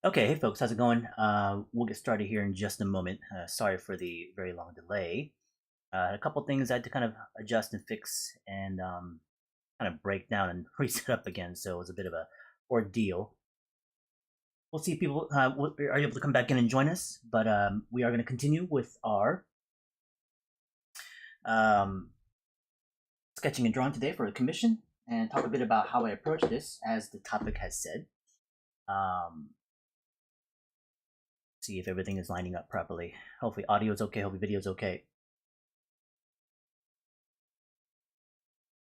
Okay, hey folks, how's it going? We'll get started here in just a moment. Sorry for the very long delay. A couple things I had to kind of adjust and fix and kind of break down and reset up again, so it was a bit of a ordeal. We'll see if people are able to come back in and join us, but we are going to continue with our um, sketching and drawing today for a commission and talk a bit about how I approach this, as the topic has said. Um, see if everything is lining up properly. Hopefully audio is okay, hopefully video is okay.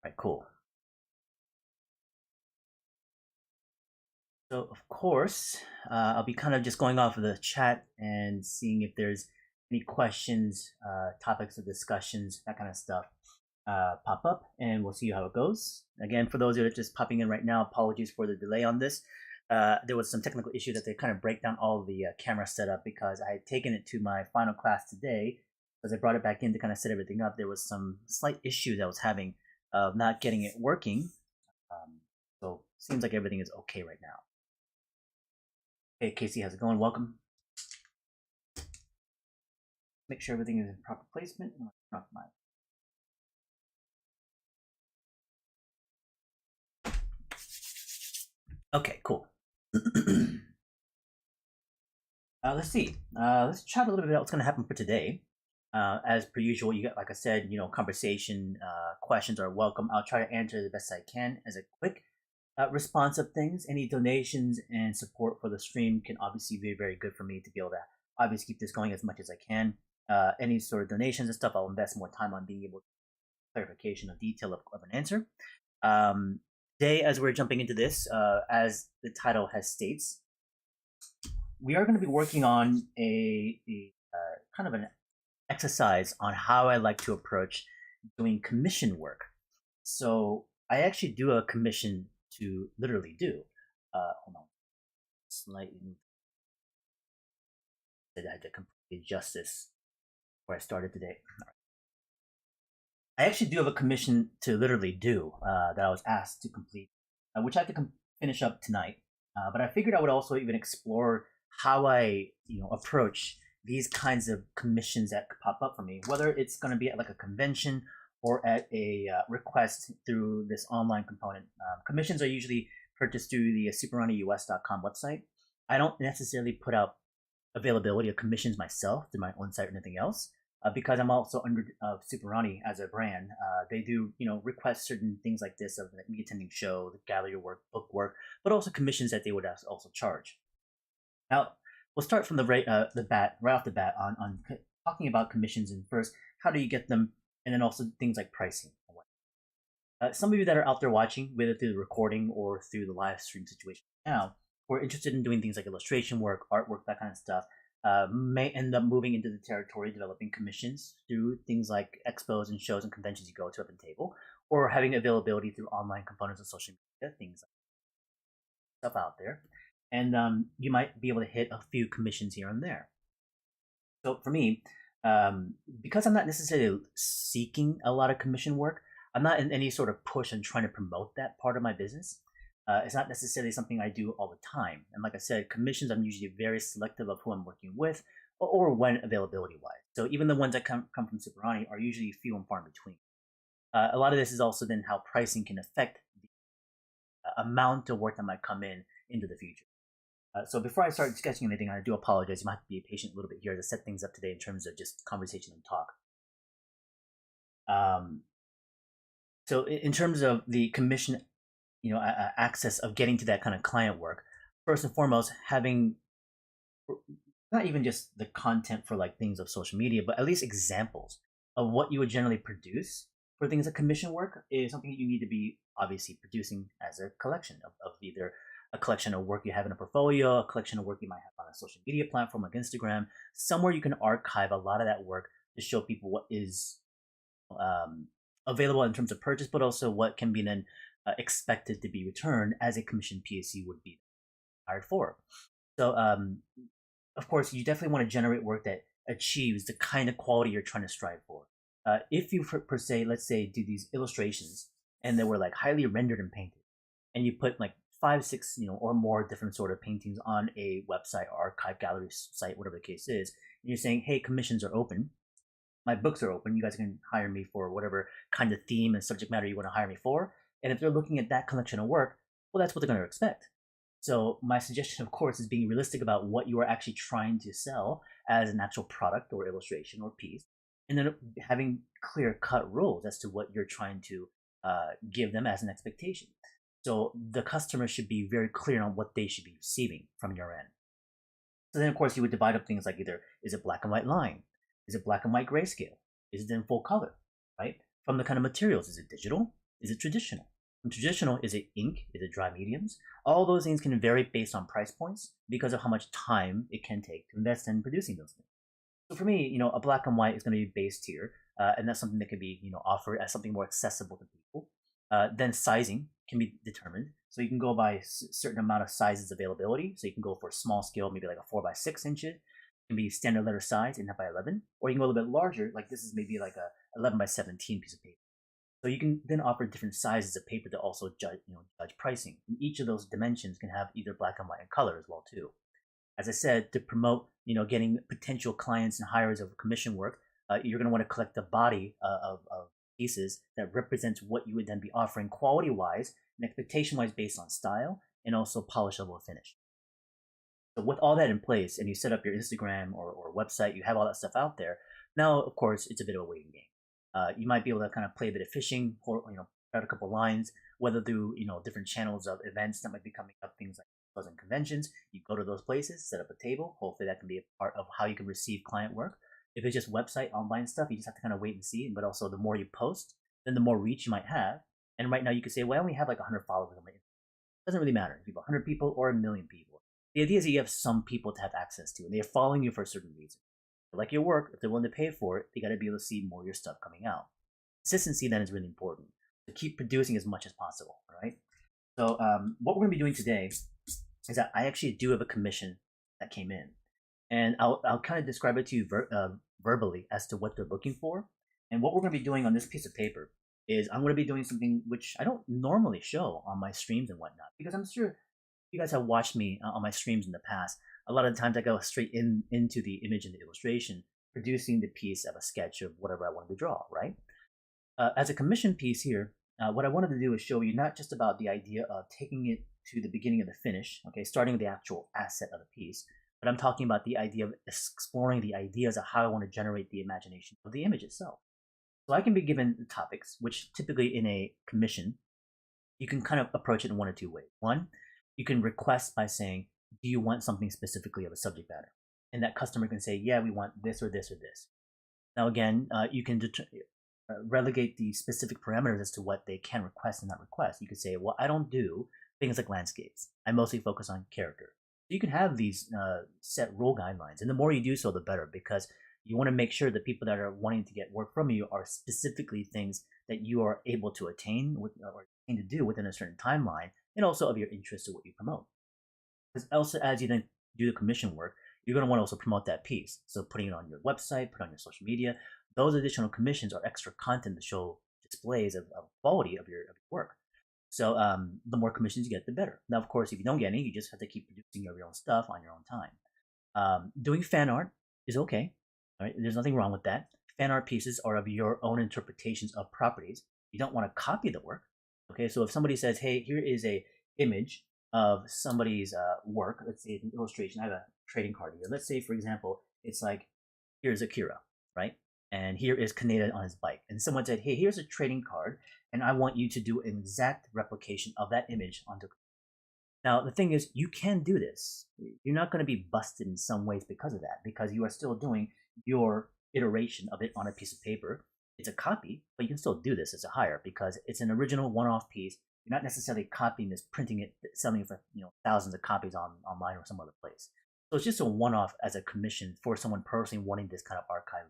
All right, cool. So of course, I'll be kind of just going off of the chat and seeing if there's any questions, topics of discussions, that kind of stuff pop up, and we'll see how it goes. Again, for those who are just popping in right now, apologies for the delay on this. There was some technical issue that they kind of break down all the camera setup because I had taken it to my final class today. As I brought it back in to kind of set everything up, there was some slight issue that I was having of not getting it working. So seems like everything is okay right now. Hey Casey, how's it going? Welcome. Make sure everything is in proper placement. Okay, cool. Let's see. Let's chat a little bit about what's going to happen for today. As per usual, you got, like I said, conversation, questions are welcome. I'll try to answer the best I can as a quick response of things. Any donations and support for the stream can obviously be very good for me to be able to obviously keep this going as much as I can. Any sort of donations and stuff, I'll invest more time on being able to clarification of detail of an answer. Today, as we're jumping into this, as the title has states, we are going to be working on a kind of an exercise on how I like to approach doing commission work. So I actually do a commission to literally do. Hold on, slightly. I had to completely adjust this where I started today. I actually do have a commission to literally do that I was asked to complete, which I have to finish up tonight. But I figured I would also even explore how I, approach these kinds of commissions that could pop up for me, whether it's going to be at like a convention or at a request through this online component. Commissions are usually purchased through the superronnyus.com website. I don't necessarily put out availability of commissions myself through my own site or anything else. Because I'm also under Super Ronnie as a brand, they do request certain things like this of me attending show, the gallery work, book work, but also commissions that they would also charge. Now we'll start from right off the bat on talking about commissions, and first how do you get them, and then also things like pricing. Some of you that are out there watching, whether through the recording or through the live stream situation now, who are interested in doing things like illustration work, artwork, that kind of stuff. May end up moving into the territory developing commissions through things like expos and shows and conventions you go to up in table, or having availability through online components of social media, things like stuff out there. And you might be able to hit a few commissions here and there. So for me, because I'm not necessarily seeking a lot of commission work, I'm not in any sort of push and trying to promote that part of my business. It's not necessarily something I do all the time. And like I said, commissions, I'm usually very selective of who I'm working with or when availability wise. So even the ones that come from Super Ronnie are usually few and far in between. A lot of this is also then how pricing can affect the amount of work that might come in into the future. So before I start sketching anything, I do apologize. You might have to be patient a little bit here to set things up today in terms of just conversation and talk. So in terms of the commission, access of getting to that kind of client work, first and foremost, having not even just the content for like things of social media, but at least examples of what you would generally produce for things like commission work is something that you need to be obviously producing as a collection of either a collection of work you have in a portfolio, a collection of work you might have on a social media platform like Instagram, somewhere you can archive a lot of that work to show people what is available in terms of purchase, but also what can be then expected to be returned as a commission PSC would be hired for. So, of course, you definitely want to generate work that achieves the kind of quality you're trying to strive for. If you, per se, let's say, do these illustrations and they were like highly rendered and painted, and you put like 5, 6, or more different sort of paintings on a website or archive gallery site, whatever the case is, and you're saying, hey, commissions are open, my books are open, you guys can hire me for whatever kind of theme and subject matter you want to hire me for. And if they're looking at that collection of work, well, that's what they're going to expect. So my suggestion, of course, is being realistic about what you are actually trying to sell as an actual product or illustration or piece, and then having clear cut rules as to what you're trying to give them as an expectation. So the customer should be very clear on what they should be receiving from your end. So then, of course, you would divide up things like either is it black and white line, is it black and white grayscale, is it in full color, right? From the kind of materials, is it digital, is it traditional? From traditional, is it ink, is it dry mediums? All those things can vary based on price points because of how much time it can take to invest in producing those things. So for me, a black and white is going to be based here, and that's something that can be, offered as something more accessible to people. Then sizing can be determined. So you can go by a certain amount of sizes availability. So you can go for a small scale, maybe like a 4 by 6 inches. It can be standard letter size, 8 by 11, or you can go a little bit larger, like this is maybe like a 11 by 17 piece of paper. So you can then offer different sizes of paper to also judge pricing. And each of those dimensions can have either black and white and color as well too. As I said, to promote, getting potential clients and hires of commission work, you're going to want to collect the body of pieces that represents what you would then be offering quality-wise and expectation-wise based on style and also polish level of finish. So with all that in place, and you set up your Instagram or website, you have all that stuff out there. Now, of course, it's a bit of a waiting game. You might be able to kind of play a bit of fishing, or out a couple lines, whether through different channels of events that might be coming up, things like shows and conventions. You go to those places, set up a table. Hopefully, that can be a part of how you can receive client work. If it's just website, online stuff, you just have to kind of wait and see. But also, the more you post, then the more reach you might have. And right now, you could say, well, I only have like 100 followers on my Instagram. It doesn't really matter if you have 100 people or 1,000,000 people. The idea is that you have some people to have access to, and they're following you for a certain reason. They like your work. If they're willing to pay for it, they got to be able to see more of your stuff coming out. Consistency then is really important. To keep producing as much as possible. All right. So what we're going to be doing today is that I actually do have a commission that came in, and I'll kind of describe it to you verbally as to what they're looking for. And what we're going to be doing on this piece of paper is I'm going to be doing something which I don't normally show on my streams and whatnot, because I'm sure you guys have watched me on my streams in the past. A lot of the times I go straight into the image and the illustration, producing the piece of a sketch of whatever I wanted to draw, right? As a commission piece here, what I wanted to do is show you not just about the idea of taking it to the beginning of the finish, okay, starting with the actual asset of the piece, but I'm talking about the idea of exploring the ideas of how I want to generate the imagination of the image itself. So I can be given topics, which typically in a commission, you can kind of approach it in one or two ways. One, you can request by saying, do you want something specifically of a subject matter? And that customer can say, yeah, we want this or this or this. Now, again, you can relegate the specific parameters as to what they can request and not request. You could say, well, I don't do things like landscapes. I mostly focus on character. So you can have these set rule guidelines, and the more you do so, the better, because you want to make sure that people that are wanting to get work from you are specifically things that you are able to attain or to do within a certain timeline, and also of your interest to what you promote. Because also, as you then do the commission work, you're going to want to also promote that piece. So putting it on your website, put it on your social media. Those additional commissions are extra content to show displays of quality of your work. So the more commissions you get, the better. Now, of course, if you don't get any, you just have to keep producing your own stuff on your own time. Doing fan art is okay. All right, there's nothing wrong with that. Fan art pieces are of your own interpretations of properties. You don't want to copy the work. Okay, so if somebody says, hey, here is a image of somebody's work, let's say an illustration, I have a trading card here. Let's say, for example, it's like, here's Akira, right? And here is Kaneda on his bike. And someone said, hey, here's a trading card, and I want you to do an exact replication of that image onto. Now, the thing is, you can do this. You're not going to be busted in some ways because of that, because you are still doing your iteration of it on a piece of paper. It's a copy, but you can still do this as a hire because it's an original one-off piece. You're not necessarily copying this, printing it, selling it for thousands of copies online or some other place. So it's just a one-off as a commission for someone personally wanting this kind of archive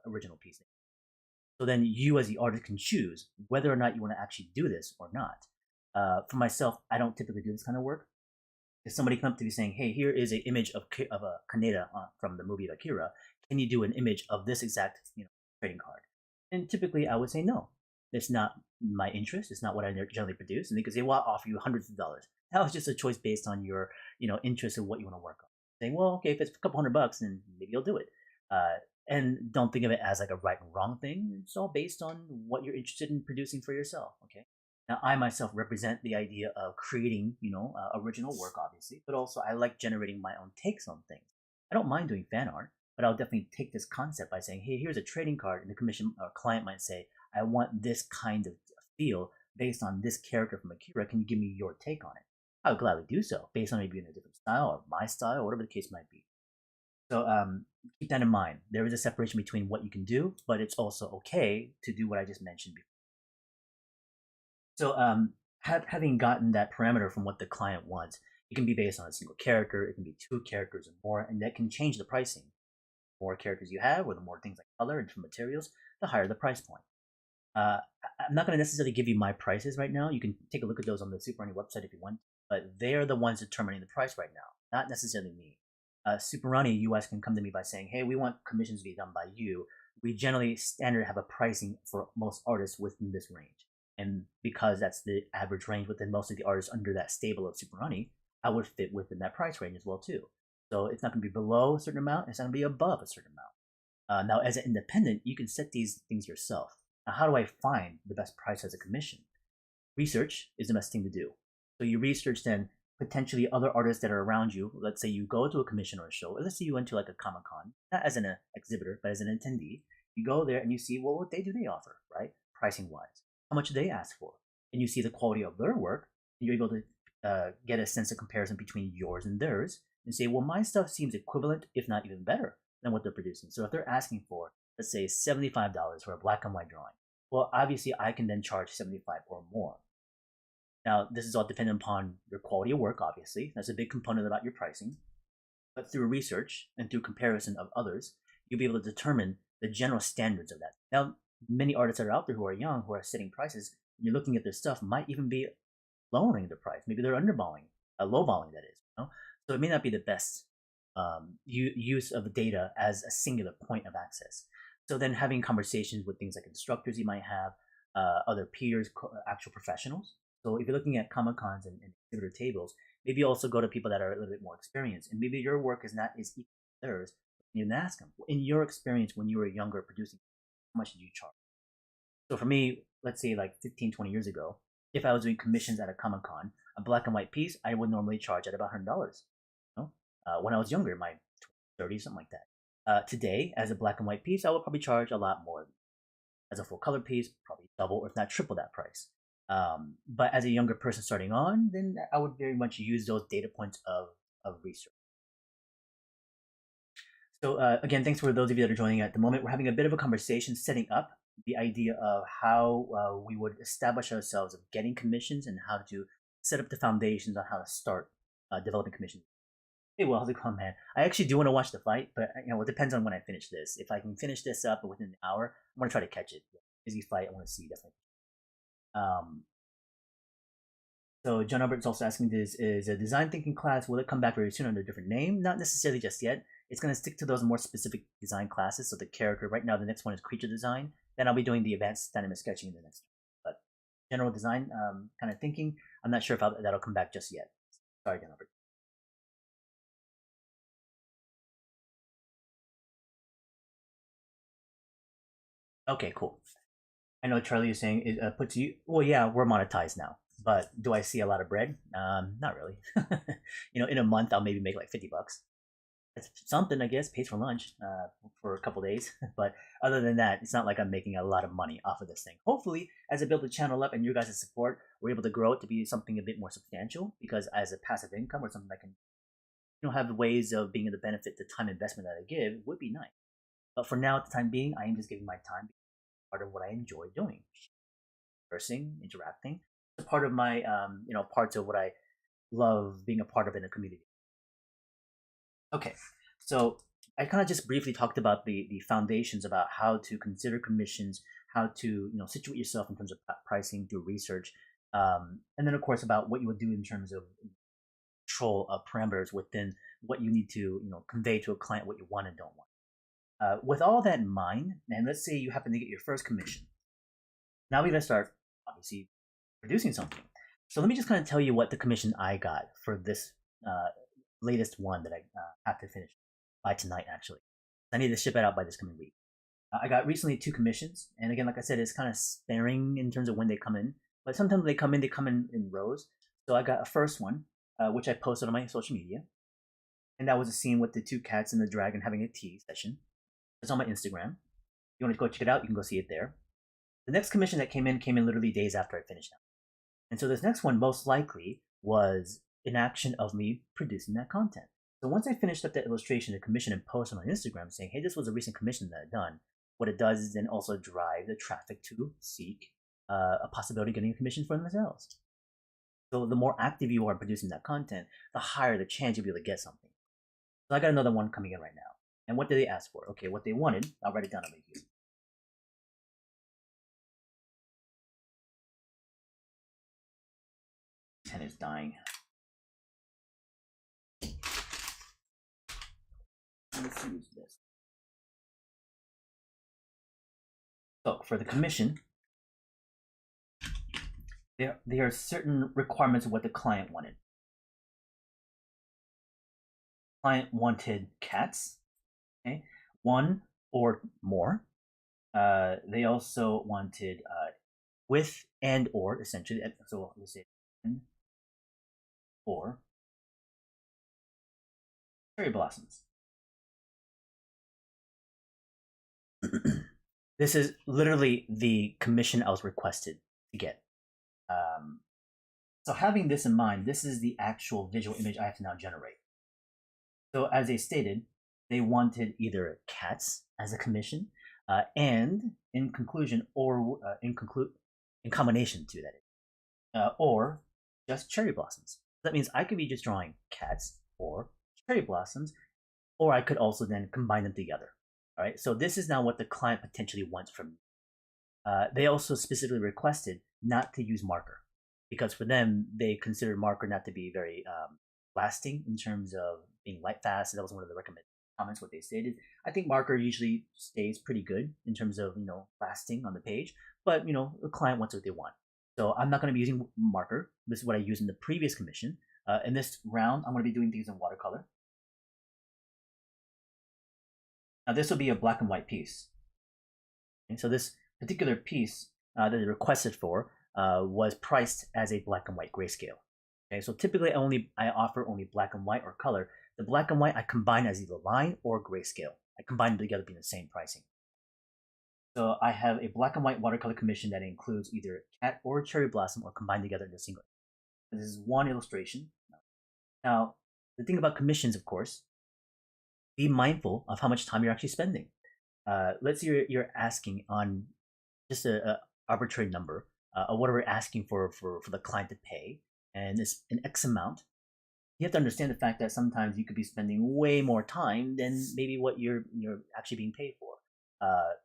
original piece. So then you as the artist can choose whether or not you want to actually do this or not. For myself, I don't typically do this kind of work. If somebody comes up to me saying, hey, here is an image of a Kaneda from the movie Akira, can you do an image of this exact trading card? And typically I would say no. It's not my interest. It's not what I generally produce. And they could say, well, I'll offer you hundreds of dollars. That was just a choice based on your, interest in what you want to work on. Saying, well, okay, if it's a couple $100, then maybe you'll do it. Uh, and don't think of it as like a right and wrong thing. It's all based on what you're interested in producing for yourself. Okay. Now, I myself represent the idea of creating, original work, obviously, but also I like generating my own takes on things. I don't mind doing fan art, but I'll definitely take this concept by saying, hey, here's a trading card, and the commission or client might say, I want this kind of feel based on this character from Akira. Can you give me your take on it? I would gladly do so, based on maybe in a different style or my style, or whatever the case might be. So keep that in mind. There is a separation between what you can do, but it's also okay to do what I just mentioned before. So having gotten that parameter from what the client wants, it can be based on a single character, it can be 2 characters or more, and that can change the pricing. The more characters you have, or the more things like color and different materials, the higher the price point. I'm not going to necessarily give you my prices right now. You can take a look at those on the Super Runny website if you want, but they're the ones determining the price right now, not necessarily me. Super Runny US can come to me by saying, hey, we want commissions to be done by you. We generally standard have a pricing for most artists within this range. And because that's the average range within most of the artists under that stable of Super Runny, I would fit within that price range as well too. So it's not going to be below a certain amount, it's not going to be above a certain amount. Now, as an independent, you can set these things yourself. Now, how do I find the best price as a commission? Research is the best thing to do. So you research then potentially other artists that are around you. Let's say you go to a commission or a show, or let's say you went to like a Comic-Con, not as an exhibitor, but as an attendee. You go there and you see, well, what do they offer, right? Pricing wise. How much do they ask for? And you see the quality of their work, and you're able to get a sense of comparison between yours and theirs, and say, well, my stuff seems equivalent, if not even better, than what they're producing. So if they're asking for, let's say, $75 for a black and white drawing, well, obviously I can then charge 75 or more. Now, this is all dependent upon your quality of work, obviously. That's a big component about your pricing. But through research and through comparison of others, you'll be able to determine the general standards of that. Now, many artists that are out there who are young, who are setting prices, and you're looking at their stuff, might even be lowering the price. Maybe they're underballing, lowballing, that is. So it may not be the best use of data as a singular point of access. So then having conversations with things like instructors you might have, other peers, actual professionals. So if you're looking at Comic-Cons and exhibitor tables, maybe you also go to people that are a little bit more experienced, and maybe your work is not as equal to theirs. You can ask them, in your experience when you were younger producing, how much did you charge? So for me, let's say like 15, 20 years ago, if I was doing commissions at a Comic-Con, a black and white piece, I would normally charge at about $100. When I was younger, my 30s, something like that. Today, as a black and white piece, I would probably charge a lot more. As a full color piece, probably double or if not triple that price. But as a younger person starting on, then I would very much use those data points of research. So again, thanks for those of you that are joining at the moment. We're having a bit of a conversation setting up the idea of how we would establish ourselves of getting commissions and how to set up the foundations on how to start developing commissions. Hey, well, how's it going, man? I actually do want to watch the fight, but it depends on when I finish this. If I can finish this up within an hour, I want to try to catch it. Busy fight, I want to see definitely. So John Albert's also asking, this is a design thinking class. Will it come back very soon under a different name? Not necessarily just yet. It's going to stick to those more specific design classes. So the character, right now, the next one is creature design. Then I'll be doing the advanced dynamic sketching in the next one. But general design kind of thinking, I'm not sure if that'll come back just yet. Sorry, John Albert. Okay, cool. I know Charlie is saying it puts you. Well, yeah, we're monetized now, but do I see a lot of bread? Not really. In a month I'll maybe make like $50. It's something, I guess. Pays for lunch for a couple days, but other than that, it's not like I'm making a lot of money off of this thing. Hopefully, as I build the channel up and you guys' support, we're able to grow it to be something a bit more substantial. Because as a passive income or something that can, have ways of being able to benefit the time investment that I give would be nice. But for now, at the time being, I am just giving my time part of what I enjoy doing, conversing, interacting. It's a part of my, parts of what I love being a part of in a community. Okay, so I kind of just briefly talked about the foundations about how to consider commissions, how to situate yourself in terms of pricing through research, and then of course about what you would do in terms of control of parameters within what you need to convey to a client what you want and don't want. With all that in mind, and let's say you happen to get your first commission. Now we gotta start, obviously, producing something. So let me just kind of tell you what the commission I got for this latest one that I have to finish by tonight, actually. I need to ship it out by this coming week. I got recently 2 commissions, and again, like I said, it's kind of sparing in terms of when they come in. But sometimes they come in rows. So I got a first one, which I posted on my social media, and that was a scene with the 2 cats and the dragon having a tea session. It's on my Instagram. If you want to go check it out, you can go see it there. The next commission that came in literally days after I finished that. And so this next one most likely was an action of me producing that content. So once I finished up that illustration, the commission, and post on my Instagram saying, hey, this was a recent commission that I've done, what it does is then also drive the traffic to seek a possibility of getting a commission for themselves. So the more active you are producing that content, the higher the chance you'll be able to get something. So I got another one coming in right now. And what did they ask for? Okay, what they wanted, I'll write it down over here. Pen is dying. Let's use this. So for the commission, there are certain requirements of what the client wanted. Client wanted cats, okay, 1 or more. They also wanted with and or, essentially. So we'll say and or cherry blossoms. This is literally the commission I was requested to get. So having this in mind, this is the actual visual image I have to now generate. So as they stated, they wanted either cats as a commission, and in conclusion, or in combination to that, or just cherry blossoms. That means I could be just drawing cats or cherry blossoms, or I could also then combine them together. All right. So this is now what the client potentially wants from me. They also specifically requested not to use marker, because for them, they consider marker not to be very lasting in terms of being light fast. That was one of the recommended comments, what they stated. I think marker usually stays pretty good in terms of, lasting on the page, but, the client wants what they want. So I'm not going to be using marker. This is what I used in the previous commission. In this round, I'm going to be doing things in watercolor. Now this will be a black and white piece. And so this particular piece that they requested for was priced as a black and white grayscale. Okay, so typically I offer only black and white or color. The black and white I combine as either line or grayscale. I combine them together being the same pricing. So I have a black and white watercolor commission that includes either cat or cherry blossom or combined together in a single. This is one illustration. Now, the thing about commissions, of course, be mindful of how much time you're actually spending. Let's say you're asking on just a arbitrary number, what are we asking for the client to pay, and it's an X amount. You have to understand the fact that sometimes you could be spending way more time than maybe what you're actually being paid for.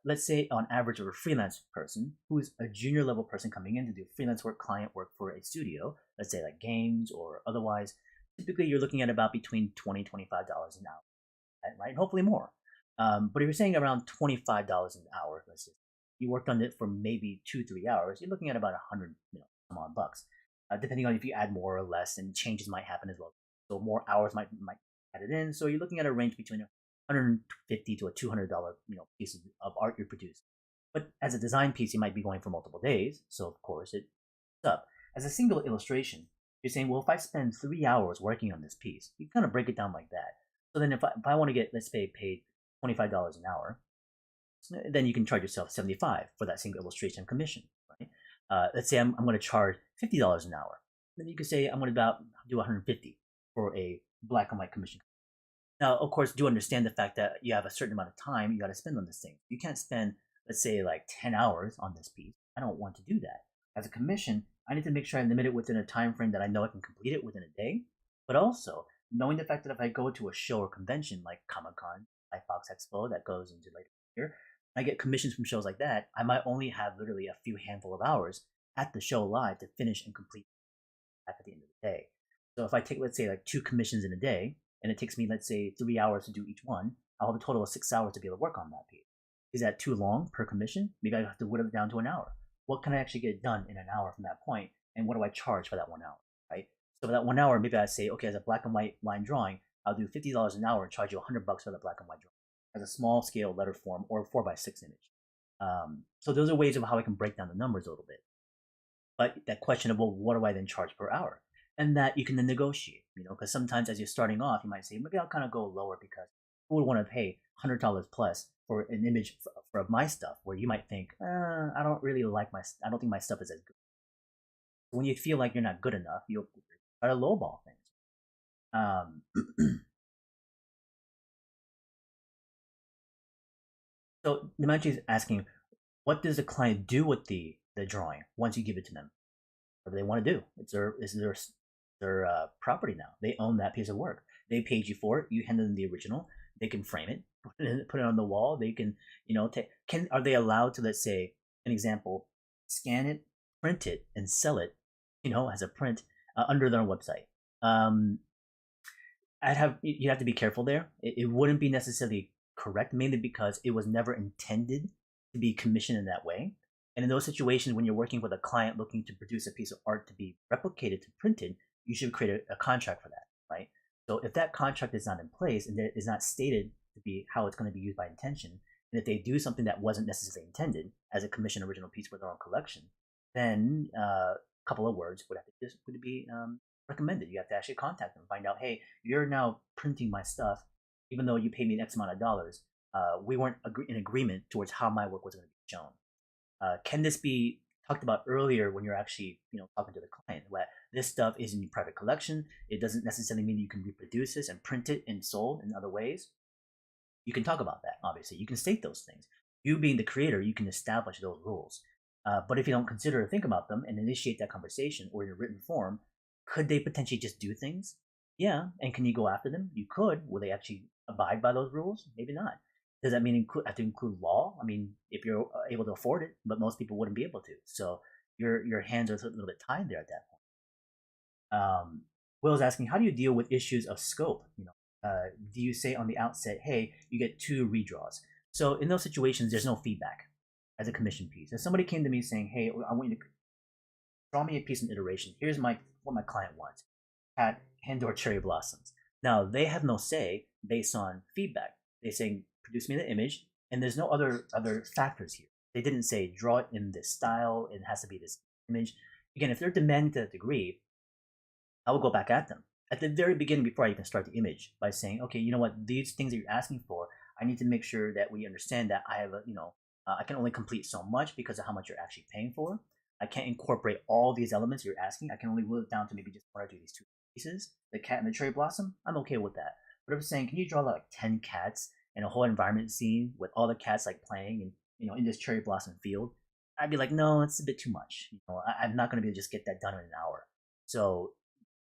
Let's say on average of a freelance person who's a junior level person coming in to do freelance work, client work for a studio, let's say like games or otherwise, typically you're looking at about between $20 $25 an hour, right? And hopefully more. But if you're saying around $25 an hour, let's say you worked on it for maybe 2-3 hours, you're looking at about 100, some odd bucks, depending on if you add more or less, and changes might happen as well. So more hours might add it in. So you're looking at a range between $150 to a $200, piece of art you produce. But as a design piece, you might be going for multiple days. So of course it's up. As a single illustration, you're saying, well, if I spend 3 hours working on this piece, you kind of break it down like that. So then if I want to get, let's say, paid $25 an hour, then you can charge yourself $75 for that single illustration commission, right? Let's say I'm going to charge $50 an hour. Then you could say I'm going to do $150 for a black and white commission. Now, of course, do understand the fact that you have a certain amount of time you got to spend on this thing. You can't spend, let's say, like 10 hours on this piece. I don't want to do that. As a commission, I need to make sure I limit it within a time frame that I know I can complete it within a day, but also knowing the fact that if I go to a show or convention like Comic-Con, Lightbox Expo that goes into later here, I get commissions from shows like that, I might only have literally a few handful of hours at the show live to finish and complete at the end of the day. So if I take, let's say, like 2 commissions in a day, and it takes me, let's say, 3 hours to do each one, I'll have a total of 6 hours to be able to work on that piece. Is that too long per commission? Maybe I have to whittle it down to an hour. What can I actually get done in an hour from that point? and what do I charge for that 1 hour, right? So for that 1 hour, maybe I say, okay, as a black and white line drawing, I'll do $50 an hour and charge you $100 for the black and white drawing as a small scale letter form or 4x6 image. So those are ways of how I can break down the numbers a little bit. But that question of, well, what do I then charge per hour? And that you can then negotiate, because sometimes as you're starting off, you might say, maybe I'll kind of go lower because who would want to pay $100 plus for an image for my stuff, where you might think, I don't really like I don't think my stuff is as good. When you feel like you're not good enough, you'll try to lowball things. Um, so Dimanche is asking, what does the client do with the drawing once you give it to them? What do they want to do? It's their property now. They own that piece of work. They paid you for it. You hand them the original. They can frame it, put it on the wall. They can, are they allowed to, let's say, an example, scan it, print it, and sell it, as a print under their website? You have to be careful there. It wouldn't be necessarily correct, mainly because it was never intended to be commissioned in that way. And in those situations, when you're working with a client looking to produce a piece of art to be replicated, to printed, you should create a contract for that, right? So if that contract is not in place and it is not stated to be how it's going to be used by intention, and if they do something that wasn't necessarily intended as a commissioned original piece for their own collection, then a couple of words would be recommended. You have to actually contact them, find out, hey, you're now printing my stuff, even though you paid me X amount of dollars. We weren't in agreement towards how my work was going to be shown. Can this be talked about earlier when you're actually, talking to the client? Where this stuff is in your private collection, it doesn't necessarily mean you can reproduce this and print it and sold in other ways. You can talk about that. Obviously, you can state those things. You being the creator, you can establish those rules. But if you don't consider or think about them and initiate that conversation or in a written form, could they potentially just do things? Yeah. And can you go after them? You could. Will they actually abide by those rules? Maybe not. Does that mean have to include law? I mean, if you're able to afford it, but most people wouldn't be able to. So your hands are a little bit tied there at that point. Will's asking, how do you deal with issues of scope? Do you say on the outset, hey, you get 2 redraws? So in those situations, there's no feedback as a commission piece. If somebody came to me saying, hey, I want you to draw me a piece in iteration. Here's what my client wants: cat, hand, or cherry blossoms. Now they have no say based on feedback. They say, produce me the image, and there's no other factors here. They didn't say draw it in this style. It has to be this image. Again, if they're demanding to that degree, I will go back at them at the very beginning before I even start the image by saying, okay, you know what, these things that you're asking for, I need to make sure that we understand that I have I can only complete so much because of how much you're actually paying for. I can't incorporate all these elements you're asking. I can only whittle it down to maybe just one or two of these 2 pieces. The cat and the cherry blossom, I'm okay with that. But if I'm saying, can you draw like 10 cats and a whole environment scene with all the cats like playing and in this cherry blossom field, I'd be like, no, it's a bit too much. I'm not going to be able to just get that done in an hour. So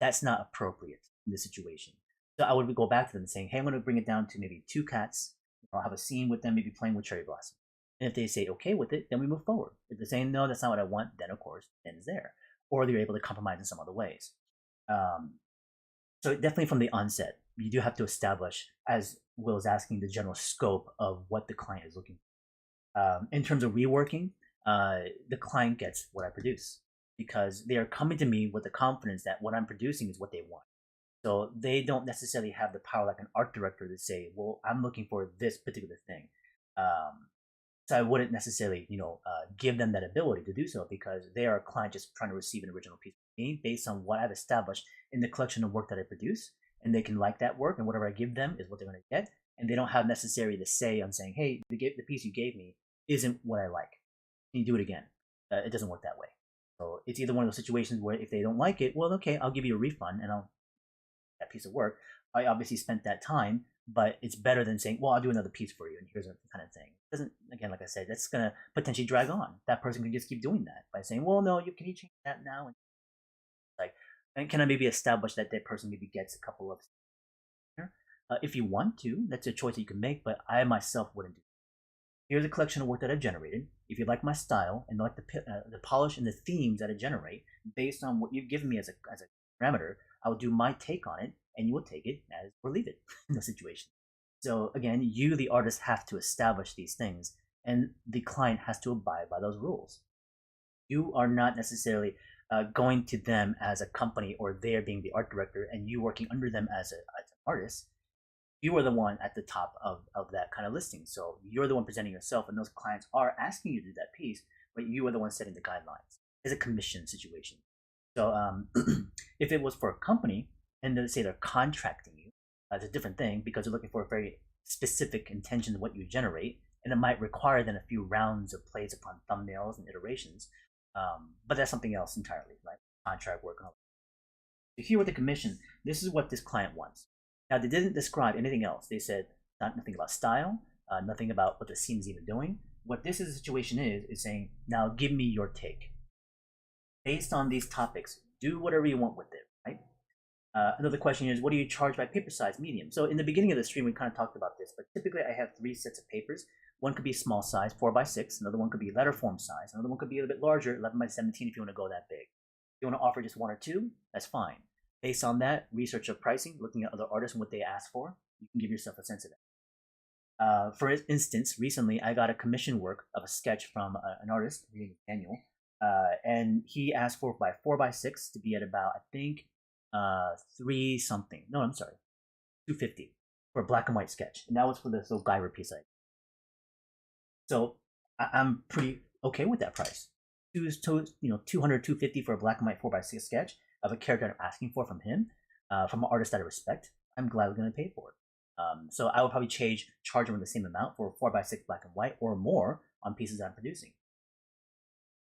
that's not appropriate in this situation. So I would go back to them saying, hey, I'm going to bring it down to maybe 2 cats. I'll have a scene with them, maybe playing with cherry blossom. And if they say okay with it, then we move forward. If they're saying no, that's not what I want, then of course it ends there. Or they're able to compromise in some other ways. So definitely from the onset, you do have to establish, as Will is asking, the general scope of what the client is looking for. In terms of reworking, the client gets what I produce because they are coming to me with the confidence that what I'm producing is what they want. So they don't necessarily have the power like an art director to say, well, I'm looking for this particular thing. So I wouldn't necessarily, give them that ability to do so because they are a client just trying to receive an original piece of me based on what I've established in the collection of work that I produce, and they can like that work, and whatever I give them is what they're going to get, and they don't have necessarily the say on saying, hey, the piece you gave me isn't what I like. Can you do it again? It doesn't work that way. So it's either one of those situations where if they don't like it, well, okay, I'll give you a refund and I'll that piece of work. I obviously spent that time, but it's better than saying, well, I'll do another piece for you and here's a kind of thing. It doesn't, again, like I said, that's going to potentially drag on. That person can just keep doing that by saying, well, no, can you change that now? And like, and can I maybe establish that person maybe gets a couple of if you want to, that's a choice that you can make, but I myself wouldn't do. Here's a collection of work that I've generated. If you like my style and like the polish and the themes that I generate based on what you've given me as a parameter, I will do my take on it, and you will take it as or leave it in the situation. So again, you, the artist, have to establish these things, and the client has to abide by those rules. You are not necessarily going to them as a company or they're being the art director and you working under them as an artist. You are the one at the top of that kind of listing. So you're the one presenting yourself, and those clients are asking you to do that piece, but you are the one setting the guidelines. It's a commission situation. So if it was for a company and let's say they're contracting you, it's a different thing because they're looking for a very specific intention of what you generate, and it might require then a few rounds of plays upon thumbnails and iterations. But that's something else entirely, right? Contract work and all. So here with the commission, this is what this client wants. Now they didn't describe anything else. They said nothing about style, nothing about what the scene is even doing. What this is, situation is saying, now give me your take. Based on these topics, do whatever you want with it, right? Another question is, what do you charge by paper size, medium? So in the beginning of the stream, we kind of talked about this, but typically I have 3 sets of papers. One could be small size, 4x6. Another one could be letter form size. Another one could be a little bit larger, 11x17 if you want to go that big. If you want to offer just 1 or 2, that's fine. Based on that, research of pricing, looking at other artists and what they ask for, you can give yourself a sense of that. For instance, recently I got a commission work of a sketch from an artist named Daniel, and he asked for by 4x6 to be at about, I think, 3 something. No, I'm sorry, 250 for a black and white sketch, and that was for this little Guyver piece. So I'm pretty okay with that price. 200, 250 for a black and white 4x6 sketch of a character I'm asking for from him, from an artist that I respect. I'm gladly going to pay for it. So I will probably charge him the same amount for 4x6 black and white or more on pieces that I'm producing.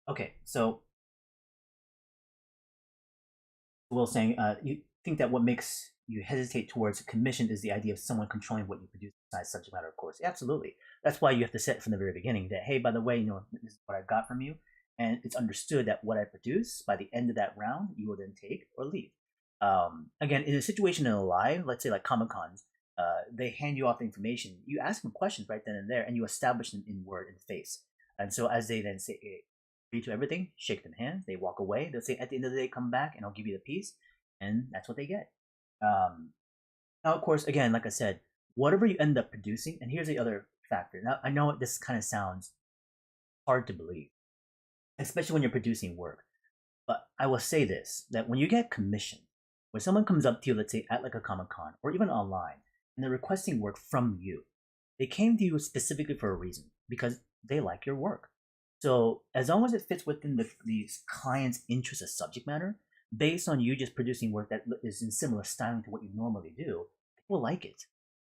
Okay, so Will saying, you think that what makes you hesitate towards a commission is the idea of someone controlling what you produce besides subject matter, of course. Absolutely. That's why you have to set from the very beginning that, hey, by the way, this is what I got from you. And it's understood that what I produce, by the end of that round, you will then take or leave. Again, in a situation in a live, let's say like Comic Cons, they hand you off the information. You ask them questions right then and there, and you establish them in word and face. And so as they then say, agree to everything, shake them hands, they walk away. They'll say, at the end of the day, come back and I'll give you the piece. And that's what they get. Now, of course, again, like I said, whatever you end up producing, and here's the other factor. Now, I know this kind of sounds hard to believe, especially when you're producing work. But I will say this, that when you get commissioned, when someone comes up to you, let's say at like a Comic Con or even online, and they're requesting work from you, they came to you specifically for a reason, because they like your work. So as long as it fits within the client's interest of subject matter, based on you just producing work that is in similar styling to what you normally do, people like it.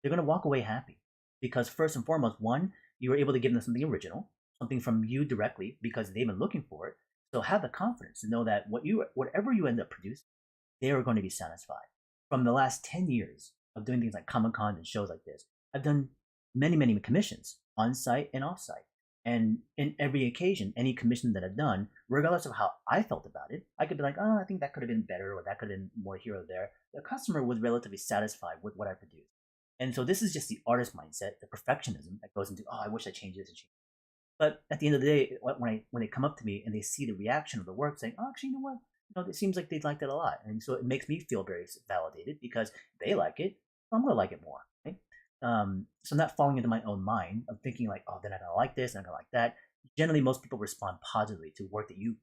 They're going to walk away happy. Because first and foremost, one, you were able to give them something original, something from you directly, because they've been looking for it. So have the confidence to know that whatever you end up producing, they are going to be satisfied. From the last 10 years of doing things like Comic Con and shows like this, I've done many, many commissions on site and off site. And in every occasion, any commission that I've done, regardless of how I felt about it, I could be like, oh, I think that could have been better, or that could have been more here or there. The customer was relatively satisfied with what I produced. And so this is just the artist mindset, the perfectionism that goes into, oh, I wish I changed this and changed. But at the end of the day, when they come up to me and they see the reaction of the work, saying, "Oh, actually, you know what? It seems like they liked it a lot," and so it makes me feel very validated because they like it. So I'm gonna like it more. Right? So I'm not falling into my own mind of thinking like, "Oh, they're not gonna like this, they're not gonna like that." Generally, most people respond positively to work that you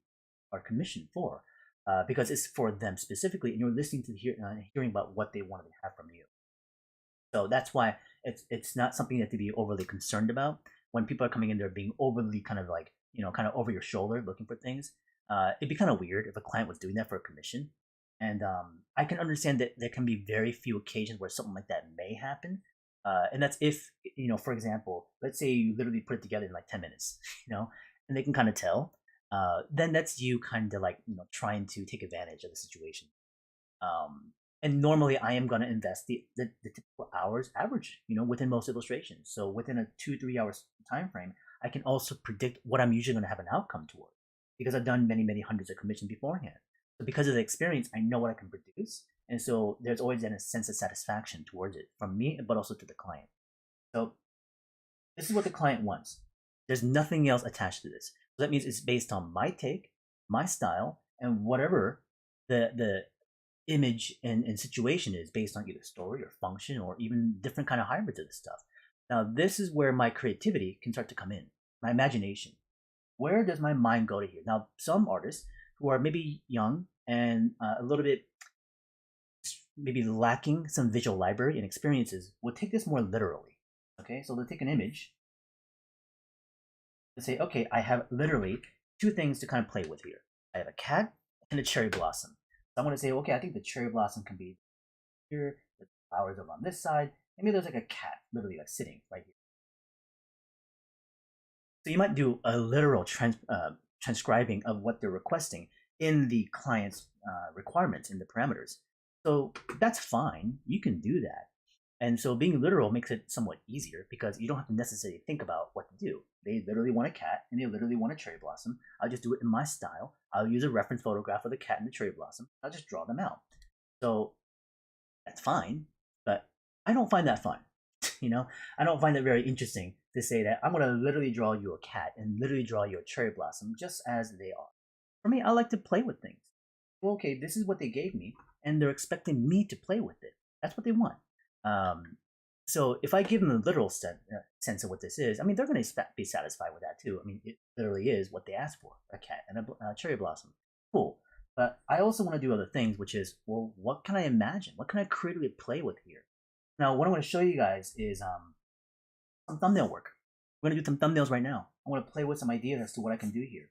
are commissioned for because it's for them specifically, and you're listening to hearing about what they wanted to have from you. So that's why it's not something that to be overly concerned about when people are coming in there being overly kind of like kind of over your shoulder looking for things. It'd be kind of weird if a client was doing that for a commission, and I can understand that there can be very few occasions where something like that may happen, and that's if for example, let's say you literally put it together in like 10 minutes, and they can kind of tell. Then that's you kind of like trying to take advantage of the situation. Um, and normally I am going to invest the typical hours average, within most illustrations. So within a 2-3 hours time frame, I can also predict what I'm usually going to have an outcome toward because I've done many, many hundreds of commissions beforehand. So because of the experience, I know what I can produce. And so there's always then a sense of satisfaction towards it from me, but also to the client. So this is what the client wants. There's nothing else attached to this. So that means it's based on my take, my style, and whatever the image and situation is based on either story or function or even different kind of hybrids of this stuff. Now, this is where my creativity can start to come in, my imagination. Where does my mind go to here? Now, some artists who are maybe young and a little bit maybe lacking some visual library and experiences will take this more literally. Okay, so they'll take an image and say, okay, I have literally two things to kind of play with here. I have a cat and a cherry blossom. So I'm going to say, okay, I think the cherry blossom can be here, the flowers are on this side, maybe there's like a cat literally like sitting right here. So you might do a literal transcribing of what they're requesting in the client's requirements, in the parameters. So that's fine. You can do that. And so being literal makes it somewhat easier because you don't have to necessarily think about what to do. They literally want a cat and they literally want a cherry blossom. I'll just do it in my style. I'll use a reference photograph of the cat and the cherry blossom. I'll just draw them out. So that's fine, but I don't find that fun. You know, I don't find it very interesting to say that I'm going to literally draw you a cat and literally draw you a cherry blossom just as they are. For me, I like to play with things. Well, okay, this is what they gave me, and they're expecting me to play with it. That's what they want. Um, so if I give them a literal sense of what this is, I mean, they're going to be satisfied with that too. I mean, it literally is what they asked for, a cat and a cherry blossom. Cool. But I also want to do other things, which is, well, what can I imagine? What can I creatively play with here? Now, what I want to show you guys is some thumbnail work. We're going to do some thumbnails right now. I want to play with some ideas as to what I can do here.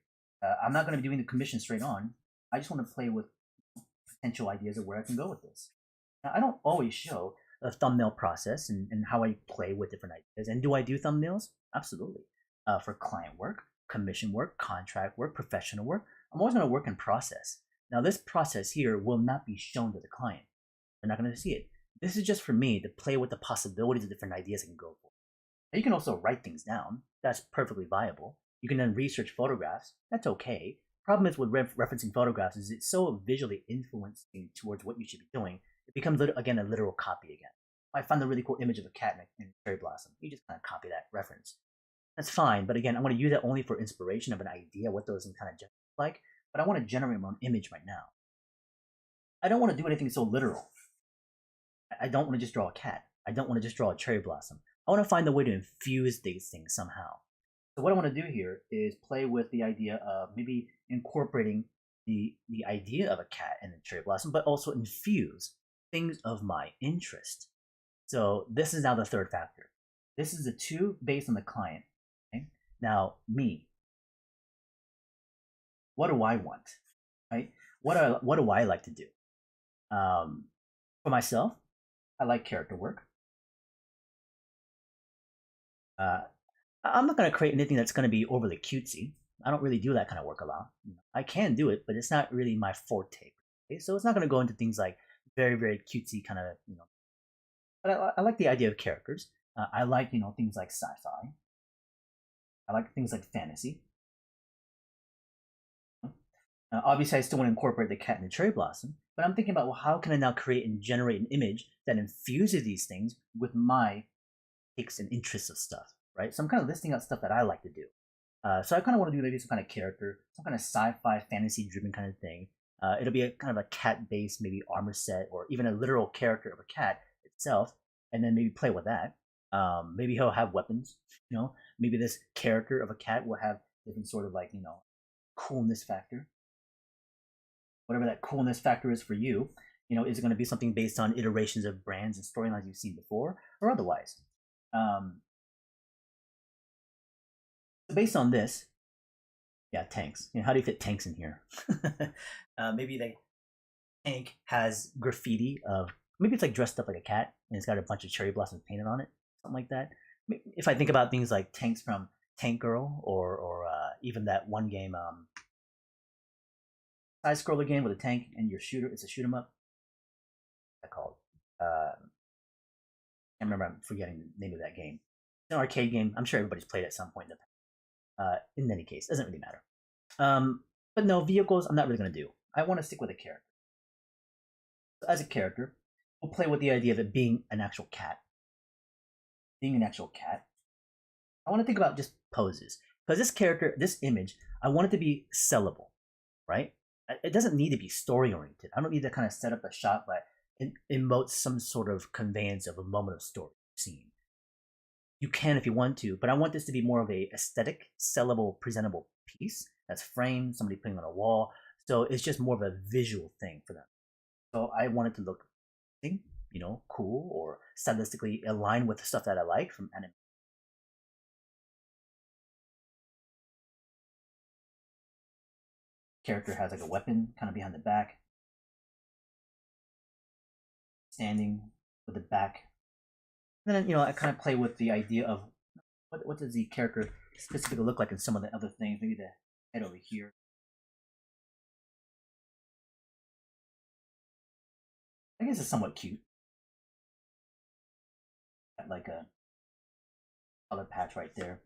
I'm not going to be doing the commission straight on. I just want to play with potential ideas of where I can go with this. Now, I don't always show a thumbnail process and how I play with different ideas. And do I do thumbnails? Absolutely. For client work, commission work, contract work, professional work, I'm always going to work in process. Now, this process here will not be shown to the client. They're not going to see it. This is just for me to play with the possibilities of different ideas I can go for. Now, you can also write things down. That's perfectly viable. You can then research photographs. That's okay. Problem is with referencing photographs is it's so visually influencing towards what you should be doing. It becomes, again, a literal copy again. I find a really cool image of a cat and a cherry blossom. You just kind of copy that reference. That's fine, but again, I'm going to use that only for inspiration of an idea, what those kind of look like, but I want to generate my own image right now. I don't want to do anything so literal. I don't want to just draw a cat. I don't want to just draw a cherry blossom. I want to find a way to infuse these things somehow. So what I want to do here is play with the idea of maybe incorporating the idea of a cat and a cherry blossom, but also infuse things of my interest. So this is now the third factor. This is the two based on the client. Okay? Now, me. What do I want? Right? What do I like to do? For myself, I like character work. I'm not going to create anything that's going to be overly cutesy. I don't really do that kind of work a lot. I can do it, but it's not really my forte. Okay? So it's not going to go into things like very, very cutesy kind of, But I like the idea of characters. I like, things like sci-fi. I like things like fantasy. Obviously, I still want to incorporate the cat and the cherry blossom, but I'm thinking about, well, how can I now create and generate an image that infuses these things with my takes and interests of stuff, right? So I'm kind of listing out stuff that I like to do. So I kind of want to do maybe some kind of character, some kind of sci-fi, fantasy-driven kind of thing. It'll be a kind of a cat-based, maybe armor set, or even a literal character of a cat itself, and then maybe play with that. Maybe he'll have weapons, Maybe this character of a cat will have different sort of coolness factor. Whatever that coolness factor is for you, is it going to be something based on iterations of brands and storylines you've seen before, or otherwise? So based on this, yeah, tanks. How do you fit tanks in here? Maybe the tank has graffiti of, maybe it's like dressed up like a cat and it's got a bunch of cherry blossoms painted on it, something like that. If I think about things like tanks from Tank Girl or even that one game, side scroller game with a tank and your shooter, it's a shoot 'em up. What's that called? I can't remember. I'm forgetting the name of that game. It's an arcade game. I'm sure everybody's played it at some point in the past. In any case, doesn't really matter. But no, vehicles, I'm not really going to do. I want to stick with a character. So as a character, we'll play with the idea of it being an actual cat. Being an actual cat. I want to think about just poses. Because this character, this image, I want it to be sellable, right? It doesn't need to be story-oriented. I don't need to kind of set up a shot, but it emotes some sort of conveyance of a moment of story scene. You can if you want to, but I want this to be more of a aesthetic, sellable, presentable piece that's framed, somebody putting on a wall. So it's just more of a visual thing for them. So I wanted to look, cool or stylistically aligned with the stuff that I like from anime. Character has like a weapon kind of behind the back, standing with the back. And then I kind of play with the idea of what does the character specifically look like in some of the other things. Maybe the head over here. I guess it's somewhat cute. Got like a color patch right there.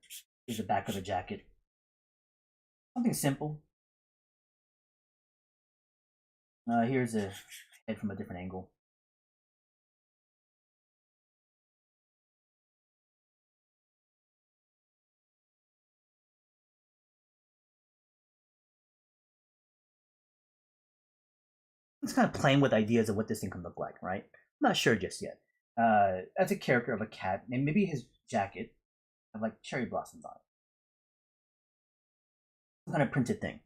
Here's the back of the jacket. Something simple. Here's a head from a different angle. It's kind of playing with ideas of what this thing can look like, right? I'm not sure just yet. As a character of a cat, and maybe his jacket have like cherry blossoms on it. Some kind of printed thing.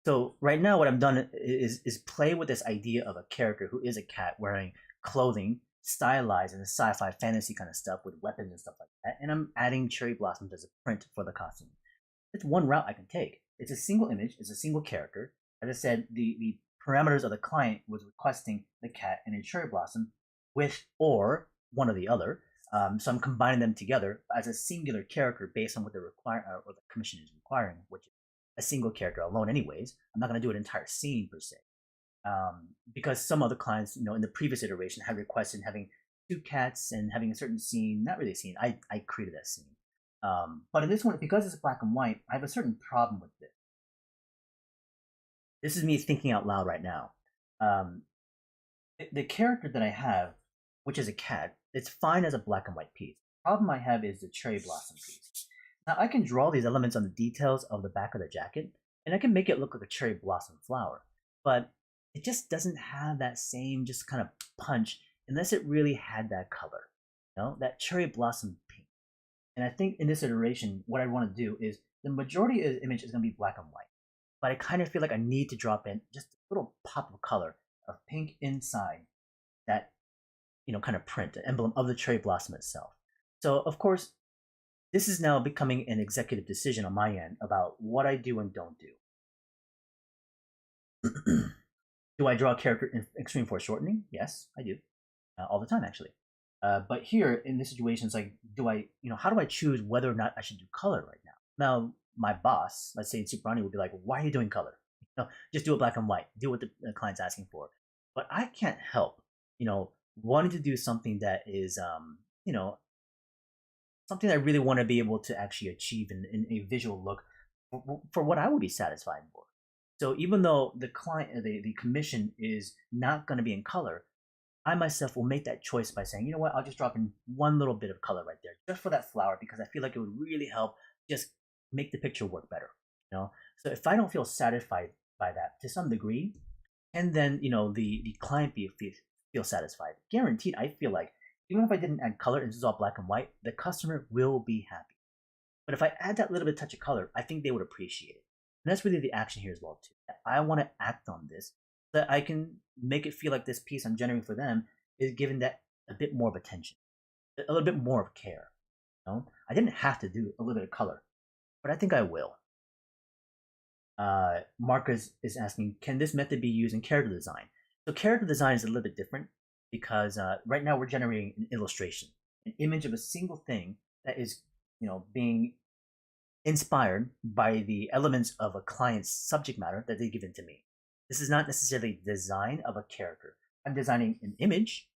So right now, what I've done is play with this idea of a character who is a cat wearing clothing stylized in a sci-fi fantasy kind of stuff with weapons and stuff like that, and I'm adding cherry blossoms as a print for the costume. It's one route I can take. It's a single image. It's a single character. As I said, the parameters of the client was requesting the cat and a cherry blossom with or one or the other. So I'm combining them together as a singular character based on what the or the commission is requiring, which is a single character alone. Anyways, I'm not going to do an entire scene per se, because some other clients, in the previous iteration, had requested having two cats and having a certain scene. Not really a scene. I created that scene. But in this one, because it's black and white, I have a certain problem with this. This is me thinking out loud right now. The character that I have, which is a cat, it's fine as a black and white piece. The problem I have is the cherry blossom piece. Now I can draw these elements on the details of the back of the jacket, and I can make it look like a cherry blossom flower, but it just doesn't have that same just kind of punch unless it really had that color, that cherry blossom pink. And I think in this iteration, what I want to do is the majority of the image is going to be black and white, but I kind of feel like I need to drop in just a little pop of color of pink inside that, kind of print, the emblem of the cherry blossom itself. So, of course, this is now becoming an executive decision on my end about what I do and don't do. Do I draw a character in extreme foreshortening? Yes, I do. All the time, actually. But here, in this situation, it's like, how do I choose whether or not I should do color right now? Now, my boss, let's say in Superani, would be like, why are you doing color? Just do it black and white. Do what the client's asking for. But I can't help, wanting to do something that is, something I really want to be able to actually achieve in a visual look for what I would be satisfied for. So even though the client, the commission is not going to be in color, I myself will make that choice by saying, you know what, I'll just drop in one little bit of color right there just for that flower because I feel like it would really help just make the picture work better. So if I don't feel satisfied by that to some degree, and then the client feel satisfied, guaranteed, I feel like even if I didn't add color and this is all black and white, the customer will be happy. But if I add that little bit touch of color, I think they would appreciate it. And that's really the action here as well too. I want to act on this so that I can make it feel like this piece I'm generating for them is given that a bit more of attention, a little bit more of care. I didn't have to do a little bit of color, but I think I will. Marcus is asking, can this method be used in character design? So character design is a little bit different because right now we're generating an illustration, an image of a single thing that is, being inspired by the elements of a client's subject matter that they've given to me. This is not necessarily design of a character. I'm designing an image,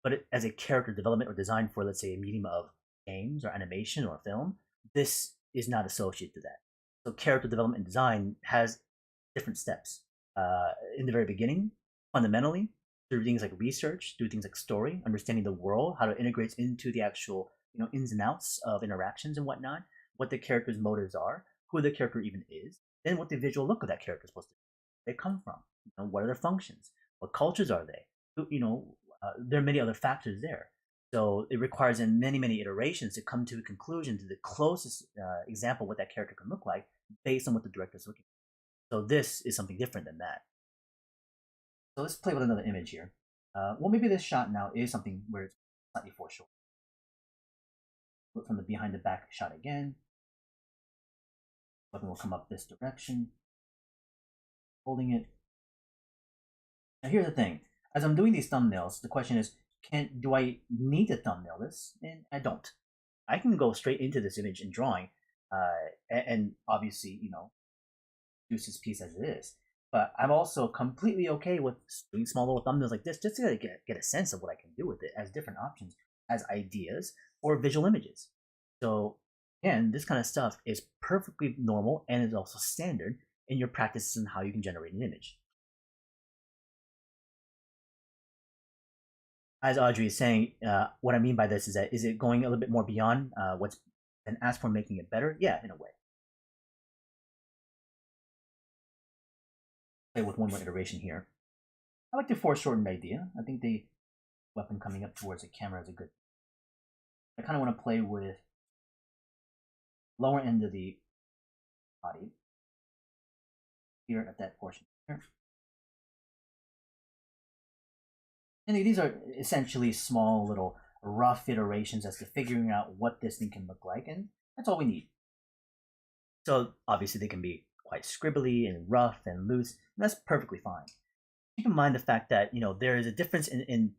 but as a character development or design for, let's say, a medium of games or animation or film, this is not associated to that. So character development and design has different steps. In the very beginning, fundamentally, through things like research, through things like story, understanding the world, how it integrates into the actual, ins and outs of interactions and whatnot, what the character's motives are, who the character even is, then what the visual look of that character is supposed to be. Where they come from, what are their functions, what cultures are they, there are many other factors there. So it requires in many, many iterations to come to a conclusion to the closest example of what that character can look like based on what the director is looking for. So this is something different than that. So let's play with another image here. Well, maybe this shot now is something where it's slightly foreshortened. Look from the behind the back shot again. Weapon will come up this direction. Holding it. Now here's the thing. As I'm doing these thumbnails, the question is, do I need to thumbnail this? And I don't. I can go straight into this image in drawing, and obviously, produce this piece as it is. But I'm also completely okay with doing small little thumbnails like this, just to get a sense of what I can do with it as different options, as ideas or visual images. So again, this kind of stuff is perfectly normal and is also standard in your practices and how you can generate an image. As Audrey is saying, what I mean by this is that, is it going a little bit more beyond what's been asked for, making it better? Yeah, in a way. Play with one more iteration here. I like the foreshortened idea. I think the weapon coming up towards the camera is a good. I kind of want to play with lower end of the body here at that portion here. And these are essentially small little rough iterations as to figuring out what this thing can look like, and that's all we need. So obviously they can be quite scribbly and rough and loose, and that's perfectly fine. Keep in mind the fact that there is a difference in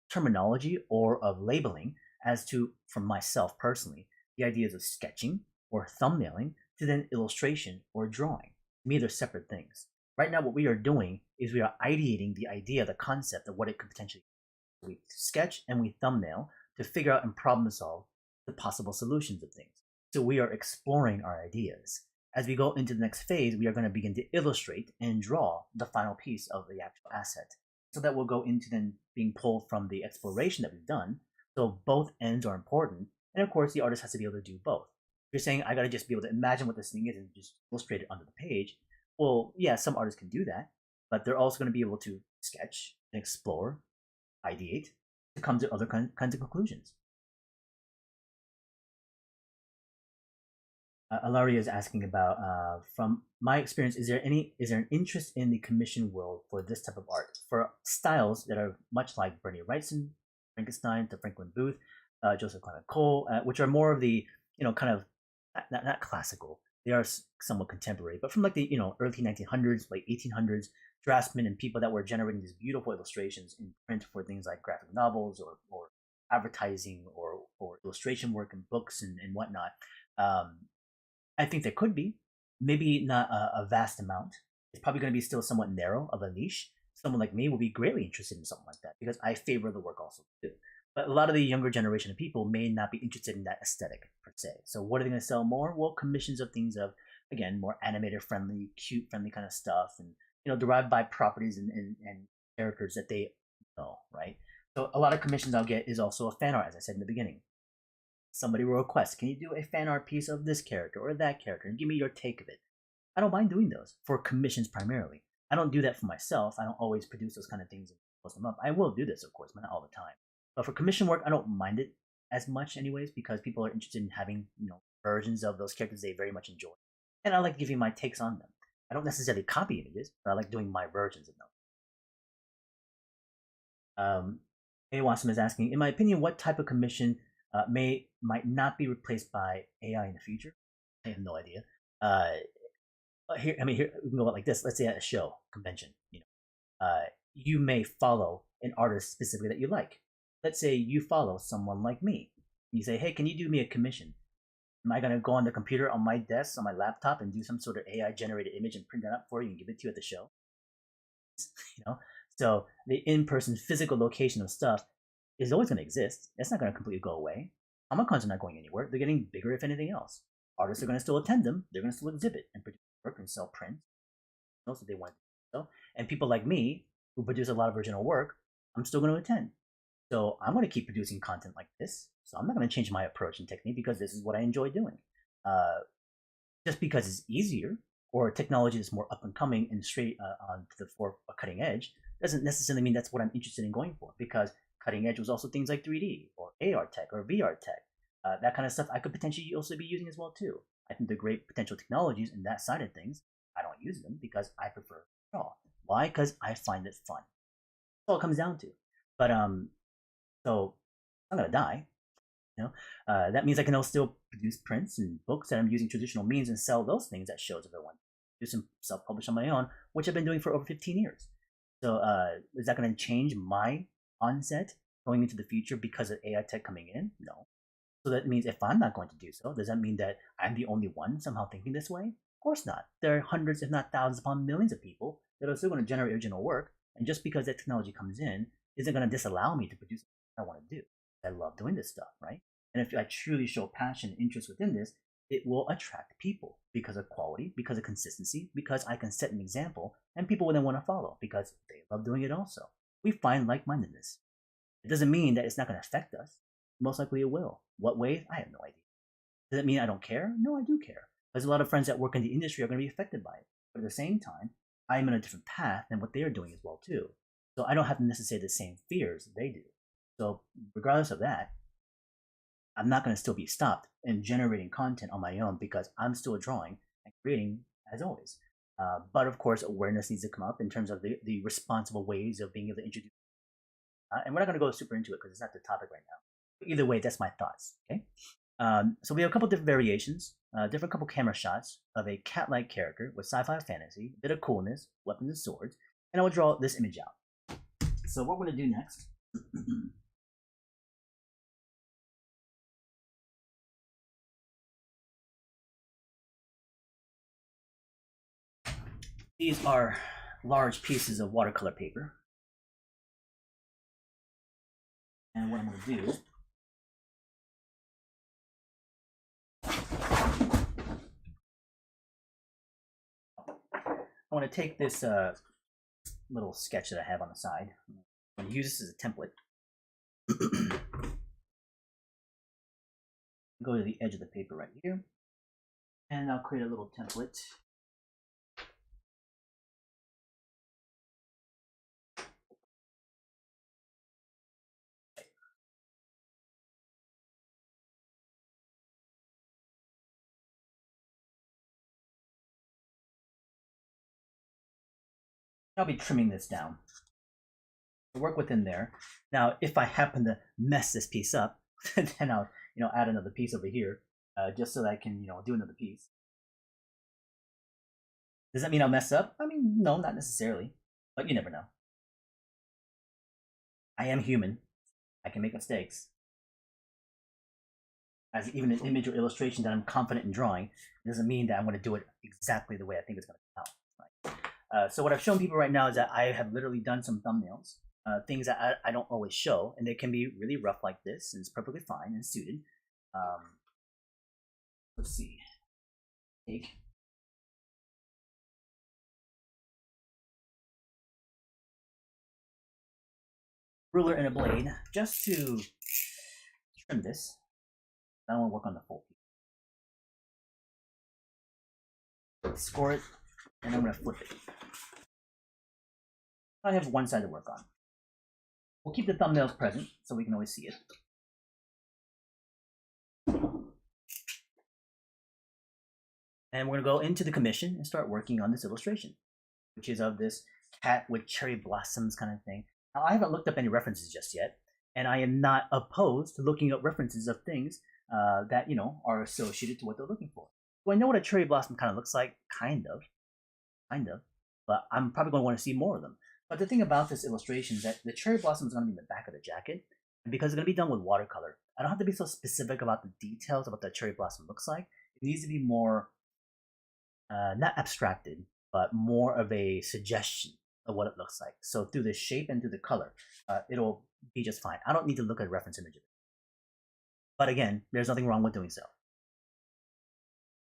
terminology or of labeling as to, from myself personally, the ideas of sketching or thumbnailing to then illustration or drawing. To me, they're separate things. Right now, what we are doing is we are ideating the idea, the concept of what it could potentially be. We sketch and we thumbnail to figure out and problem solve the possible solutions of things. So we are exploring our ideas. As we go into the next phase, we are going to begin to illustrate and draw the final piece of the actual asset. So that will go into then being pulled from the exploration that we've done. So both ends are important. And of course, the artist has to be able to do both. If you're saying, I got to just be able to imagine what this thing is and just illustrate it onto the page, well, yeah, some artists can do that, but they're also going to be able to sketch and explore, ideate, to come to other kinds of conclusions. Alaria is asking about, from my experience, is there an interest in the commission world for this type of art, for styles that are much like Bernie Wrightson, Frankenstein, to Franklin Booth, Joseph Clement Cole, which are more of the kind of not classical. They are somewhat contemporary, but from like the early 1900s, late 1800s, draftsmen and people that were generating these beautiful illustrations in print for things like graphic novels or advertising or illustration work in books and whatnot. I think there could be, maybe not a vast amount. It's probably going to be still somewhat narrow of a niche. Someone like me will be greatly interested in something like that because I favor the work also too. But a lot of the younger generation of people may not be interested in that aesthetic per se. So what are they going to sell more? Well, commissions of things of, again, more animator friendly, cute friendly kind of stuff, and derived by properties and characters that they know, right? So a lot of commissions I'll get is also a fan art, as I said in the beginning. Somebody will request, can you do a fan art piece of this character or that character and give me your take of it? I don't mind doing those for commissions primarily. I don't do that for myself. I don't always produce those kind of things and post them up. I will do this, of course, but not all the time. But for commission work, I don't mind it as much anyways, because people are interested in having, versions of those characters they very much enjoy. And I like giving my takes on them. I don't necessarily copy images, but I like doing my versions of them. Awasam is asking, in my opinion, what type of commission might not be replaced by AI in the future? I have no idea. Here we can go like this. Let's say at a show convention, you may follow an artist specifically that you like. Let's say you follow someone like me. You say, hey, can you do me a commission? Am I gonna go on the computer on my desk, on my laptop, and do some sort of AI generated image and print that up for you and give it to you at the show? So the in-person physical location of stuff is always going to exist. That's not going to completely go away. Comic Cons are not going anywhere. They're getting bigger, if anything else. Artists are going to still attend them. They're going to still exhibit and produce work and sell prints. So they want to do. And people like me, who produce a lot of original work, I'm still going to attend. So I'm going to keep producing content like this. So I'm not going to change my approach and technique because this is what I enjoy doing. Just because it's easier or technology is more up and coming and straight on to the cutting edge doesn't necessarily mean that's what I'm interested in going for, because cutting edge was also things like 3D or AR tech or VR tech. That kind of stuff I could potentially also be using as well too. I think they're great potential technologies in that side of things. I don't use them because I prefer to draw. Why? Because I find it fun. That's all it comes down to. But so I'm gonna die. That means I can also still produce prints and books that I'm using traditional means and sell those things at shows if I want. Do some self-publish on my own, which I've been doing for over 15 years. So is that going to change my onset going into the future because of AI tech coming in? No. So that means if I'm not going to do so, does that mean that I'm the only one somehow thinking this way? Of course not. There are hundreds, if not thousands upon millions of people that are still going to generate original work. And just because that technology comes in, isn't going to disallow me to produce what I want to do. I love doing this stuff, right? And if I truly show passion and interest within this, it will attract people because of quality, because of consistency, because I can set an example and people will then want to follow because they love doing it also. We find like mindedness. It doesn't mean that it's not going to affect us. Most likely it will. What ways? I have no idea. Does it mean I don't care? No, I do care. There's a lot of friends that work in the industry are going to be affected by it. But at the same time, I'm in a different path than what they're doing as well too. So I don't have necessarily the same fears they do. So regardless of that, I'm not going to still be stopped in generating content on my own because I'm still drawing and creating as always. But of course, awareness needs to come up in terms of the responsible ways of being able to introduce. And we're not going to go super into it because it's not the topic right now. But either way, that's my thoughts. Okay. So we have a couple different variations, different couple camera shots of a cat-like character with sci-fi fantasy, a bit of coolness, weapons and swords, and I will draw this image out. So what we're going to do next. These are large pieces of watercolor paper. And what I'm going to do, I want to take this little sketch that I have on the side. I'm going to use this as a template. Go to the edge of the paper right here. And I'll create a little template. I'll be trimming this down. Work within there. Now, if I happen to mess this piece up, then I'll add another piece over here, just so that I can do another piece. Does that mean I'll mess up? I mean, no, not necessarily, but you never know. I am human. I can make mistakes. As even an image or illustration that I'm confident in drawing, it doesn't mean that I'm going to do it exactly the way I think it's going to come out. Right? So what I've shown people right now is that I have literally done some thumbnails, things that I don't always show, and they can be really rough like this, and it's perfectly fine and suited. Let's see. Take ruler and a blade just to trim this. I want to work on the full piece. Score it, and I'm going to flip it. I have one side to work on. We'll keep the thumbnails present so we can always see it. And we're going to go into the commission and start working on this illustration, which is of this cat with cherry blossoms kind of thing. Now, I haven't looked up any references just yet, and I am not opposed to looking up references of things that are associated to what they're looking for. Do I know what a cherry blossom kind of looks like? Kind of, but I'm probably going to want to see more of them. But the thing about this illustration is that the cherry blossom is going to be in the back of the jacket, and because it's going to be done with watercolor, I don't have to be so specific about the details of what that cherry blossom looks like. It needs to be more, not abstracted, but more of a suggestion of what it looks like. So through the shape and through the color, it'll be just fine. I don't need to look at reference images. But again, there's nothing wrong with doing so.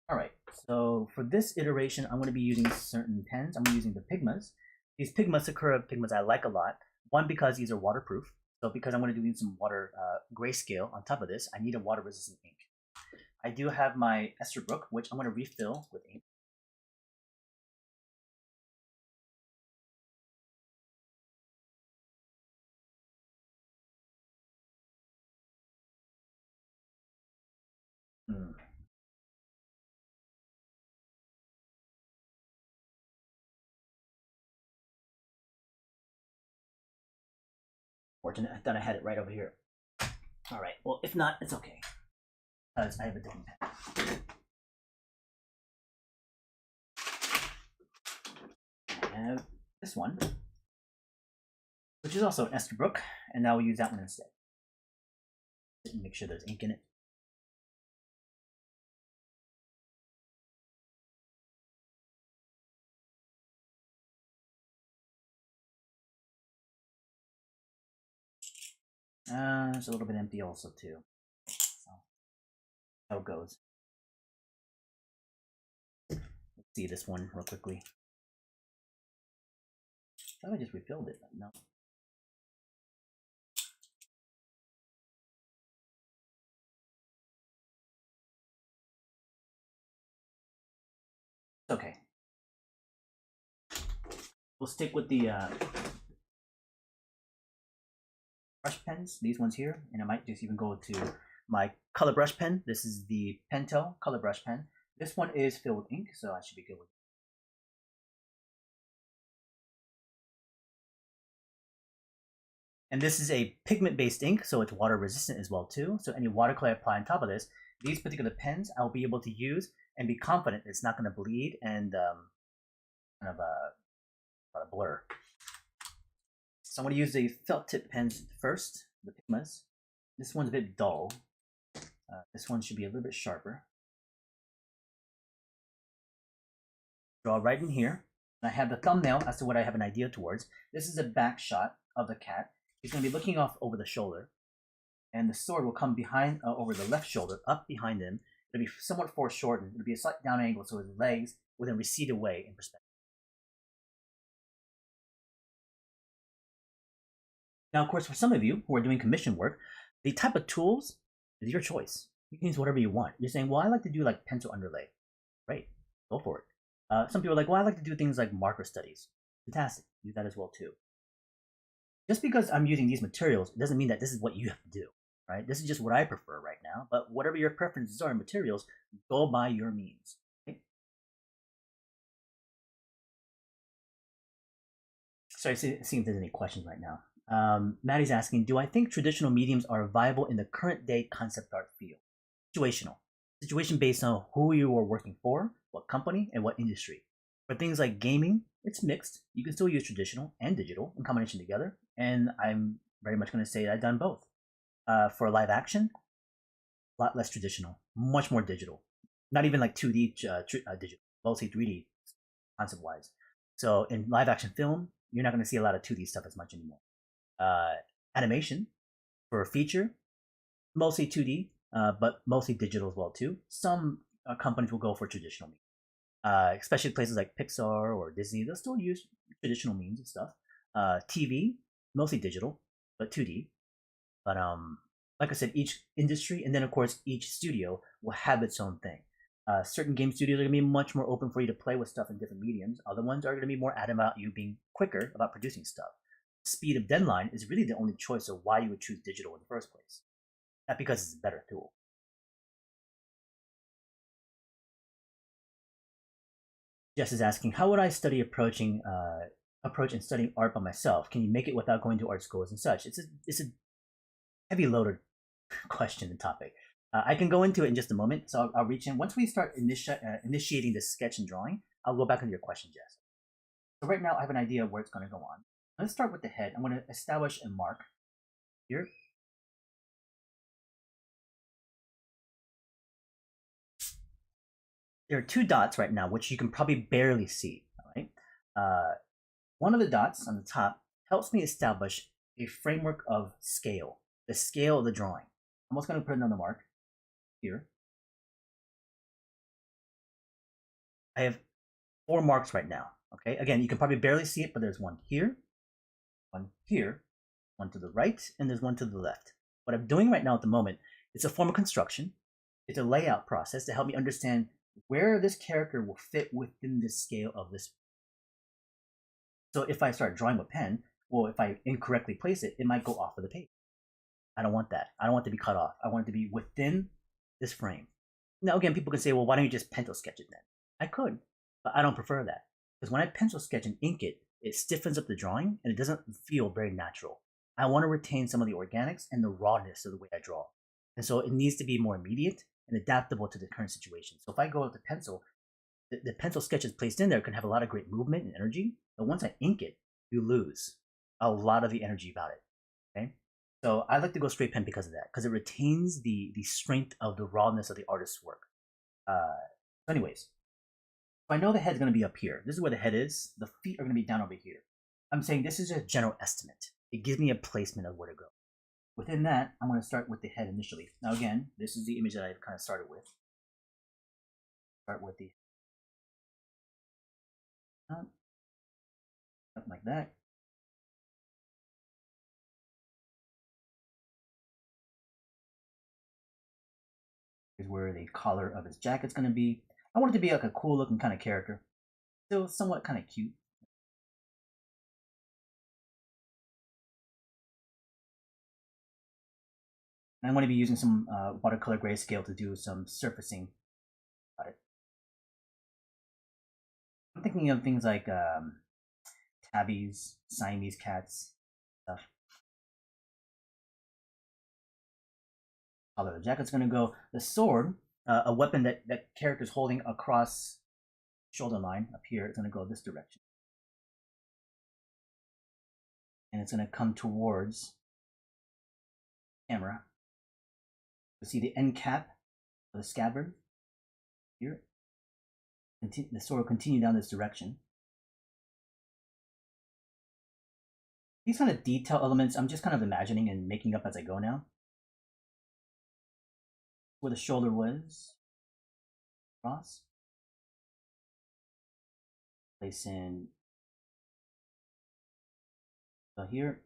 All right, so for this iteration, I'm going to be using certain pens. I'm using the Pigmas. These Pigmas are curved Pigmas I like a lot. One, because these are waterproof. So because I'm going to do some water grayscale on top of this, I need a water-resistant ink. I do have my Esterbrook, which I'm going to refill with ink. Fortunate, I thought I had it right over here. All right, well, if not, it's okay, because I have a different pen. I have this one, which is also an Esterbrook, and now we'll use that one instead. Make sure there's ink in it. It's a little bit empty also too. So how it goes. Let's see this one real quickly. I thought I just refilled it, but no. Okay. We'll stick with the brush pens, these ones here, and I might just even go to my color brush pen. This is the Pentel color brush pen. This one is filled with ink, so I should be good with it. And this is a pigment-based ink, so it's water resistant as well too. So any watercolor I apply on top of this, these particular pens I'll be able to use and be confident it's not going to bleed and kind of a blur. So I'm going to use the felt tip pens first, the Pigmas. This one's a bit dull. This one should be a little bit sharper. Draw right in here. And I have the thumbnail as to what I have an idea towards. This is a back shot of the cat. He's going to be looking off over the shoulder. And the sword will come behind, over the left shoulder, up behind him. It'll be somewhat foreshortened. It'll be a slight down angle, so his legs will then recede away in perspective. Now, of course, for some of you who are doing commission work, the type of tools is your choice. You can use whatever you want. You're saying, well, I like to do like pencil underlay. Great, go for it. Some people are like, well, I like to do things like marker studies. Fantastic, use that as well too. Just because I'm using these materials, it doesn't mean that this is what you have to do, right? This is just what I prefer right now, but whatever your preferences are in materials, go by your means. Okay? Sorry, seeing if there's any questions right now. Maddie's asking, do I think traditional mediums are viable in the current day concept art field? Situational. Situation based on who you are working for, what company, and what industry. For things like gaming, it's mixed. You can still use traditional and digital in combination together, and I'm very much going to say I've done both. For live action, a lot less traditional, much more digital. Not even like 2D digital, mostly 3D concept-wise. So in live action film, you're not going to see a lot of 2D stuff as much anymore. Animation for feature, mostly 2D, but mostly digital as well too. Some companies will go for traditional means. Especially places like Pixar or Disney, they'll still use traditional means of stuff. TV, mostly digital, but 2D. But like I said, each industry and then of course each studio will have its own thing. Certain game studios are going to be much more open for you to play with stuff in different mediums. Other ones are going to be more adamant about you being quicker about producing stuff. Speed of deadline is really the only choice of why you would choose digital in the first place. Not because it's a better tool. Jess is asking, how would I study approach and studying art by myself? Can you make it without going to art schools and such? It's a heavy loaded question and topic. I can go into it in just a moment, so I'll reach in. Once we start initiating this sketch and drawing, I'll go back into your question, Jess. So right now I have an idea of where it's going to go on. Let's start with the head. I'm going to establish a mark here. There are two dots right now, which you can probably barely see. All right. One of the dots on the top helps me establish a framework of scale, the scale of the drawing. I'm also going to put another mark here. I have 4 marks right now. Okay. Again, you can probably barely see it, but there's one here, one here, one to the right, and there's one to the left. What I'm doing right now at the moment, it's a form of construction. It's a layout process to help me understand where this character will fit within the scale of this. So if I start drawing with pen, well, if I incorrectly place it, it might go off of the page. I don't want that. I don't want it to be cut off. I want it to be within this frame. Now, again, people can say, well, why don't you just pencil sketch it then? I could, but I don't prefer that. Because when I pencil sketch and ink it, it stiffens up the drawing and it doesn't feel very natural. I want to retain some of the organics and the rawness of the way I draw. And so it needs to be more immediate and adaptable to the current situation. So if I go with the pencil, the pencil sketches placed in there can have a lot of great movement and energy, but once I ink it, you lose a lot of the energy about it. Okay, so I like to go straight pen because of that, because it retains the strength of the rawness of the artist's work. So anyways, if I know the head's going to be up here, this is where the head is. The feet are going to be down over here. I'm saying this is a general estimate. It gives me a placement of where to go. Within that, I'm going to start with the head initially. Now again, this is the image that I've kind of started with. Start with the something like that. Is where the collar of his jacket's going to be. I want it to be like a cool looking kind of character. Still somewhat kind of cute. And I'm going to be using some watercolor grayscale to do some surfacing about it. I'm thinking of things like tabbies, Siamese cats, stuff. Color the jacket's going to go. The sword, a weapon that character's holding across shoulder line up here, it's going to go this direction. And it's going to come towards camera. You see the end cap of the scabbard here. The sword will continue down this direction. These kind of detail elements, I'm just kind of imagining and making up as I go now. Where the shoulder was, cross. Place in here.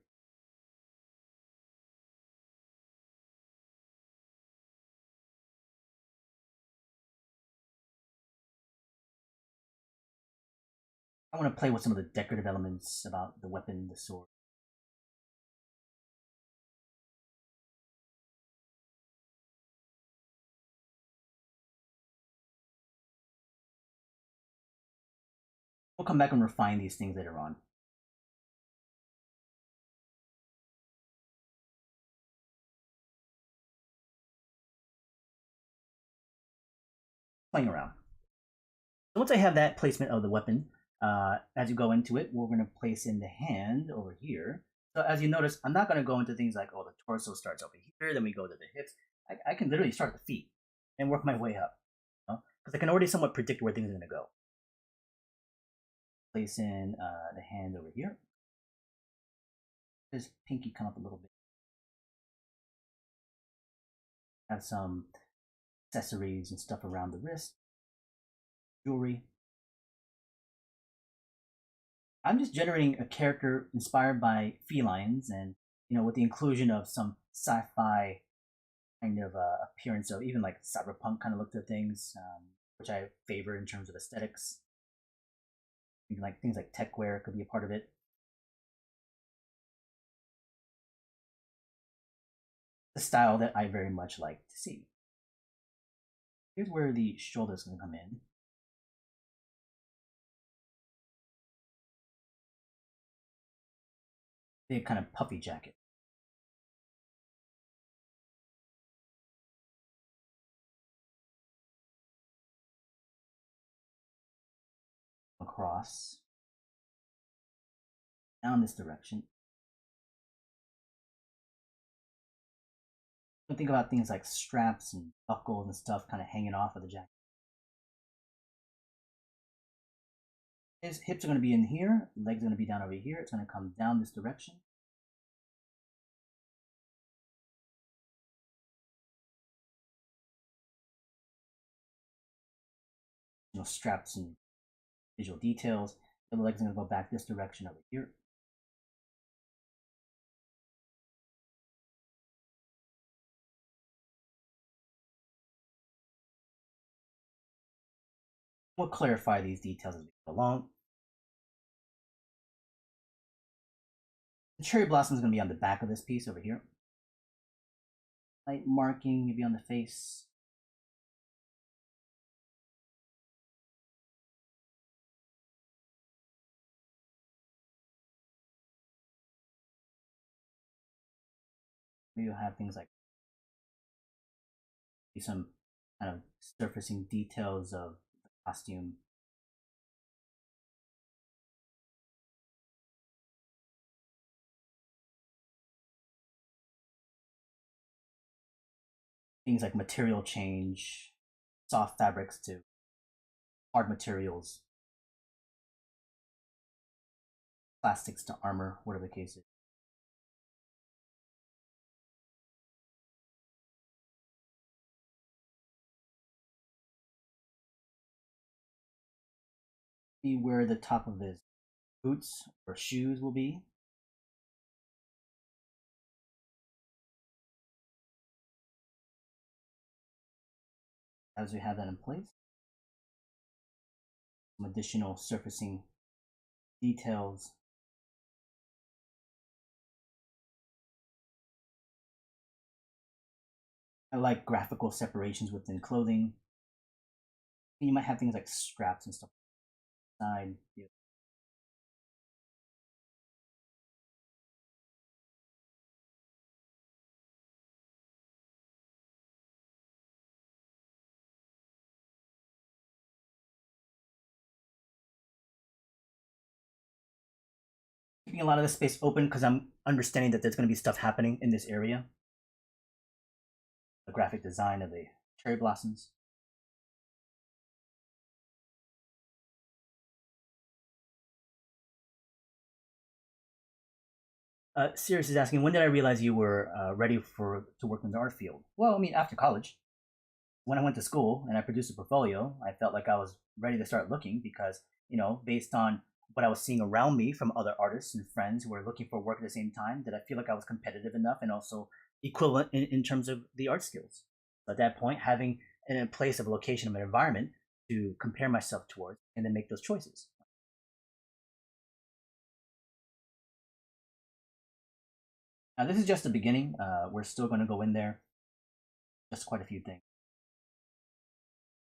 I want to play with some of the decorative elements about the weapon, the sword. We'll come back and refine these things later on. Playing around. So once I have that placement of the weapon, as you go into it, we're going to place in the hand over here. So as you notice, I'm not going to go into things like, oh, the torso starts over here, then we go to the hips. I can literally start at the feet and work my way up, because I can already somewhat predict where things are going to go. Place in the hand over here. Just pinky come up a little bit. Have some accessories and stuff around the wrist, jewelry. I'm just generating a character inspired by felines, and with the inclusion of some sci-fi kind of appearance, of even like cyberpunk kind of look to things, which I favor in terms of aesthetics. Like things like techwear could be a part of it. The style that I very much like to see. Here's where the shoulders can come in. Big kind of puffy jacket. Across. Down this direction. Think about things like straps and buckles and stuff kind of hanging off of the jacket. His hips are going to be in here, legs are going to be down over here. It's going to come down this direction. Straps and visual details. The legs are going to go back this direction over here. We'll clarify these details as we go along. The cherry blossom is going to be on the back of this piece over here. Light marking maybe on the face. Maybe you'll have things like some kind of surfacing details of the costume. Things like material change, soft fabrics to hard materials, plastics to armor, whatever the case is. See where the top of his boots or shoes will be. As we have that in place, some additional surfacing details. I like graphical separations within clothing. You might have things like straps and stuff side. Keeping a lot of the space open because I'm understanding that there's going to be stuff happening in this area. The graphic design of the cherry blossoms. Sirius is asking, when did I realize you were ready to work in the art field? Well, I mean, after college. When I went to school and I produced a portfolio, I felt like I was ready to start looking because, based on what I was seeing around me from other artists and friends who were looking for work at the same time, that I feel like I was competitive enough and also equivalent in terms of the art skills. At that point, having a place of a location of an environment to compare myself towards and then make those choices. Now, this is just the beginning. We're still going to go in there, just quite a few things.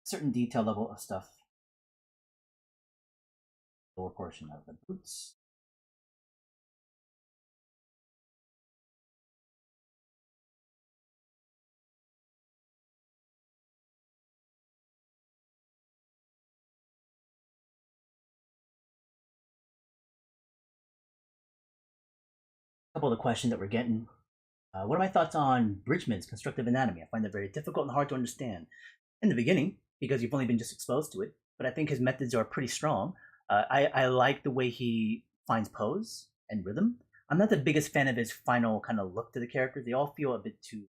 Certain detail level of stuff. Lower portion of the boots. A couple of the questions that we're getting. What are my thoughts on Bridgman's constructive anatomy? I find that very difficult and hard to understand in the beginning because you've only been just exposed to it. But I think his methods are pretty strong. I like the way he finds pose and rhythm. I'm not the biggest fan of his final kind of look to the characters. They all feel a bit too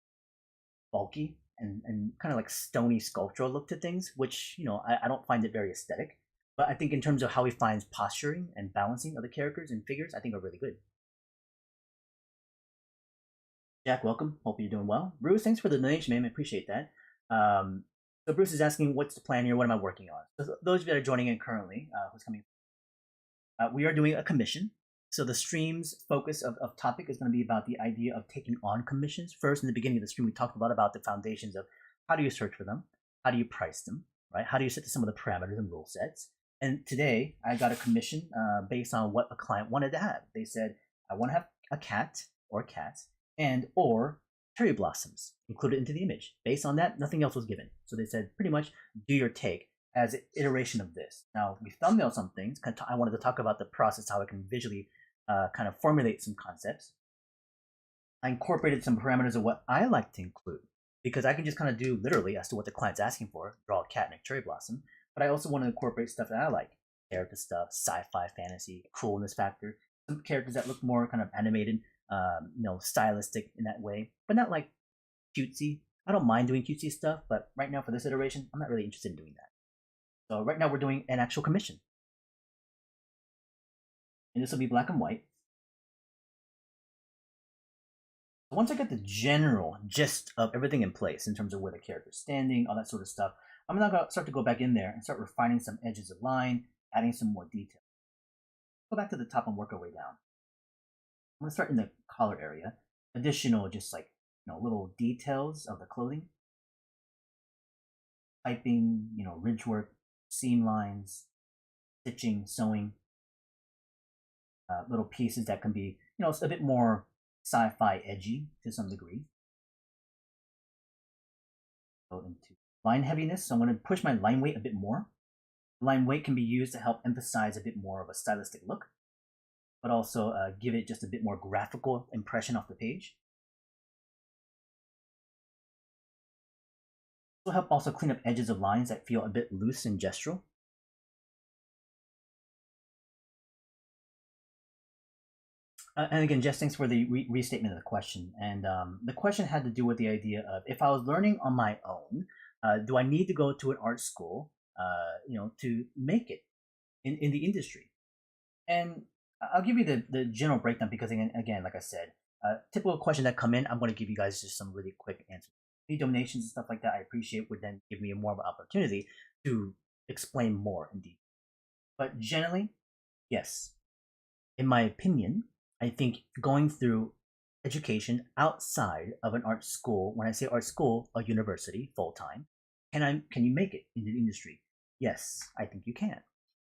bulky and kind of like stony sculptural look to things, which, I don't find it very aesthetic. But I think in terms of how he finds posturing and balancing of the characters and figures, I think are really good. Jack, welcome. Hope you're doing well. Bruce, thanks for the donation, man. I appreciate that. So Bruce is asking, what's the plan here? What am I working on? So those of you that are joining in currently, who's coming, we are doing a commission. So the stream's focus of topic is going to be about the idea of taking on commissions. First, in the beginning of the stream, we talked a lot about the foundations of how do you search for them, how do you price them, right? How do you set to some of the parameters and rule sets? And today, I got a commission based on what a client wanted to have. They said, I want to have a cat or cats and or cherry blossoms included into the image. Based on that, nothing else was given. So they said, pretty much, do your take as an iteration of this. Now, we thumbnailed some things. I wanted to talk about the process, how I can visually kind of formulate some concepts. I incorporated some parameters of what I like to include because I can just kind of do literally as to what the client's asking for, draw a cat and a cherry blossom. But I also want to incorporate stuff that I like, character stuff, sci-fi, fantasy, coolness factor, some characters that look more kind of animated, stylistic in that way, but not like cutesy. I don't mind doing cutesy stuff, but right now for this iteration, I'm not really interested in doing that. So right now we're doing an actual commission. And this will be black and white. Once I get the general gist of everything in place in terms of where the character's standing, all that sort of stuff, I'm going to start to go back in there and start refining some edges of line, adding some more detail. Go back to the top and work our way down. I'm going to start in the collar area. Additional, just like, little details of the clothing. Piping, ridge work, seam lines, stitching, sewing. Little pieces that can be, a bit more sci-fi edgy to some degree. Go into line heaviness, so I'm going to push my line weight a bit more. Line weight can be used to help emphasize a bit more of a stylistic look, but also give it just a bit more graphical impression off the page. This will help also clean up edges of lines that feel a bit loose and gestural. And again, Jess, thanks for the restatement of the question. And the question had to do with the idea of, if I was learning on my own, do I need to go to an art school, to make it in the industry? And I'll give you the general breakdown, because again, like I said, typical question that come in, I'm going to give you guys just some really quick answers. Any donations and stuff like that, I appreciate, would then give me more of an opportunity to explain more in detail. But generally, yes, in my opinion, I think going through education outside of an art school, when I say art school, a university full time, can you make it in the industry? Yes, I think you can.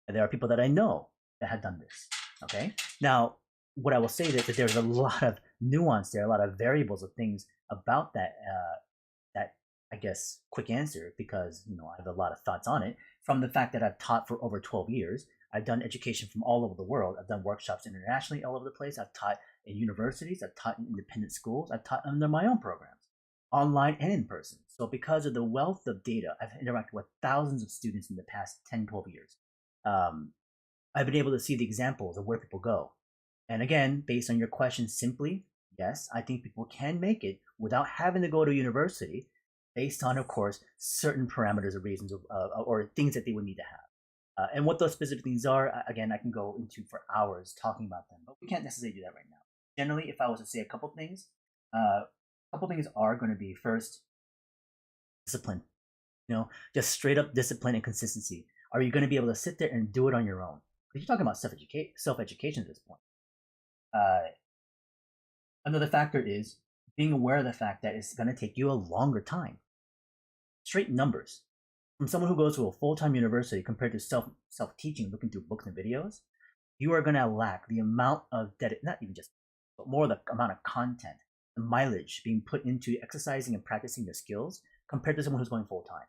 And there are people that I know that have done this. Okay. Now, what I will say is that there's a lot of nuance there, a lot of variables of things about that. That, I guess, quick answer, because I have a lot of thoughts on it. From the fact that I've taught for over 12 years, I've done education from all over the world. I've done workshops internationally all over the place. I've taught in universities. I've taught in independent schools. I've taught under my own programs, online and in person. So because of the wealth of data, I've interacted with thousands of students in the past 10, 12 years. I've been able to see the examples of where people go. And again, based on your question simply, yes, I think people can make it without having to go to university, based on, of course, certain parameters or reasons or things that they would need to have. And what those specific things are, again, I can go into for hours talking about them, but we can't necessarily do that right now. Generally, if I was to say a couple things are going to be, first, discipline. Just straight up discipline and consistency. Are you going to be able to sit there and do it on your own? Because you're talking about self-education at this point. Another factor is being aware of the fact that it's going to take you a longer time. Straight numbers. From someone who goes to a full-time university compared to self-teaching, looking through books and videos, you are going to lack the amount of not even just, but more the amount of content, the mileage being put into exercising and practicing the skills compared to someone who's going full-time.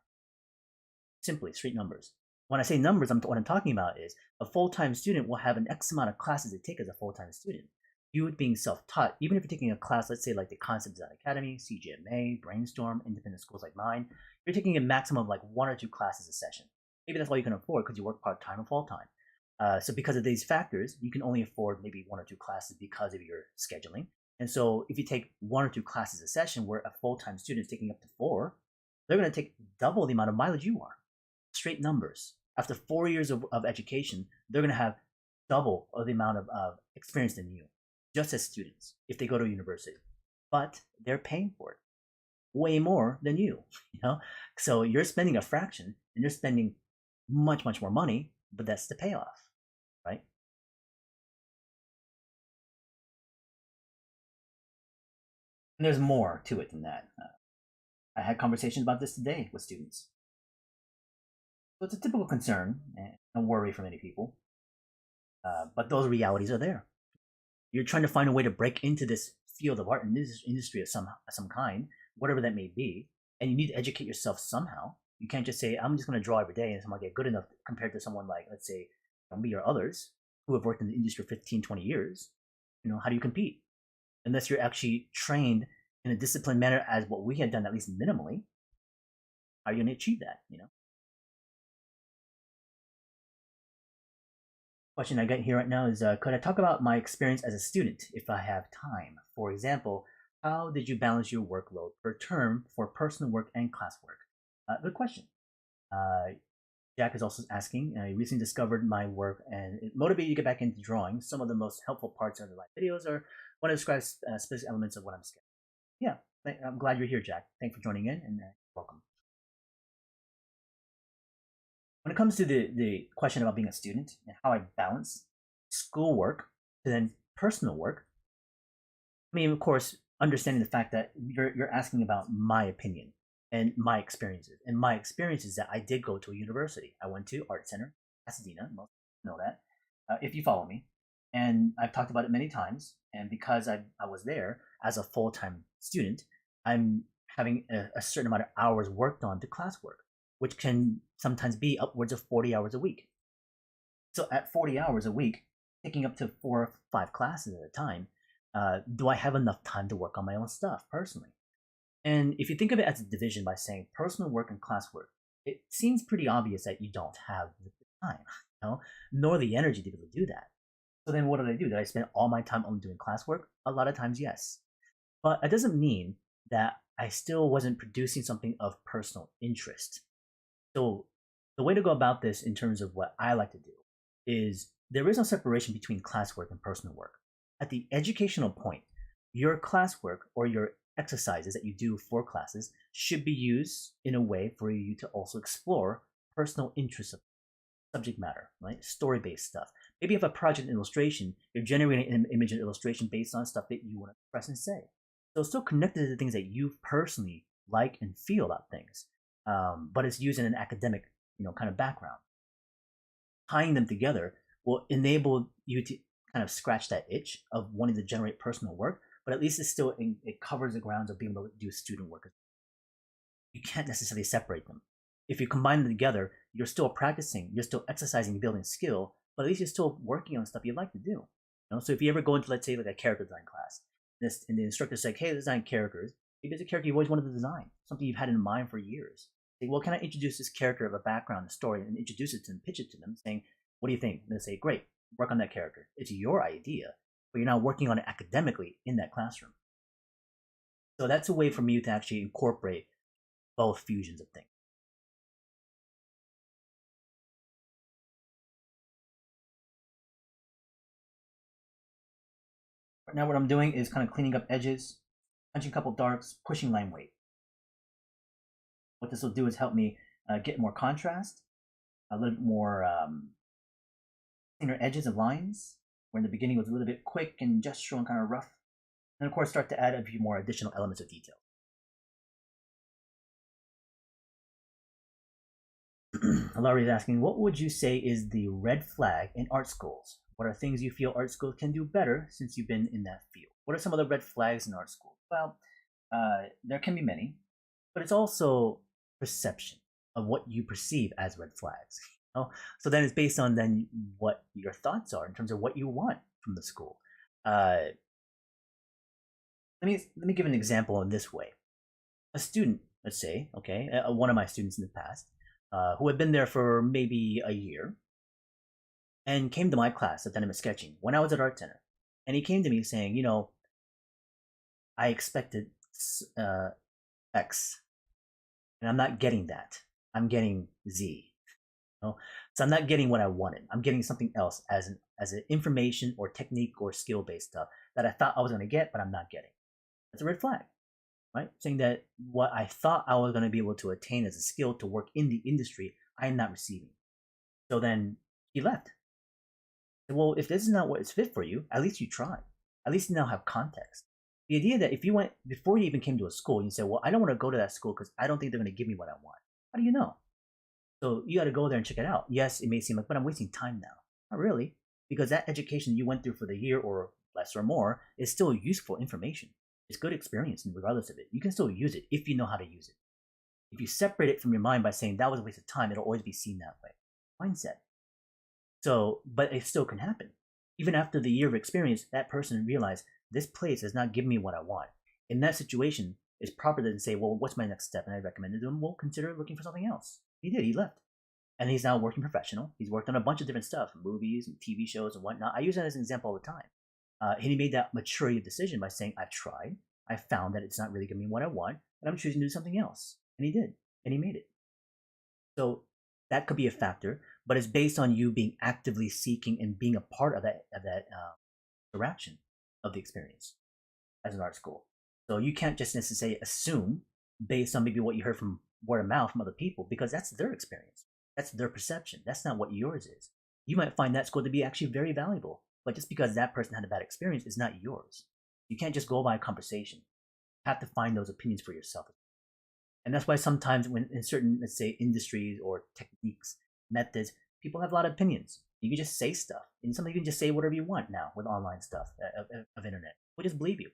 Simply, straight numbers. When I say numbers, what I'm talking about is a full-time student will have an X amount of classes to take as a full-time student. You being self-taught, even if you're taking a class, let's say like the Concept Design Academy, CGMA, Brainstorm, independent schools like mine, you're taking a maximum of like 1 or 2 classes a session. Maybe that's all you can afford because you work part-time or full-time. So because of these factors, you can only afford maybe 1 or 2 classes because of your scheduling. And so if you take 1 or 2 classes a session, where a full-time student is taking up to 4, they're going to take double the amount of mileage you are. Straight numbers. After 4 years of education, they're going to have double of the amount of experience than you, just as students, if they go to university. But they're paying for it way more than you. So you're spending a fraction, and you're spending much, much more money, but that's the payoff, right? And there's more to it than that. I had conversations about this today with students. So it's a typical concern and a worry for many people. But those realities are there. You're trying to find a way to break into this field of art and this industry of some kind, whatever that may be, and you need to educate yourself somehow. You can't just say, I'm just going to draw every day and someone get good enough compared to someone like, let's say, me or others who have worked in the industry for 15, 20 years. How do you compete? Unless you're actually trained in a disciplined manner as what we had done, at least minimally, how are you going to achieve that? Question I got here right now is, could I talk about my experience as a student if I have time? For example, how did you balance your workload per term for personal work and classwork? Good question. Jack is also asking, I recently discovered my work and it motivated you to get back into drawing. Some of the most helpful parts of the live videos are when I describe specific elements of what I'm sketching. Yeah, I'm glad you're here, Jack. Thanks for joining in, and welcome. When it comes to the question about being a student and how I balance schoolwork to then personal work, I mean, of course, understanding the fact that you're asking about my opinion and my experiences. And my experience is that I did go to a university. I went to Art Center, Pasadena. Most know that, if you follow me. And I've talked about it many times. And because I was there as a full time student, I'm having a certain amount of hours worked on to classwork, which can sometimes be upwards of 40 hours a week. So at 40 hours a week, taking up to 4 or 5 classes at a time, do I have enough time to work on my own stuff personally? And if you think of it as a division by saying personal work and classwork, it seems pretty obvious that you don't have the time, nor the energy to be able to do that. So then what did I do? Did I spend all my time only doing classwork? A lot of times, yes. But it doesn't mean that I still wasn't producing something of personal interest. So the way to go about this in terms of what I like to do is there is no separation between classwork and personal work. At the educational point, your classwork or your exercises that you do for classes should be used in a way for you to also explore personal interests of subject matter, right? Story-based stuff. Maybe you have a project illustration, you're generating an image and illustration based on stuff that you want to express and say. So it's still connected to the things that you personally like and feel about things, but it's used in an academic, kind of background. Tying them together will enable you to kind of scratch that itch of wanting to generate personal work, but at least it covers the grounds of being able to do student work. You can't necessarily separate them. If you combine them together, you're still practicing, you're still exercising, building skill, but at least you're still working on stuff you like to do. So if you ever go into, let's say, like a character design class, and the instructor's like, hey, design characters, maybe there's a character you've always wanted to design, something you've had in mind for years. Say, well, can I introduce this character of a background, a story, and introduce it to them, pitch it to them, saying, what do you think? And they say, great, work on that character. It's your idea, but you're now working on it academically in that classroom. So that's a way for me to actually incorporate both fusions of things. Right now what I'm doing is kind of cleaning up edges, punching a couple darks, pushing line weight. What this will do is help me get more contrast, a little bit more thinner edges and lines, where in the beginning it was a little bit quick and gestural and kind of rough. And of course start to add a few more additional elements of detail. Laurie is asking, what would you say is the red flag in art schools? What are things you feel art schools can do better since you've been in that field? What are some of the red flags in art school? Well, there can be many, but it's also perception of what you perceive as red flags. So then it's based on then what your thoughts are in terms of what you want from the school. Let me give an example in this way. A student, let's say, okay, one of my students in the past, who had been there for maybe a year, and came to my class at dynamic sketching when I was at Art Center, and he came to me saying, I expected X, and I'm not getting that. I'm getting Z. So I'm not getting what I wanted. I'm getting something else as an information or technique or skill based stuff that I thought I was going to get, but I'm not getting. That's a red flag, right? Saying that what I thought I was going to be able to attain as a skill to work in the industry, I am not receiving. So then he left. Well, if this is not what is fit for you, at least you tried. At least you now have context. The idea that if you went before you even came to a school, you said, well, I don't want to go to that school because I don't think they're going to give me what I want. How do you know? So you got to go there and check it out. Yes, it may seem like, but I'm wasting time now. Not really, because that education you went through for the year or less or more is still useful information. It's good experience, and regardless of it, you can still use it if you know how to use it. If you separate it from your mind by saying that was a waste of time, it'll always be seen that way. Mindset. So, but it still can happen. Even after the year of experience, that person realized this place has not given me what I want. In that situation, it's proper to say, well, what's my next step? And I recommended to him, well, consider looking for something else. He did. He left. And he's now working professional. He's worked on a bunch of different stuff, movies and TV shows and whatnot. I use that as an example all the time. And he made that maturity of decision by saying, I've tried. I found that it's not really giving me what I want, and I'm choosing to do something else. And he did. And he made it. So that could be a factor, but it's based on you being actively seeking and being a part of that interaction of the experience as an art school. So you can't just necessarily assume based on maybe what you heard from word of mouth from other people, because that's their experience. That's their perception. That's not what yours is. You might find that school to be actually very valuable, but just because that person had a bad experience is not yours. You can't just go by a conversation. You have to find those opinions for yourself. And that's why sometimes when in certain, let's say, industries or techniques, methods, people have a lot of opinions. You can just say stuff, and sometimes you can just say whatever you want now with online stuff of internet. We'll just believe you.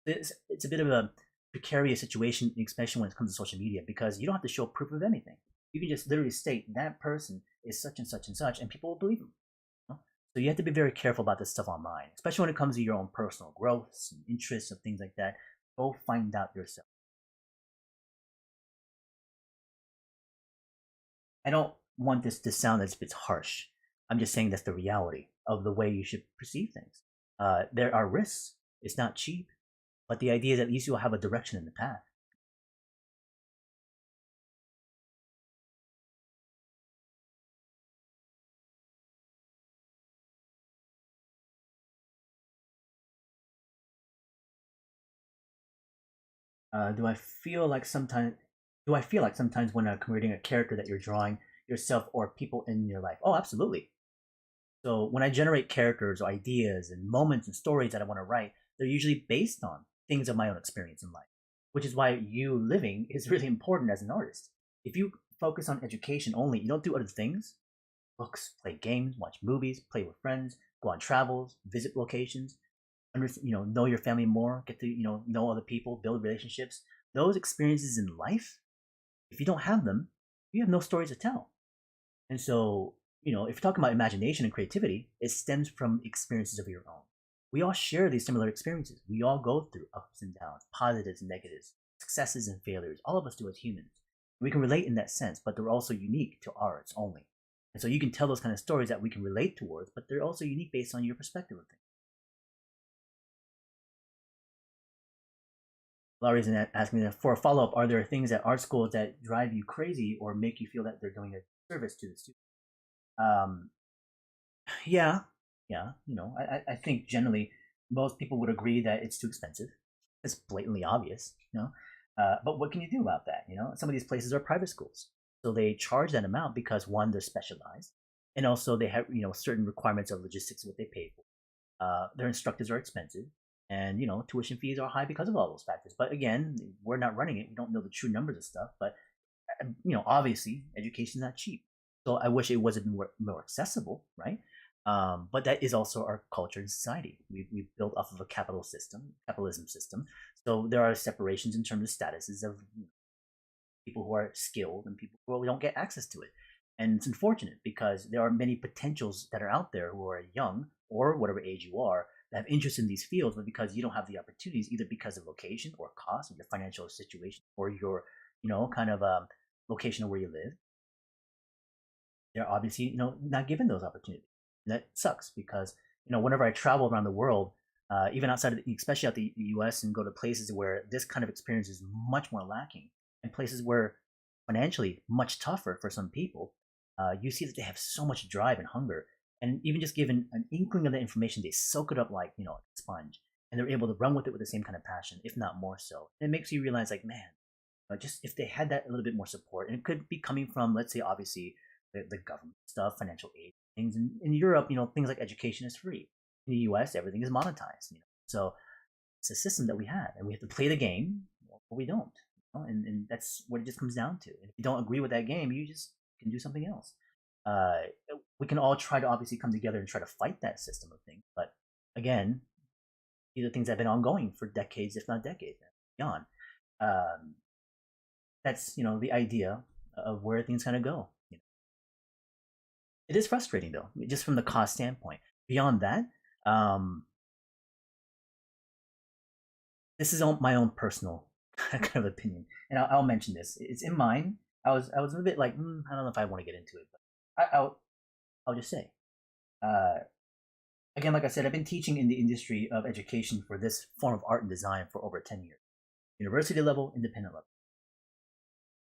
It's a bit of a precarious situation, especially when it comes to social media, because you don't have to show proof of anything. You can just literally state that person is such and such and such, and people will believe them. You know? So you have to be very careful about this stuff online, especially when it comes to your own personal growth and interests and things like that. Go find out yourself. I don't want this to sound as if it's harsh. I'm just saying that's the reality of the way you should perceive things. There are risks. It's not cheap, but the idea is at least you'll have a direction in the path. Do I feel like sometimes? Do I feel like sometimes when creating a character that you're drawing yourself or people in your life? Oh, absolutely. So when I generate characters or ideas and moments and stories that I want to write, they're usually based on things of my own experience in life, which is why you living is really important as an artist. If you focus on education only, you don't do other things, books, play games, watch movies, play with friends, go on travels, visit locations, know your family more, get to know other people, build relationships. Those experiences in life, if you don't have them, you have no stories to tell. And so, if you're talking about imagination and creativity, it stems from experiences of your own. We all share these similar experiences. We all go through ups and downs, positives and negatives, successes and failures. All of us do as humans. We can relate in that sense, but they're also unique to ours only. And so you can tell those kind of stories that we can relate towards, but they're also unique based on your perspective of things. Laurie's asking me for a follow up, are there things at art schools that drive you crazy or make you feel that they're doing a service to the student? Um, yeah, yeah. I think generally most people would agree that it's too expensive. It's blatantly obvious. But what can you do about that? Some of these places are private schools, so they charge that amount because one, they're specialized, and also they have certain requirements of logistics of what they pay for. Their instructors are expensive, and tuition fees are high because of all those factors. But again, we're not running it; we don't know the true numbers of stuff. But obviously, education is not cheap. So I wish it wasn't more accessible, right? But that is also our culture and society. We've built off of a capitalism system. So there are separations in terms of statuses of people who are skilled and people who don't get access to it. And it's unfortunate because there are many potentials that are out there who are young or whatever age you are that have interest in these fields, but because you don't have the opportunities, either because of location or cost, or your financial situation, or your, kind of location of where you live, they're obviously not given those opportunities. And that sucks because whenever I travel around the world, even outside of especially out the U.S. and go to places where this kind of experience is much more lacking, and places where financially much tougher for some people, you see that they have so much drive and hunger, and even just given an inkling of the information, they soak it up like a sponge, and they're able to run with it with the same kind of passion, if not more so. And it makes you realize, like, man, just if they had that a little bit more support, and it could be coming from, let's say, obviously the government stuff, financial aid, things. In Europe, things like education is free. In the U.S., everything is monetized. So it's a system that we have, and we have to play the game, or we don't. And that's what it just comes down to. And if you don't agree with that game, you just can do something else. Uh, we can all try to obviously come together and try to fight that system of things, but again, these are things that have been ongoing for decades, if not decades, beyond. Um, that's the idea of where things kind of go. It is frustrating though, just from the cost standpoint. Beyond that, um, this is my own personal kind of opinion, and I'll mention this. It's in mine. I was a bit like, I don't know if I want to get into it, but I'll just say, uh, again, like I said, I've been teaching in the industry of education for this form of art and design for over 10 years, university level, independent level.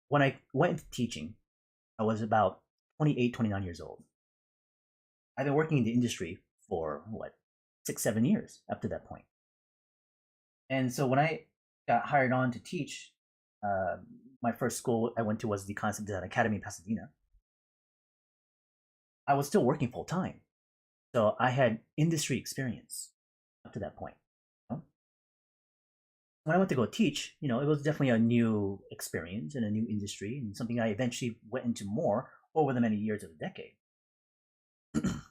When I went into teaching, I was about 28, 29 years old. I've been working in the industry for what, 6, 7 years up to that point. And so when I got hired on to teach, uh, my first school I went to was the Concept Design Academy in Pasadena. I was still working full time, so I had industry experience up to that point. You know? When I went to go teach, it was definitely a new experience and a new industry, and something I eventually went into more over the many years of the decade.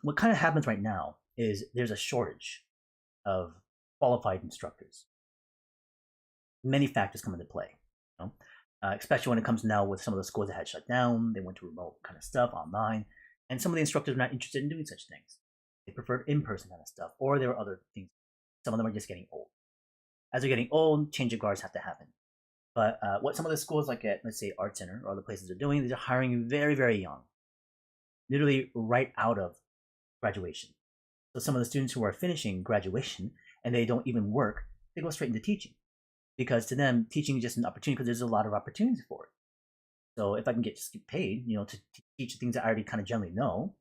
what kind of happens right now is there's a shortage of qualified instructors. Many factors come into play, you know? Especially when it comes now with some of the schools that had shut down. They went to remote kind of stuff online, and some of the instructors are not interested in doing such things. They preferred in-person kind of stuff, or there were other things. Some of them are just getting old. As they're getting old, change of guards have to happen. But what some of the schools, like at, let's say, Art Center or other places, are doing, they're hiring very, very young, literally right out of graduation. So some of the students who are finishing graduation and they don't even work, they go straight into teaching, because to them, teaching is just an opportunity because there's a lot of opportunities for it. So if I can just get paid, to teach things that I already kind of generally know,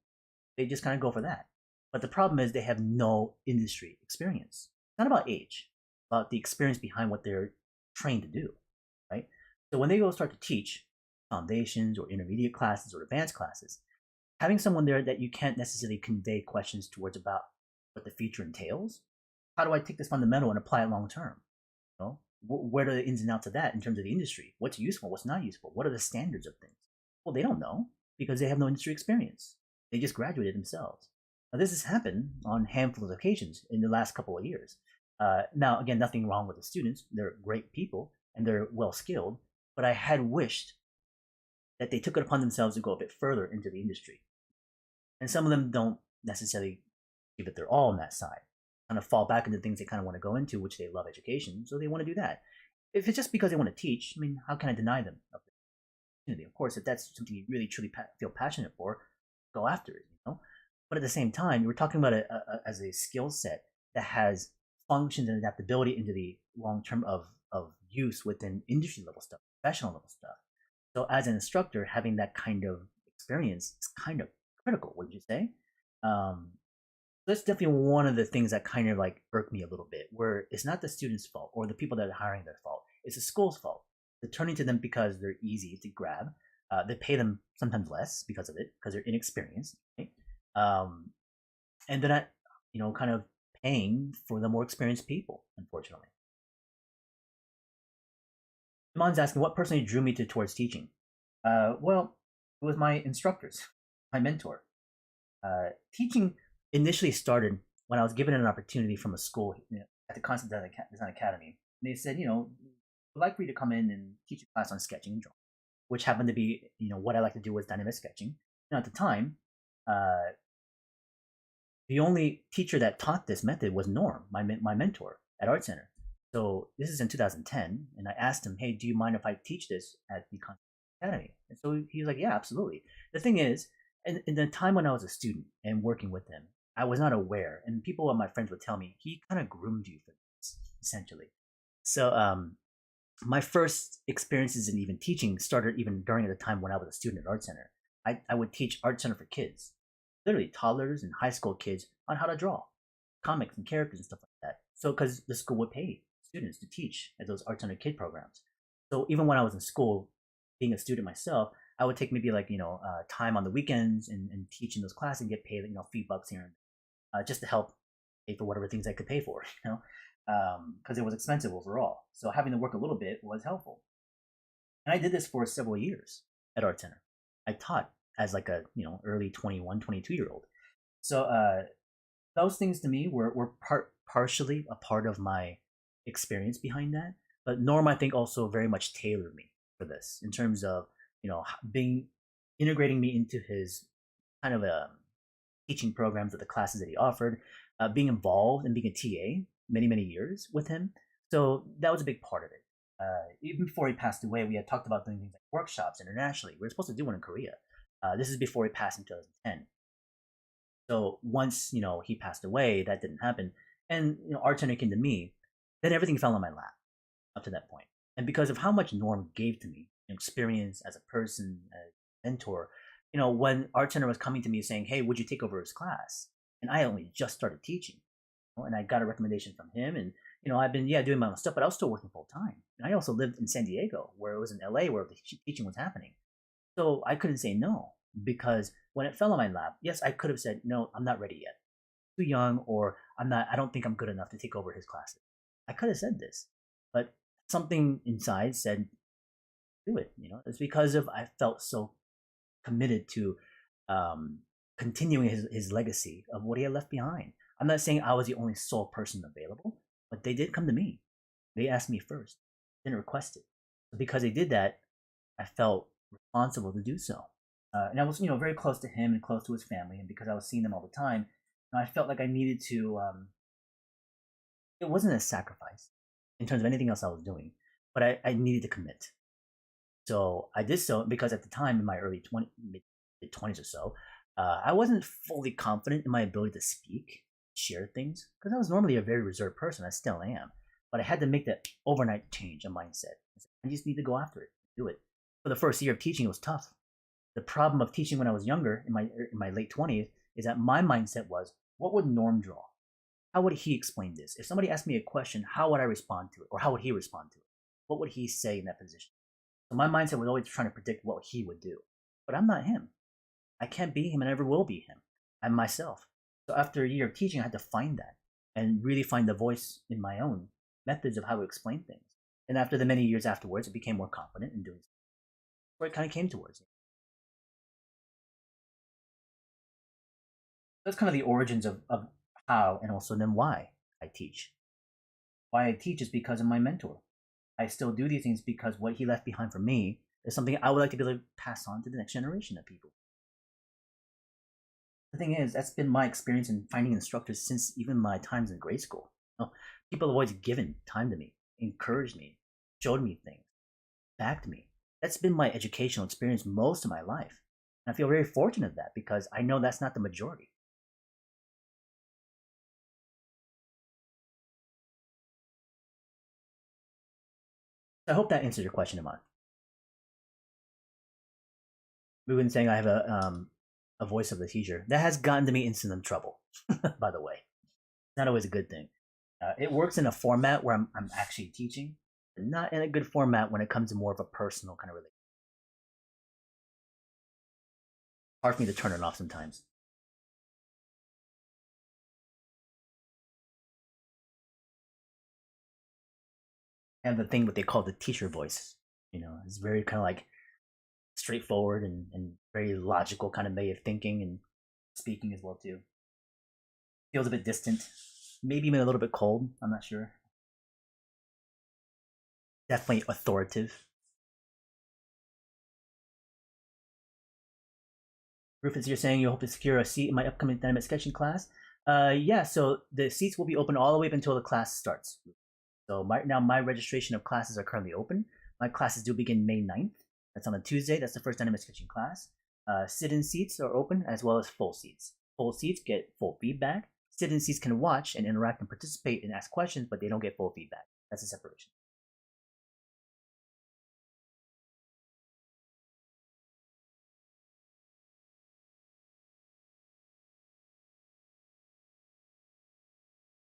they just kind of go for that. But the problem is they have no industry experience. It's not about age, about the experience behind what they're trained to do, right? So when they go start to teach foundations or intermediate classes or advanced classes, having someone there that you can't necessarily convey questions towards about what the future entails. How do I take this fundamental and apply it long term? Where are the ins and outs of that in terms of the industry? What's useful? What's not useful? What are the standards of things? Well, they don't know because they have no industry experience. They just graduated themselves. Now, this has happened on a handful of occasions in the last couple of years. Now, again, nothing wrong with the students. They're great people and they're well skilled, but I had wished that they took it upon themselves to go a bit further into the industry. And some of them don't necessarily give it their all on that side, kind of fall back into things they kind of want to go into, which they love education, so they want to do that. If it's just because they want to teach, I mean, how can I deny them of the opportunity? Of course, if that's something you really truly feel passionate for, go after it. But at the same time, we're talking about it as a skill set that has functions and adaptability into the long term of use within industry level stuff, professional level stuff. So as an instructor, having that kind of experience is kind of critical, wouldn't you say? That's definitely one of the things that kind of like irked me a little bit, where it's not the student's fault or the people that are hiring their fault. It's the school's fault. They're turning to them because they're easy to grab. They pay them sometimes less because of it, because they're inexperienced, right? And they're not, kind of paying for the more experienced people, unfortunately. Iman's asking, what personally drew me towards teaching? Well, it was my instructors, my mentor. Teaching initially started when I was given an opportunity from a school at the Concept Design Academy. And they said, we'd like for you to come in and teach a class on sketching and drawing, which happened to be, what I like to do was dynamic sketching. Now, at the time, the only teacher that taught this method was Norm, my mentor at Art Center. So this is in 2010, and I asked him, hey, do you mind if I teach this at the Concept Academy? And so he was like, yeah, absolutely. The thing is, in the time when I was a student and working with him, I was not aware, and people of my friends would tell me he kind of groomed you for this, essentially. So my first experiences in even teaching started even during the time when I was a student at Art Center. I would teach Art Center for kids, literally toddlers and high school kids, on how to draw comics and characters and stuff like that. So because the school would pay students to teach at those Art Center kid programs. So even when I was in school, being a student myself, I would take maybe time on the weekends and teach in those classes and get paid few bucks here and just to help pay for whatever things I could pay for, because it was expensive overall. So having to work a little bit was helpful. And I did this for several years at Art Center. I taught as like a early 21, 22-year-old. So those things to me were partially a part of my experience behind that. But Norm, I think, also very much tailored me for this in terms of integrating me into his kind of teaching programs of the classes that he offered, being involved and being a TA many years with him. So that was a big part of it. Even before he passed away, we had talked about doing things like workshops internationally. We were supposed to do one in Korea. This is before he passed in 2010. So once he passed away, that didn't happen, and Art Center came to me. Then everything fell on my lap up to that point. And because of how much Norm gave to me, experience as a person, as a mentor, when Art Center was coming to me saying, hey, would you take over his class? And I only just started teaching, and I got a recommendation from him. And, I've been, doing my own stuff, but I was still working full time. And I also lived in San Diego, where it was in LA, where the teaching was happening. So I couldn't say no, because when it fell on my lap, yes, I could have said, no, I'm not ready yet. Too young, or I don't think I'm good enough to take over his classes. I could have said this, but something inside said, do it. It's because I felt so committed to continuing his legacy of what he had left behind. I'm not saying I was the only sole person available, but they did come to me. They asked me first, didn't request it. But because they did that, I felt responsible to do so. And I was, very close to him and close to his family, and because I was seeing them all the time, I felt like I needed to. It wasn't a sacrifice in terms of anything else I was doing, but I needed to commit. So I did so because at the time, in my early mid 20s or so, I wasn't fully confident in my ability to speak, share things, because I was normally a very reserved person. I still am, but I had to make that overnight change of mindset. I just need to go after it, do it. For the first year of teaching, it was tough. The problem of teaching when I was younger, in my late 20s, is that my mindset was, what would Norm draw? How would he explain this? If somebody asked me a question, how would I respond to it, or how would he respond to it? What would he say in that position? So my mindset was always trying to predict what he would do. But I'm not him. I can't be him and never will be him. I'm myself. So after a year of teaching, I had to find that and really find the voice in my own methods of how to explain things. And after the many years afterwards, I became more confident in doing so. Where it kind of came towards. That's kind of the origins of how and also then why I teach. Why I teach is because of my mentor. I still do these things because what he left behind for me is something I would like to be able to pass on to the next generation of people. The thing is, that's been my experience in finding instructors since even my times in grade school. People have always given time to me, encouraged me, showed me things, backed me. That's been my educational experience most of my life. And I feel very fortunate of that because I know that's not the majority. I hope that answers your question, Iman. We've been saying I have a voice of the teacher. That has gotten to me in some trouble, by the way. It's not always a good thing. It works in a format where I'm actually teaching, but not in a good format when it comes to more of a personal kind of relationship. Hard for me to turn it off sometimes. And the thing what they call the teacher voice, it's very kind of like straightforward and very logical kind of way of thinking and speaking as well too. Feels a bit distant, maybe even a little bit cold. I'm not sure. Definitely authoritative. Rufus, you're saying you hope to secure a seat in my upcoming dynamic sketching class. Yeah, so the seats will be open all the way up until the class starts. So now my registration of classes are currently open. My classes do begin May 9th. That's on a Tuesday. That's the first dynamic sketching class. Sit-in seats are open as well as full seats. Full seats get full feedback. Sit-in seats can watch and interact and participate and ask questions, but they don't get full feedback. That's a separation.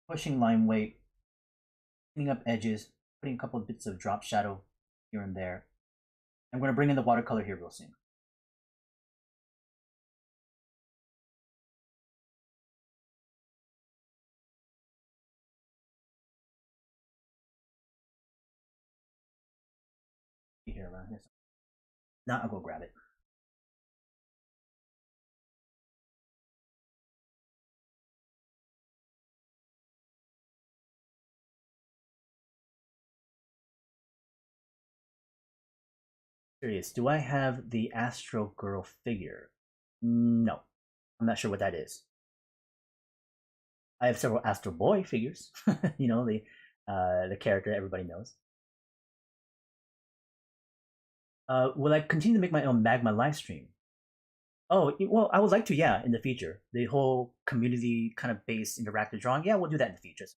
Pushing line weight, cleaning up edges, putting a couple of bits of drop shadow here and there. I'm going to bring in the watercolor here real soon. Here around here. Now I'll go grab it. Curious, do I have the Astro Girl figure? No, I'm not sure what that is. I have several Astro Boy figures. The character everybody knows. Will I continue to make my own Magma live stream? Oh, well, I would like to, yeah, in the future. The whole community kind of based interactive drawing, yeah, we'll do that in the future. It's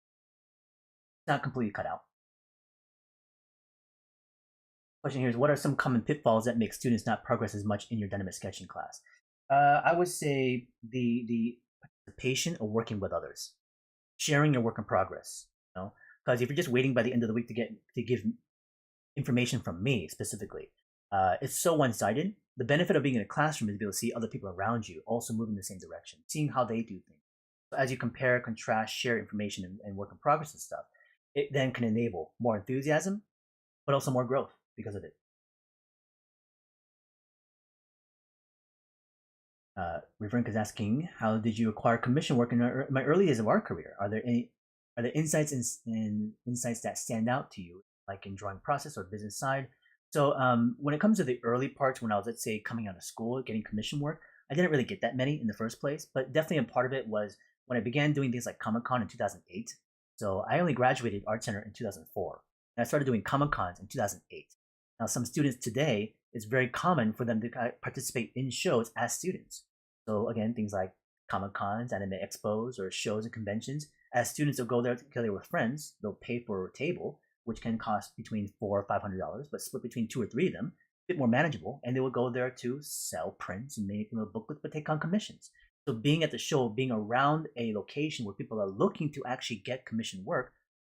not completely cut out. Question here is, what are some common pitfalls that make students not progress as much in your dynamic sketching class? I would say the participation of working with others, sharing your work in progress. Because if you're just waiting by the end of the week to give information from me specifically, it's so one-sided. The benefit of being in a classroom is to be able to see other people around you also moving in the same direction, seeing how they do things. So as you compare, contrast, share information and work in progress and stuff, it then can enable more enthusiasm, but also more growth because of it. Riverink is asking, how did you acquire commission work in my early days of art career? Are there insights in insights that stand out to you, like in drawing process or business side? So when it comes to the early parts, when I was, let's say, coming out of school, getting commission work, I didn't really get that many in the first place, but definitely a part of it was when I began doing things like Comic Con in 2008. So I only graduated Art Center in 2004, and I started doing Comic Cons in 2008. Now, some students today, it's very common for them to participate in shows as students. So again, things like Comic Cons, anime expos, or shows and conventions. As students, they'll go there together with friends. They'll pay for a table, which can cost between $400 or $500, but split between two or three of them, a bit more manageable. And they will go there to sell prints and make booklets, but take on commissions. So being at the show, being around a location where people are looking to actually get commission work,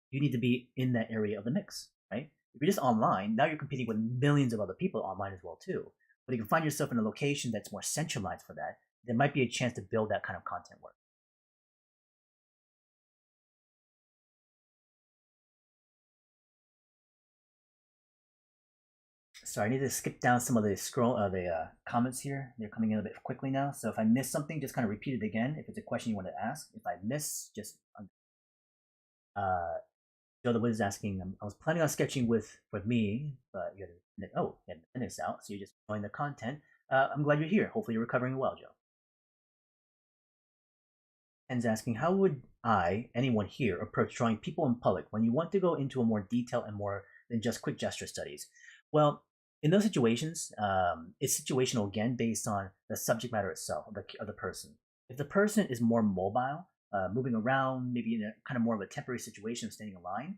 you need to be in that area of the mix, right? If you're just online, now you're competing with millions of other people online as well too. But if you can find yourself in a location that's more centralized for that, there might be a chance to build that kind of content work. Sorry, I need to skip down some of the comments here. They're coming in a bit quickly now. So if I miss something, just kind of repeat it again. If it's a question you want to ask, if I miss, just Joe the Wiz is asking. I was planning on sketching with me, but you had minutes out, so you're just enjoying the content. I'm glad you're here. Hopefully you're recovering well, Joe. Ken's asking, how would anyone here, approach drawing people in public when you want to go into a more detail and more than just quick gesture studies? Well, in those situations, it's situational again based on the subject matter itself of the person. If the person is more mobile, moving around, maybe in a kind of more of a temporary situation of standing in line,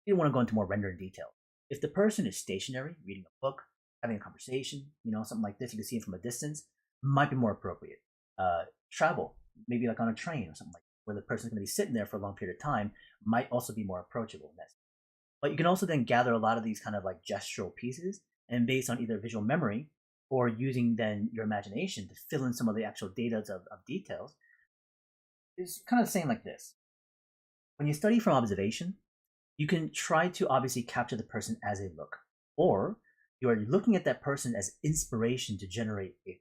you don't want to go into more rendered detail. If the person is stationary, reading a book, having a conversation, something like this, you can see it from a distance, might be more appropriate. Travel, maybe like on a train or something like that, where the person's going to be sitting there for a long period of time, might also be more approachable. But you can also then gather a lot of these kind of like gestural pieces, and based on either visual memory or using then your imagination to fill in some of the actual data of details, is kind of the same like this. When you study from observation, you can try to obviously capture the person as they look, or you are looking at that person as inspiration to generate a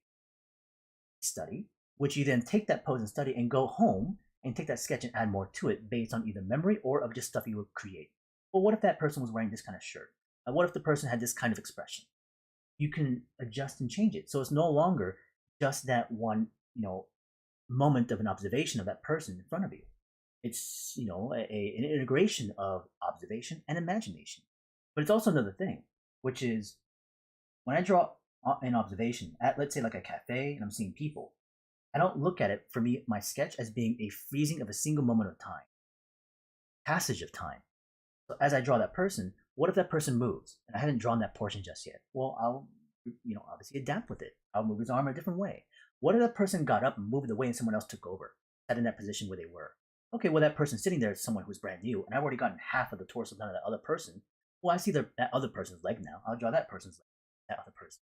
study, which you then take that pose and study and go home and take that sketch and add more to it based on either memory or of just stuff you would create. Well, what if that person was wearing this kind of shirt? What if the person had this kind of expression? You can adjust and change it. So it's no longer just that one, moment of an observation of that person in front of you. It's, an integration of observation and imagination. But it's also another thing, which is when I draw an observation at, let's say, like a cafe, and I'm seeing people, I don't look at it, for me, my sketch, as being a freezing of a single moment of time, passage of time. So as I draw that person, what if that person moves and I haven't drawn that portion just yet? Well, I'll, obviously adapt with it. I'll move his arm a different way. What if that person got up and moved away and someone else took over, sat in that position where they were? Okay, well, that person sitting there is someone who's brand new, and I've already gotten half of the torso done of that other person. Well, I see that other person's leg now. I'll draw that person's leg, that other person.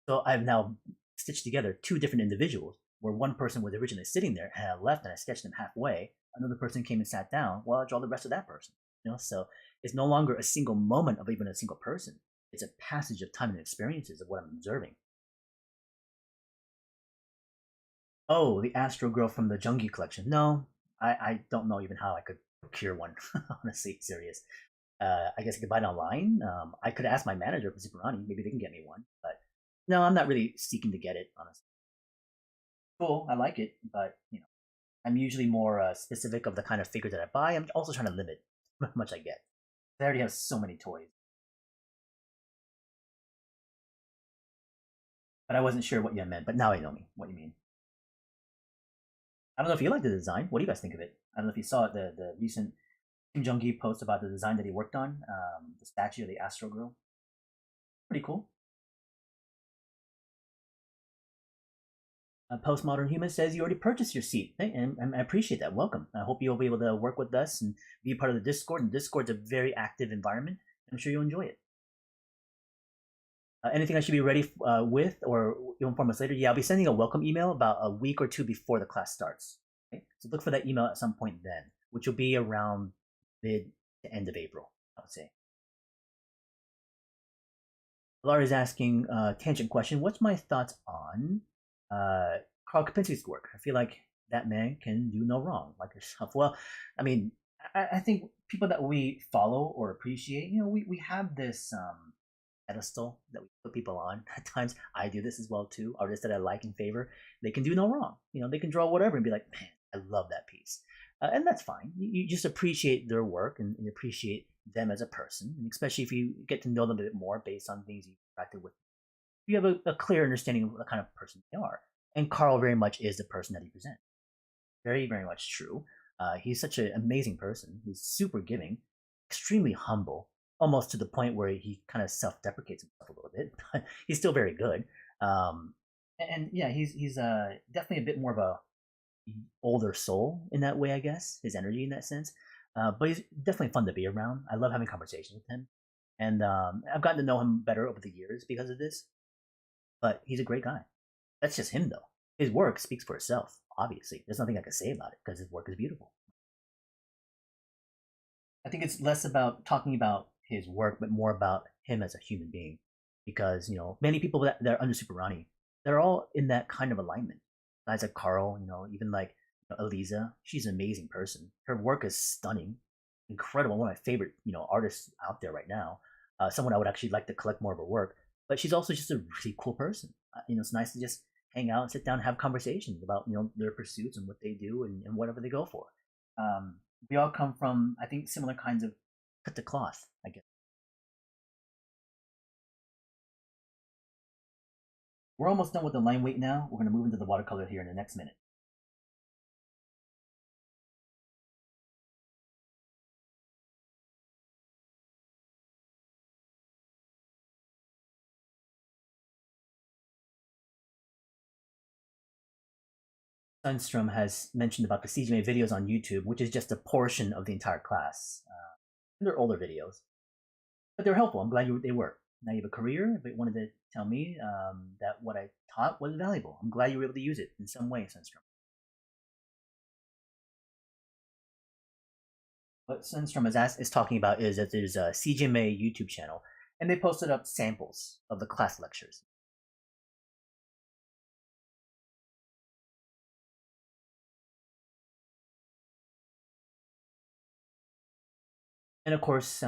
So I've now stitched together two different individuals, where one person was originally sitting there and I left and I sketched them halfway. Another person came and sat down. Well, I'll draw the rest of that person. So it's no longer a single moment of even a single person. It's a passage of time and experiences of what I'm observing. Oh, the Astro Girl from the Jungi collection. No, I don't know even how I could procure one. Honestly, serious. I guess I could buy it online. I could ask my manager, Pizziparani, maybe they can get me one. But no, I'm not really seeking to get it, honestly. Cool, I like it, but I'm usually more specific of the kind of figure that I buy. I'm also trying to limit how much I get. I already have so many toys. But I wasn't sure what you meant, but now I know what you mean. I don't know if you like the design. What do you guys think of it? I don't know if you saw it, the recent Kim Jong-gi post about the design that he worked on, the statue of the Astro Girl. Pretty cool. Postmodern Human says you already purchased your seat, and I appreciate that. Welcome. I hope you'll be able to work with us and be a part of the Discord. And Discord's a very active environment, and I'm sure you'll enjoy it. Anything I should be ready with, or you'll inform us later? Yeah, I'll be sending a welcome email about a week or two before the class starts. Okay? So look for that email at some point then, which will be around mid to end of April, I would say. Laura's asking tangent question. What's my thoughts on Carl Kapinski's work. I feel like that man can do no wrong, like yourself. Well, I mean, I think people that we follow or appreciate, we have this pedestal that we put people on. At times, I do this as well too. Artists that I like and favor, they can do no wrong. They can draw whatever and be like, man, I love that piece, and that's fine. You just appreciate their work and appreciate them as a person, and especially if you get to know them a bit more based on things you've interacted with. You have a clear understanding of what kind of person they are. And Carl very much is the person that he presents. Very, very much true. He's such an amazing person. He's super giving, extremely humble, almost to the point where he kind of self-deprecates himself a little bit, but he's still very good. And yeah, he's definitely a bit more of a older soul in that way, I guess. His energy in that sense, but he's definitely fun to be around. I love having conversations with him, and I've gotten to know him better over the years because of this. But he's a great guy. That's just him, though. His work speaks for itself. Obviously, there's nothing I can say about it because his work is beautiful. I think it's less about talking about his work, but more about him as a human being. Because many people that are under Super Ronnie, they're all in that kind of alignment. Guys like Carl, even like Eliza, she's an amazing person. Her work is stunning, incredible. One of my favorite artists out there right now. Someone I would actually like to collect more of her work. But she's also just a really cool person. It's nice to just hang out and sit down and have conversations about their pursuits and what they do and whatever they go for. We all come from, I think, similar kinds of cut to cloth, I guess. We're almost done with the line weight now. We're going to move into the watercolor here in the next minute. Sundstrom has mentioned about the CGMA videos on YouTube, which is just a portion of the entire class. They're older videos, but they're helpful. I'm glad they were. Now you have a career. If it wanted to tell me that what I taught was valuable, I'm glad you were able to use it in some way, Sundstrom. What Sundstrom is talking about is that there's a CGMA YouTube channel, and they posted up samples of the class lectures. And of course,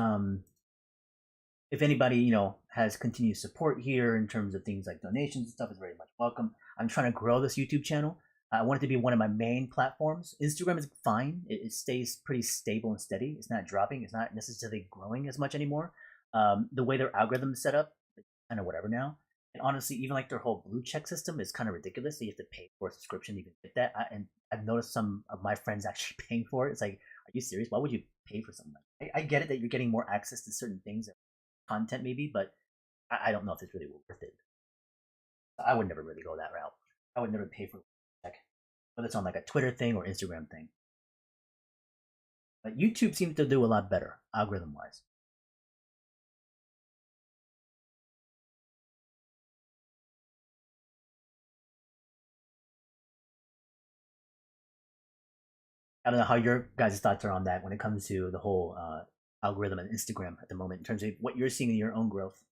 if anybody has continued support here in terms of things like donations and stuff, is very much welcome. I'm trying to grow this YouTube channel. I want it to be one of my main platforms. Instagram is fine. It stays pretty stable and steady. It's not dropping. It's not necessarily growing as much anymore. The way their algorithm is set up, it's kind of whatever now. And honestly, even like their whole blue check system is kind of ridiculous. So you have to pay for a subscription to even get that. And I've noticed some of my friends actually paying for it. It's like, are you serious? Why would you pay for something like that? I get it that you're getting more access to certain things, content maybe, but I don't know if it's really worth it. I would never really go that route. I would never pay for check, whether it's on like a Twitter thing or Instagram thing. But YouTube seems to do a lot better, algorithm wise. I don't know how your guys' thoughts are on that when it comes to the whole algorithm and Instagram at the moment in terms of what you're seeing in your own growth.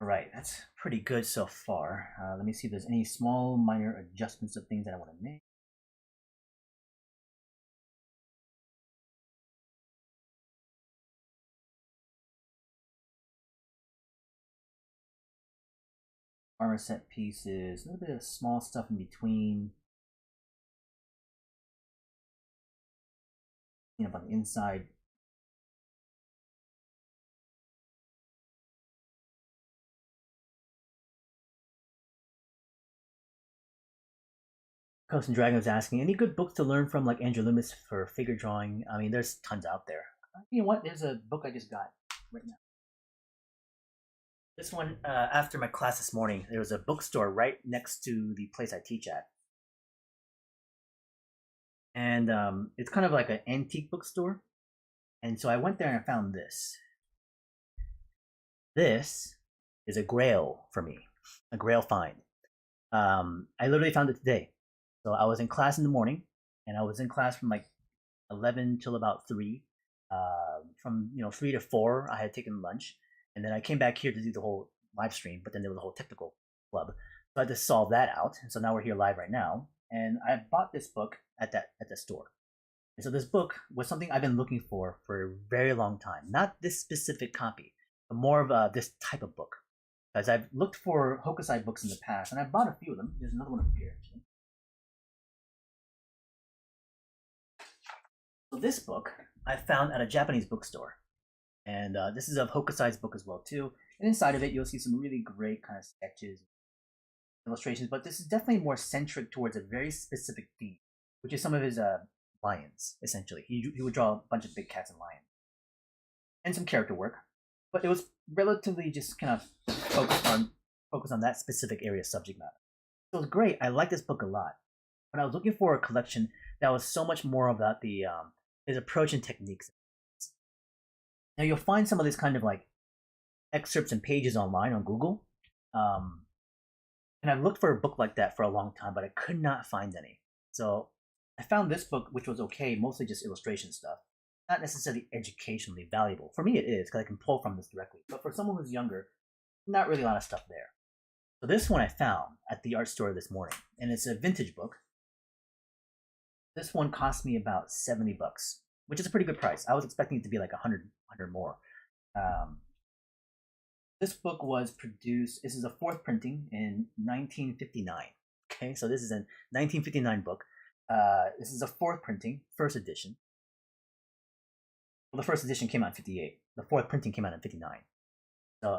Right, that's pretty good so far. Let me see if there's any small minor adjustments of things that I want to make. Armor set pieces, a little bit of small stuff in between. On the inside. Coast and Dragon was asking, any good books to learn from, like Andrew Loomis for figure drawing? I mean, there's tons out there. You know what? There's a book I just got right now. This one, after my class this morning, there was a bookstore right next to the place I teach at. And it's kind of like an antique bookstore. And so I went there and I found this. This is a grail for me, a grail find. I literally found it today. So I was in class in the morning, and I was in class from like 11 till about 3. From 3 to 4, I had taken lunch, and then I came back here to do the whole live stream. But then there was a whole technical club, so I had to solve that out. And so now we're here live right now, and I bought this book at the store. And so this book was something I've been looking for a very long time. Not this specific copy, but more of this type of book. Because I've looked for Hokusai books in the past, and I've bought a few of them. There's another one up here, actually. So this book I found at a Japanese bookstore, and this is of Hokusai's book as well too. And inside of it, you'll see some really great kind of sketches, illustrations. But this is definitely more centric towards a very specific theme, which is some of his lions. Essentially, he would draw a bunch of big cats and lions, and some character work. But it was relatively just kind of focused on that specific area of subject matter. So it was great. I like this book a lot. But I was looking for a collection that was so much more about the his approach and techniques. Now you'll find some of these kind of like excerpts and pages online on Google, and I've looked for a book like that for a long time, but I could not find any. So I found this book, which was okay, mostly just illustration stuff, not necessarily educationally valuable. For me, it is because I can pull from this directly. But for someone who's younger, not really a lot of stuff there. So this one I found at the art store this morning, and it's a vintage book. This one cost me about $70, which is a pretty good price. I was expecting it to be like 100 more. This book was produced, this is a fourth printing in 1959. Okay, so this is a 1959 book. This is a fourth printing, first edition. Well, the first edition came out in 58. The fourth printing came out in 59. So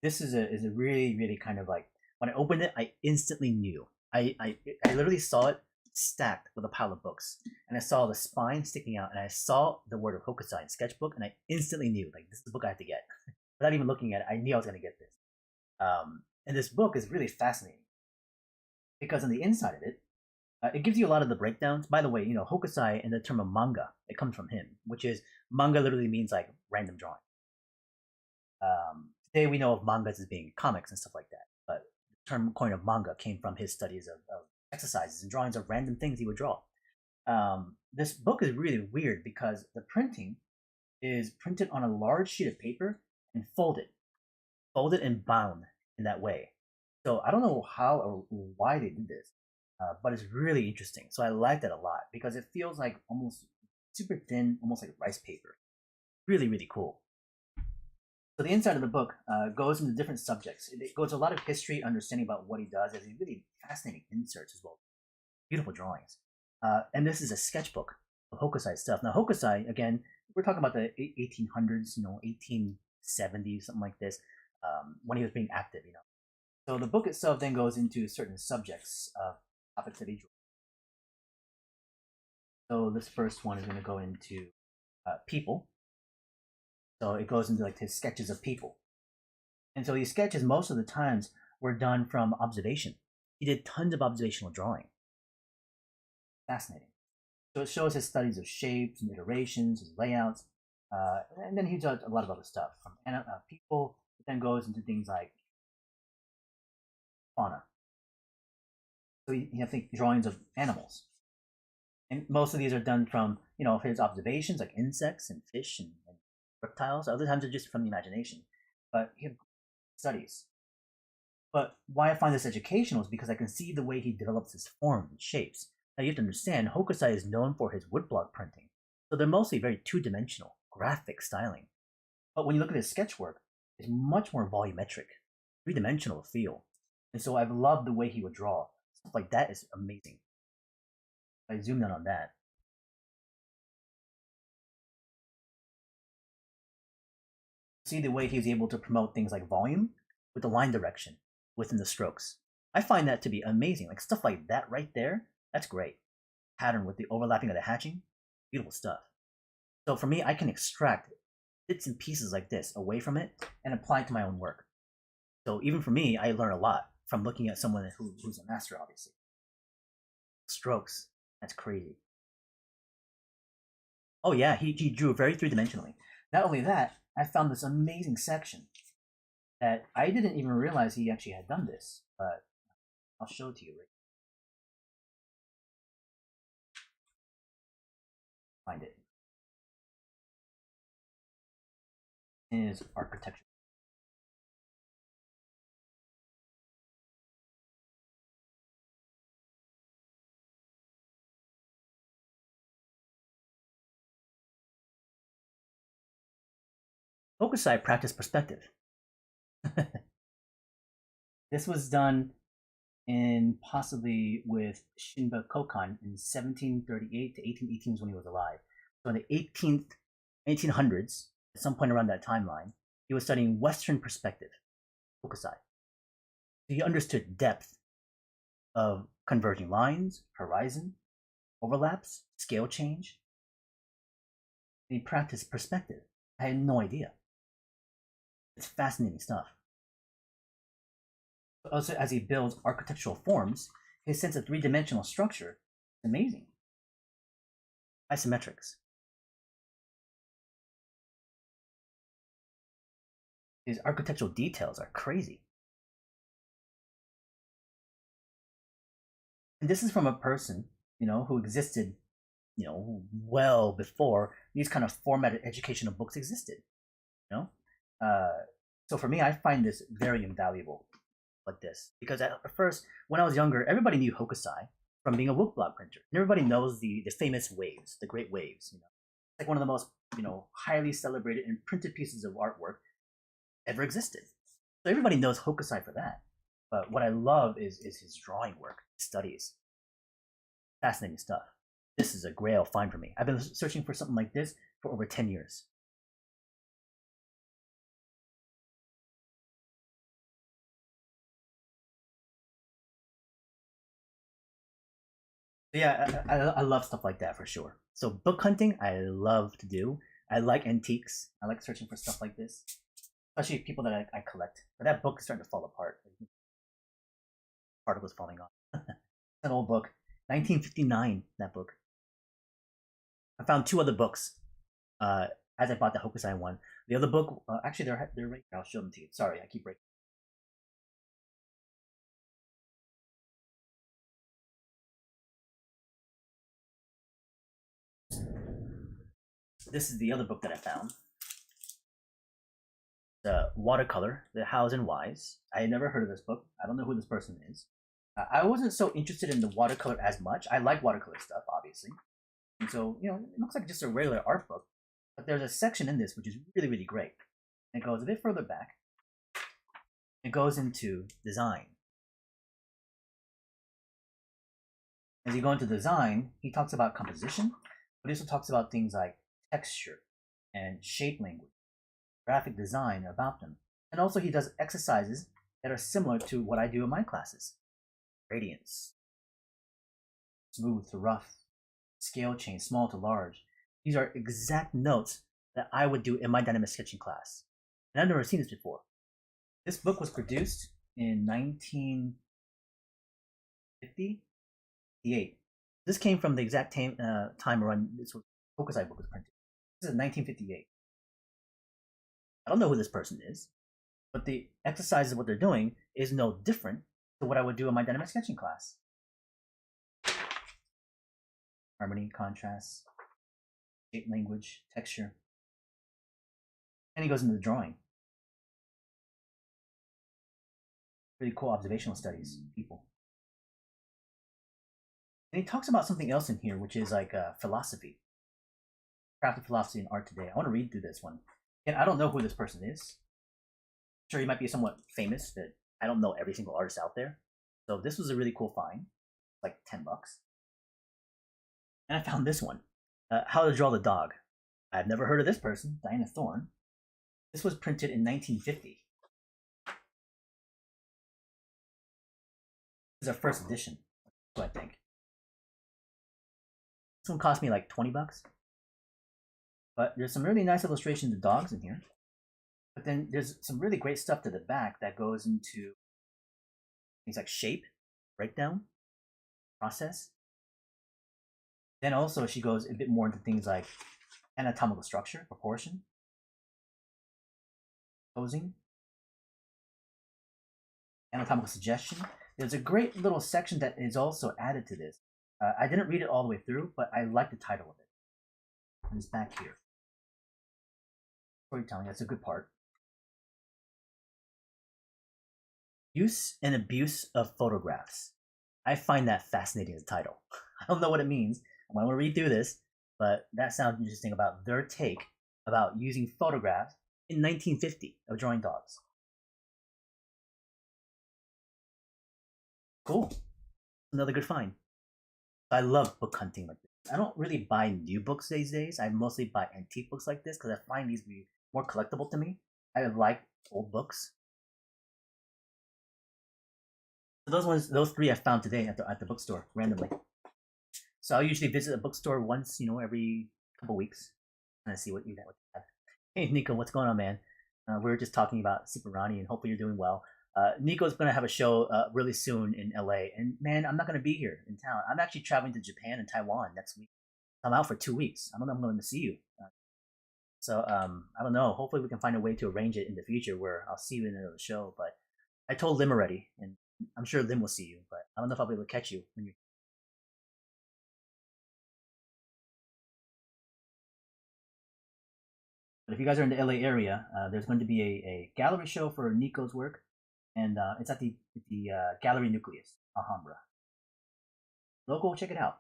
this is a really, really kind of like, when I opened it, I instantly knew. I literally saw it stacked with a pile of books, and I saw the spine sticking out, and I saw the word of Hokusai in sketchbook, and I instantly knew, like, this is the book I have to get. Without even looking at it, I knew I was going to get this. And this book is really fascinating because on the inside of it, it gives you a lot of the breakdowns. By the way, Hokusai, and the term of manga, it comes from him, which is, manga literally means like random drawing. Today we know of mangas as being comics and stuff like that, but the term coin of manga came from his studies of exercises and drawings of random things he would draw. This book is really weird because the printing is printed on a large sheet of paper and folded and bound in that way. So I don't know how or why they did this, but it's really interesting. So I like that a lot because it feels like almost super thin, almost like rice paper. Really, really cool. So the inside of the book goes into different subjects. It goes a lot of history, understanding about what he does. There's really fascinating inserts as well. Beautiful drawings. And this is a sketchbook of Hokusai stuff. Now Hokusai, again, we're talking about the 1800s, 1870s, something like this, when he was being active, So the book itself then goes into certain subjects, topics that he drew. So this first one is going to go into people. So it goes into like his sketches of people. And so these sketches, most of the times, were done from observation. He did tons of observational drawing. Fascinating. So it shows his studies of shapes and iterations, his layouts, and then he does a lot of other stuff from people. It then goes into things like fauna. So you think drawings of animals, and most of these are done from his observations, like insects and fish and reptiles. Other times they're just from the imagination, but he had studies. But why I find this educational is because I can see the way he develops his form and shapes. Now you have to understand, Hokusai is known for his woodblock printing, so they're mostly very two-dimensional, graphic styling. But when you look at his sketch work, it's much more volumetric, three-dimensional feel. And so I've loved the way he would draw. Stuff like that is amazing. I zoomed in on that. See the way he was able to promote things like volume with the line direction within the strokes. I find that to be amazing. Like stuff like that right there, that's great. Pattern with the overlapping of the hatching, beautiful stuff. So for me, I can extract bits and pieces like this away from it and apply it to my own work. So even for me, I learn a lot from looking at someone who's a master, obviously. Strokes, that's crazy. Oh yeah, he drew very three-dimensionally. Not only that, I found this amazing section that I didn't even realize he actually had done this, but I'll show it to you. Right? Find it. Is architecture. Hokusai practice perspective. This was done in possibly with Shinba Kokan in 1738 to 1818 when he was alive. So in the 1800s, at some point around that timeline, he was studying Western perspective, Hokusai. He understood depth of converging lines, horizon, overlaps, scale change. And he practiced perspective. I had no idea. It's fascinating stuff. Also, as he builds architectural forms, his sense of three-dimensional structure is amazing. Isometrics. His architectural details are crazy. And this is from a person, who existed, well before these kind of formatted educational books existed. So for me, I find this very invaluable, like this, because at first, when I was younger, everybody knew Hokusai from being a woodblock printer, and everybody knows the famous waves, the great waves. It's like one of the most highly celebrated and printed pieces of artwork ever existed. So everybody knows Hokusai for that. But what I love is his drawing work, his studies. Fascinating stuff. This is a grail find for me. I've been searching for something like this for over 10 years. Yeah, I love stuff like that for sure. So book hunting, I love to do. I like antiques. I like searching for stuff like this, especially people that I collect. But that book is starting to fall apart. Part of it was falling off. An old book, 1959. That book. I found two other books as I bought the Hokusai one. The other book, actually, they're right here. I'll show them to you. Sorry, I keep breaking. This is the other book that I found. The Watercolor, The Hows and Whys. I had never heard of this book. I don't know who this person is. I wasn't so interested in the watercolor as much. I like watercolor stuff, obviously. And so, it looks like just a regular art book. But there's a section in this which is really, really great. And it goes a bit further back. It goes into design. As you go into design, he talks about composition, but he also talks about things like texture and shape language, graphic design about them. And also he does exercises that are similar to what I do in my classes. Gradients, smooth to rough, scale change, small to large. These are exact notes that I would do in my dynamic sketching class. And I've never seen this before. This book was produced in 1958. This came from the exact time around this Hokusai book was printed. This is 1958. I don't know who this person is, but the exercises, what they're doing, is no different to what I would do in my dynamic sketching class. Harmony, contrast, shape language, texture. And he goes into the drawing. Really cool observational studies, people. And he talks about something else in here, which is like philosophy. Crafted philosophy in art today. I want to read through this one. And I don't know who this person is. I'm sure he might be somewhat famous, but I don't know every single artist out there. So this was a really cool find. Like $10. And I found this one. How to Draw the Dog. I've never heard of this person, Diana Thorne. This was printed in 1950. This is our first edition, so I think. This one cost me like $20. But there's some really nice illustrations of dogs in here. But then there's some really great stuff to the back that goes into things like shape, breakdown, process. Then also she goes a bit more into things like anatomical structure, proportion, posing, anatomical suggestion. There's a great little section that is also added to this. I didn't read it all the way through, but I like the title of it. And it's back here. Storytelling, that's a good part. Use and abuse of photographs. I find that fascinating as a title. I don't know what it means. I'm going to read through this, but that sounds interesting about their take about using photographs in 1950 of drawing dogs. Cool. Another good find. I love book hunting like this. I don't really buy new books these days. I mostly buy antique books like this because I find these to be more collectible to me. I like old books. So those three I found today at the bookstore randomly. So I'll usually visit a bookstore once, every couple weeks, and I see what you have. Hey Nico, what's going on, man? We were just talking about Super Ronnie, and hopefully you're doing well. Nico's gonna have a show really soon in LA, and man, I'm not gonna be here in town. I'm actually traveling to Japan and Taiwan next week. I'm out for 2 weeks. I don't know if I'm going to see you. I don't know. Hopefully, we can find a way to arrange it in the future where I'll see you in the show. But I told Lim already, and I'm sure Lim will see you. But I don't know if I'll be able to catch you when you. But if you guys are in the LA area, there's going to be a gallery show for Nico's work, and it's at the Gallery Nucleus, Alhambra. Go check it out.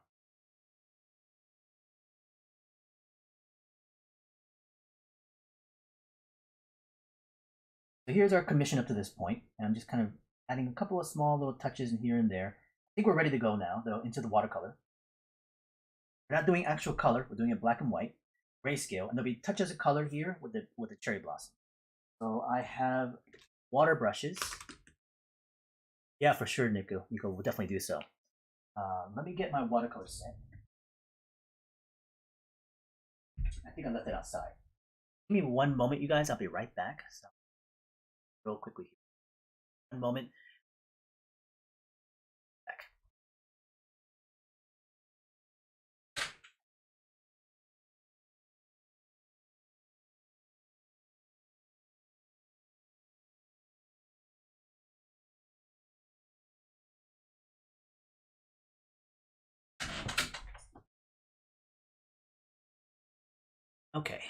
So here's our commission up to this point, and I'm just kind of adding a couple of small little touches in here and there. I think we're ready to go now, though, into the watercolor. We're not doing actual color, we're doing it black and white, grayscale, and there'll be touches of color here with the cherry blossom. So I have water brushes. Yeah, for sure, Nico. Nico will definitely do so. Let me get my watercolor set. I think I left it outside. Give me one moment, you guys. I'll be right back. So, real quickly here. One moment. Back. Okay.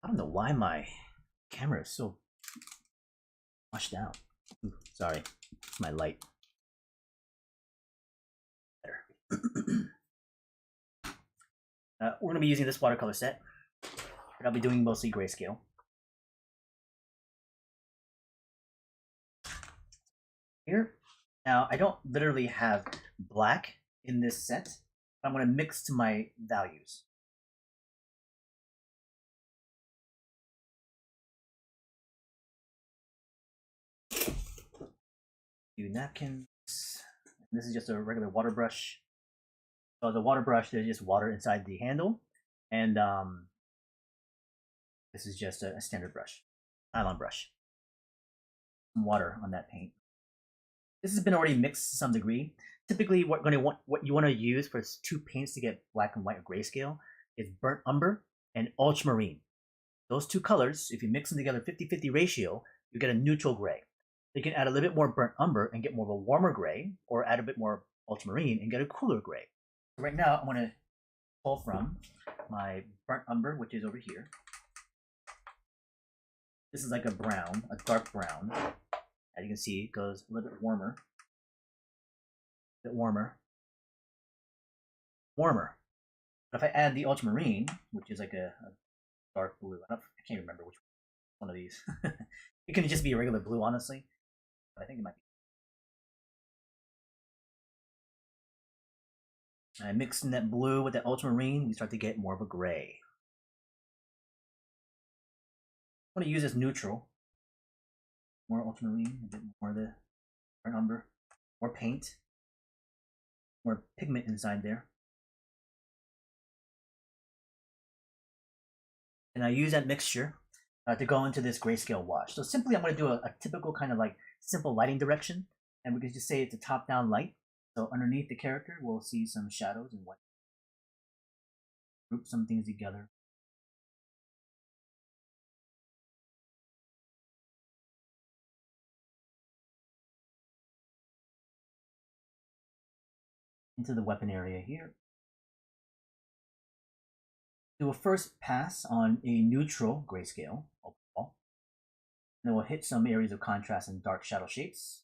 I don't know why my camera is so washed out. Ooh, sorry, it's my light. Better. We're gonna be using this watercolor set. And I'll be doing mostly grayscale. Here. Now, I don't literally have black in this set. I'm going to mix to my values. Do napkins. This is just a regular water brush. So the water brush, there's just water inside the handle. And this is just a standard brush, nylon brush. Some water on that paint. This has been already mixed to some degree. Typically, what you want to use for two paints to get black and white or grayscale is burnt umber and ultramarine. Those two colors, if you mix them together 50-50 ratio, you get a neutral gray. You can add a little bit more burnt umber and get more of a warmer gray, or add a bit more ultramarine and get a cooler gray. So right now, I'm going to pull from my burnt umber, which is over here. This is like a brown, a dark brown. As you can see, it goes a little bit warmer. A bit warmer. Warmer. But if I add the ultramarine, which is like a dark blue, I can't remember which one of these. It can just be a regular blue, honestly. But I think it might be. I mix in that blue with that ultramarine, we start to get more of a gray. I'm going to use this neutral. More ultramarine, a bit more of the burnt umber, more paint, more pigment inside there. And I use that mixture to go into this grayscale wash. So simply I'm going to do a typical kind of like simple lighting direction, and we can just say it's a top-down light. So underneath the character, we'll see some shadows and white. Group some things together. into the weapon area here. Do a first pass on a neutral grayscale overall. And then we'll hit some areas of contrast and dark shadow shapes.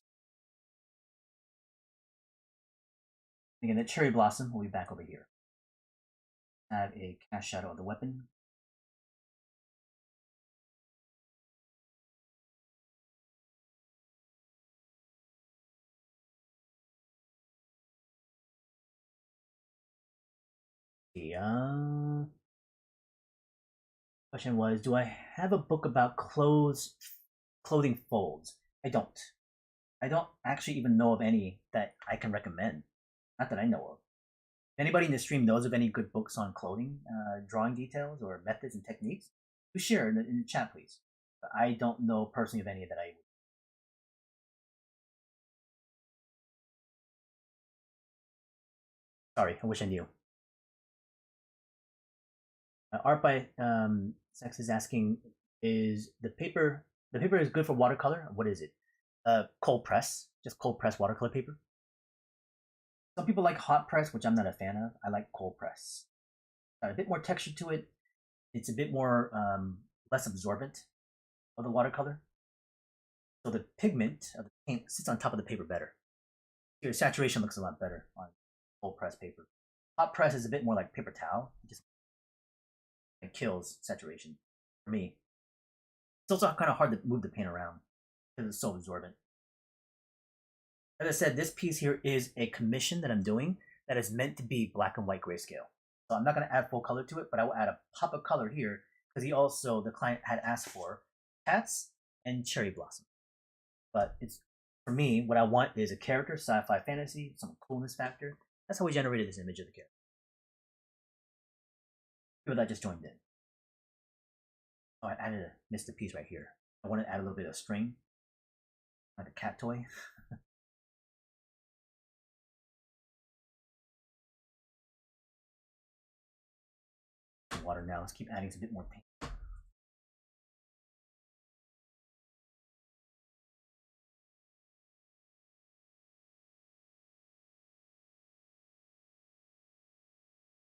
Again, the cherry blossom will be back over here. Add a cast shadow of the weapon. The question was, do I have a book about clothing folds? I don't. I don't actually even know of any that I can recommend. Not that I know of. If anybody in the stream knows of any good books on clothing, drawing details, or methods and techniques, do share in the chat, please. But I don't know personally of any that I. Sorry, I wish I knew. Art by Sex is asking, is the paper is good for watercolor? What is it? Cold press, just cold press watercolor paper. Some people like hot press, which I'm not a fan of. I like cold press. Got a bit more texture to it. It's a bit more less absorbent of the watercolor. So the pigment of the paint sits on top of the paper better. Your saturation looks a lot better on cold press paper. Hot press is a bit more like paper towel. It kills saturation for me. It's also kind of hard to move the paint around because it's so absorbent. As I said, this piece here is a commission that I'm doing that is meant to be black and white grayscale. So I'm not going to add full color to it, but I will add a pop of color here because the client had asked for cats and cherry blossom. But it's, for me, what I want is a character, sci-fi fantasy, some coolness factor. That's how we generated this image of the character. People that just joined in. Oh, I missed a piece right here. I want to add a little bit of string, like a cat toy. Water now. Let's keep adding a bit more paint.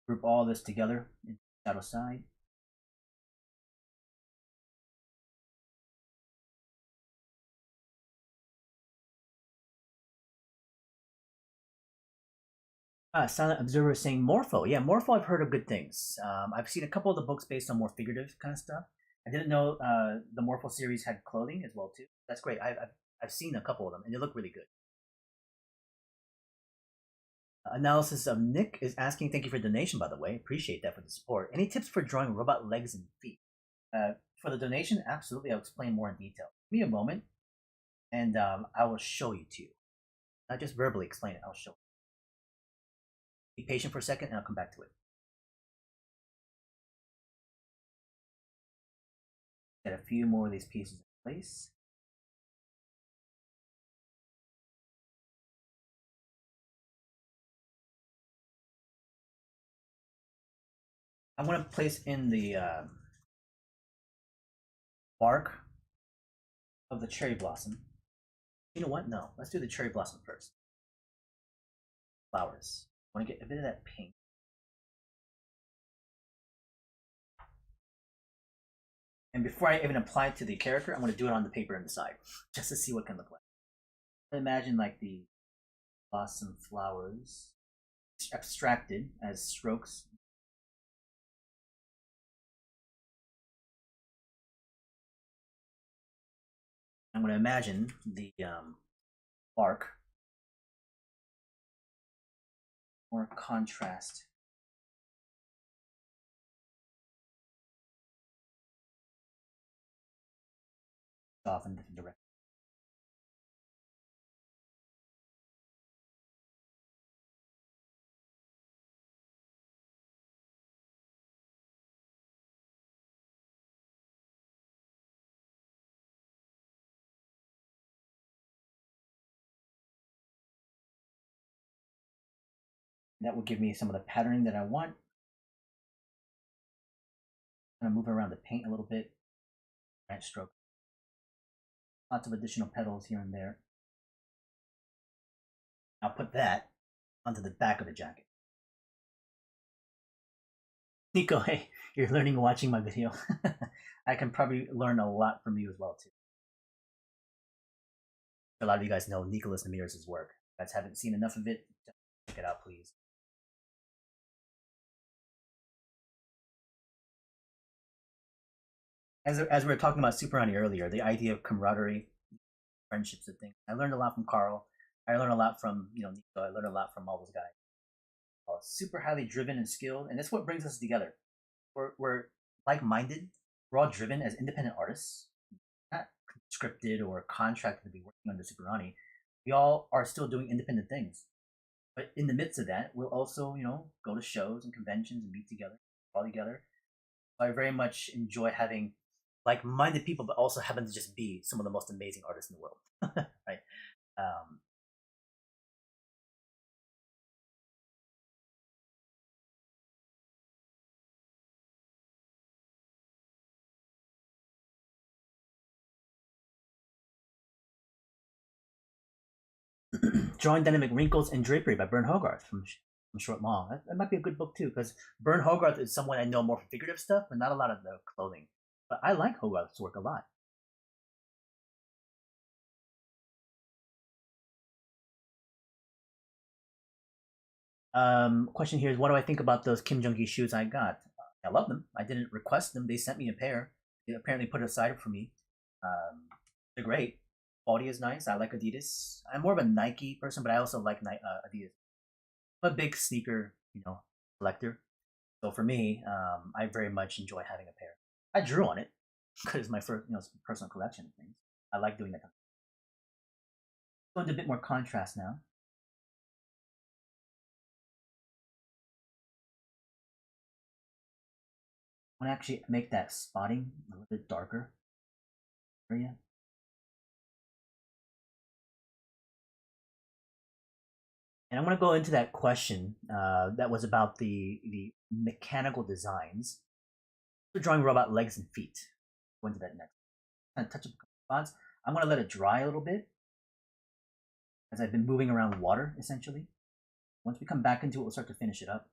Group all this together in the shadow side. Silent Observer is saying Morpho. Yeah, Morpho, I've heard of good things. I've seen a couple of the books based on more figurative kind of stuff. I didn't know the Morpho series had clothing as well too. That's great. I've seen a couple of them and they look really good. Analysis of Nick is asking, thank you for the donation, by the way. Appreciate that for the support. Any tips for drawing robot legs and feet? For the donation, absolutely. I'll explain more in detail. Give me a moment and I will show you to you. Not just verbally explain it, I'll show you. Be patient for a second and I'll come back to it. Get a few more of these pieces in place. I'm going to place in the bark of the cherry blossom. You know what? No, let's do the cherry blossom first. Flowers. I want to get a bit of that pink. And before I even apply it to the character, I'm going to do it on the paper on the side, just to see what it can look like. Imagine like the blossom flowers abstracted as strokes. I'm going to imagine the bark, more contrast. Off in different directions. That will give me some of the patterning that I want. I'm going to move around the paint a little bit. Branch stroke. Lots of additional petals here and there. I'll put that onto the back of the jacket. Nico, hey, you're learning watching my video. I can probably learn a lot from you as well too. A lot of you guys know Nicholas Namiris' work. If you guys haven't seen enough of it, check it out, please. As we were talking about Super Honey earlier, the idea of camaraderie, friendships, and things. I learned a lot from Carl. I learned a lot from Nico. I learned a lot from all those guys. Super highly driven and skilled, and that's what brings us together. We're like-minded. We're all driven as independent artists, not scripted or contracted to be working under Super Honey. We all are still doing independent things. But in the midst of that, we'll also, go to shows and conventions and meet together, all together. I very much enjoy having like-minded people, but also having to just be some of the most amazing artists in the world, right? Um, Drawing Dynamic Wrinkles and Drapery by Bern Hogarth from Short Long. That might be a good book too, because Bern Hogarth is someone I know more for figurative stuff, but not a lot of the clothing. But I like Hogarth's work a lot. Question here is, what do I think about those Kim Jong-gi shoes I got? I love them. I didn't request them. They sent me a pair. They apparently put it aside for me. They're great. Quality is nice. I like Adidas. I'm more of a Nike person, but I also like Adidas. I'm a big sneaker, collector. So for me, I very much enjoy having a pair. I drew on it because it's my first, personal collection of things. I like doing that. Go into a bit more contrast now. I want to actually make that spotting a little bit darker area. And I'm going to go into that question that was about the mechanical designs for drawing robot legs and feet. Go into that next. Kind of touch up a couple spots. I'm going to let it dry a little bit as I've been moving around water, essentially. Once we come back into it, we'll start to finish it up.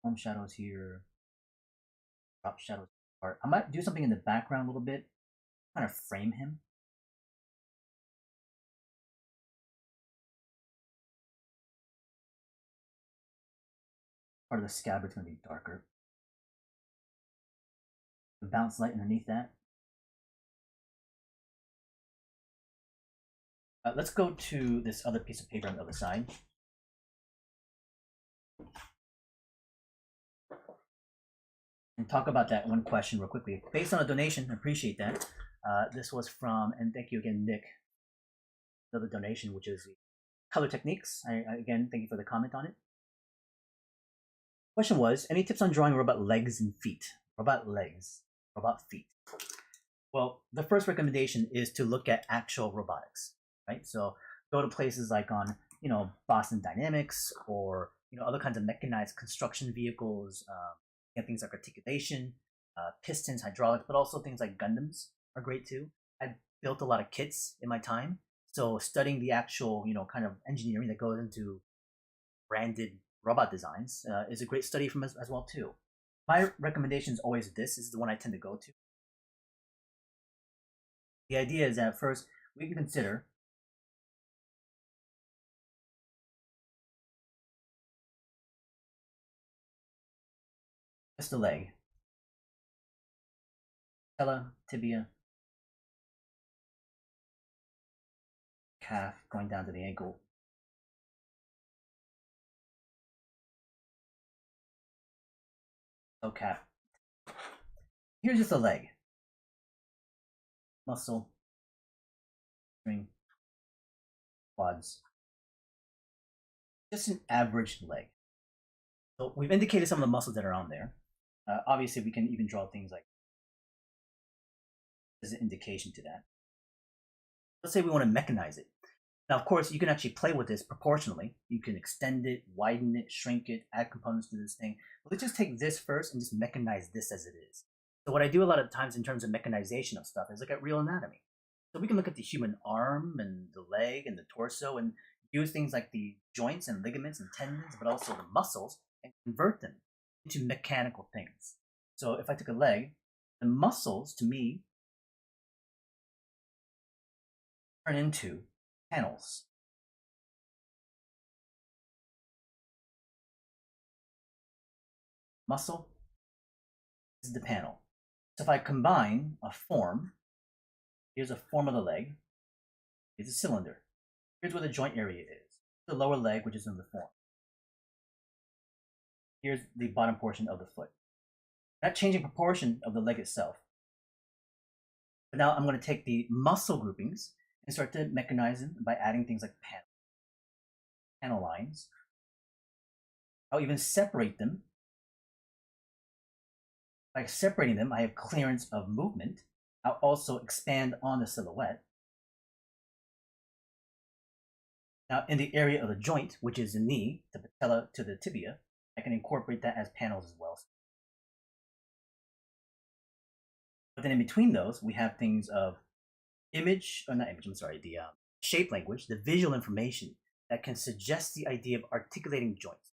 Form shadows here. Drop shadows apart. I might do something in the background a little bit. Kind of frame him. Part of the scabbard's going to be darker. The bounce light underneath that. Let's go to this other piece of paper on the other side. And talk about that one question real quickly. Based on a donation, I appreciate that. This was from, and thank you again, Nick, for the donation, which is color techniques. Again, thank you for the comment on it. Question was, any tips on drawing robot legs and feet? Robot legs, robot feet. Well, the first recommendation is to look at actual robotics, right? So go to places like on, Boston Dynamics or, other kinds of mechanized construction vehicles, things like articulation, pistons, hydraulics, but also things like Gundams are great too. I built a lot of kits in my time. So studying the actual, kind of engineering that goes into branded robot designs is a great study from as well too. My recommendation is always this is the one I tend to go to. The idea is that first we can consider just the leg, patella, tibia, calf, going down to the ankle. Toe cap. Here's just a leg. Muscle, string, quads. Just an average leg. So we've indicated some of the muscles that are on there. Obviously, we can even draw things like as an indication to that. Let's say we want to mechanize it. Now, of course, you can actually play with this proportionally. You can extend it, widen it, shrink it, add components to this thing. But let's just take this first and just mechanize this as it is. So what I do a lot of times in terms of mechanization of stuff is look at real anatomy. So we can look at the human arm and the leg and the torso and use things like the joints and ligaments and tendons, but also the muscles, and convert them into mechanical things. So if I took a leg, the muscles to me turn into panels. Muscle is the panel. So if I combine a form, here's a form of the leg, here's a cylinder. Here's where the joint area is. The lower leg, which is in the form. Here's the bottom portion of the foot. Not changing proportion of the leg itself. But now I'm going to take the muscle groupings and start to mechanize them by adding things like panel lines. I'll even separate them. By separating them, I have clearance of movement. I'll also expand on the silhouette. Now, in the area of the joint, which is the knee, the patella to the tibia, I can incorporate that as panels as well. But then in between those, we have things of the shape language, the visual information that can suggest the idea of articulating joints.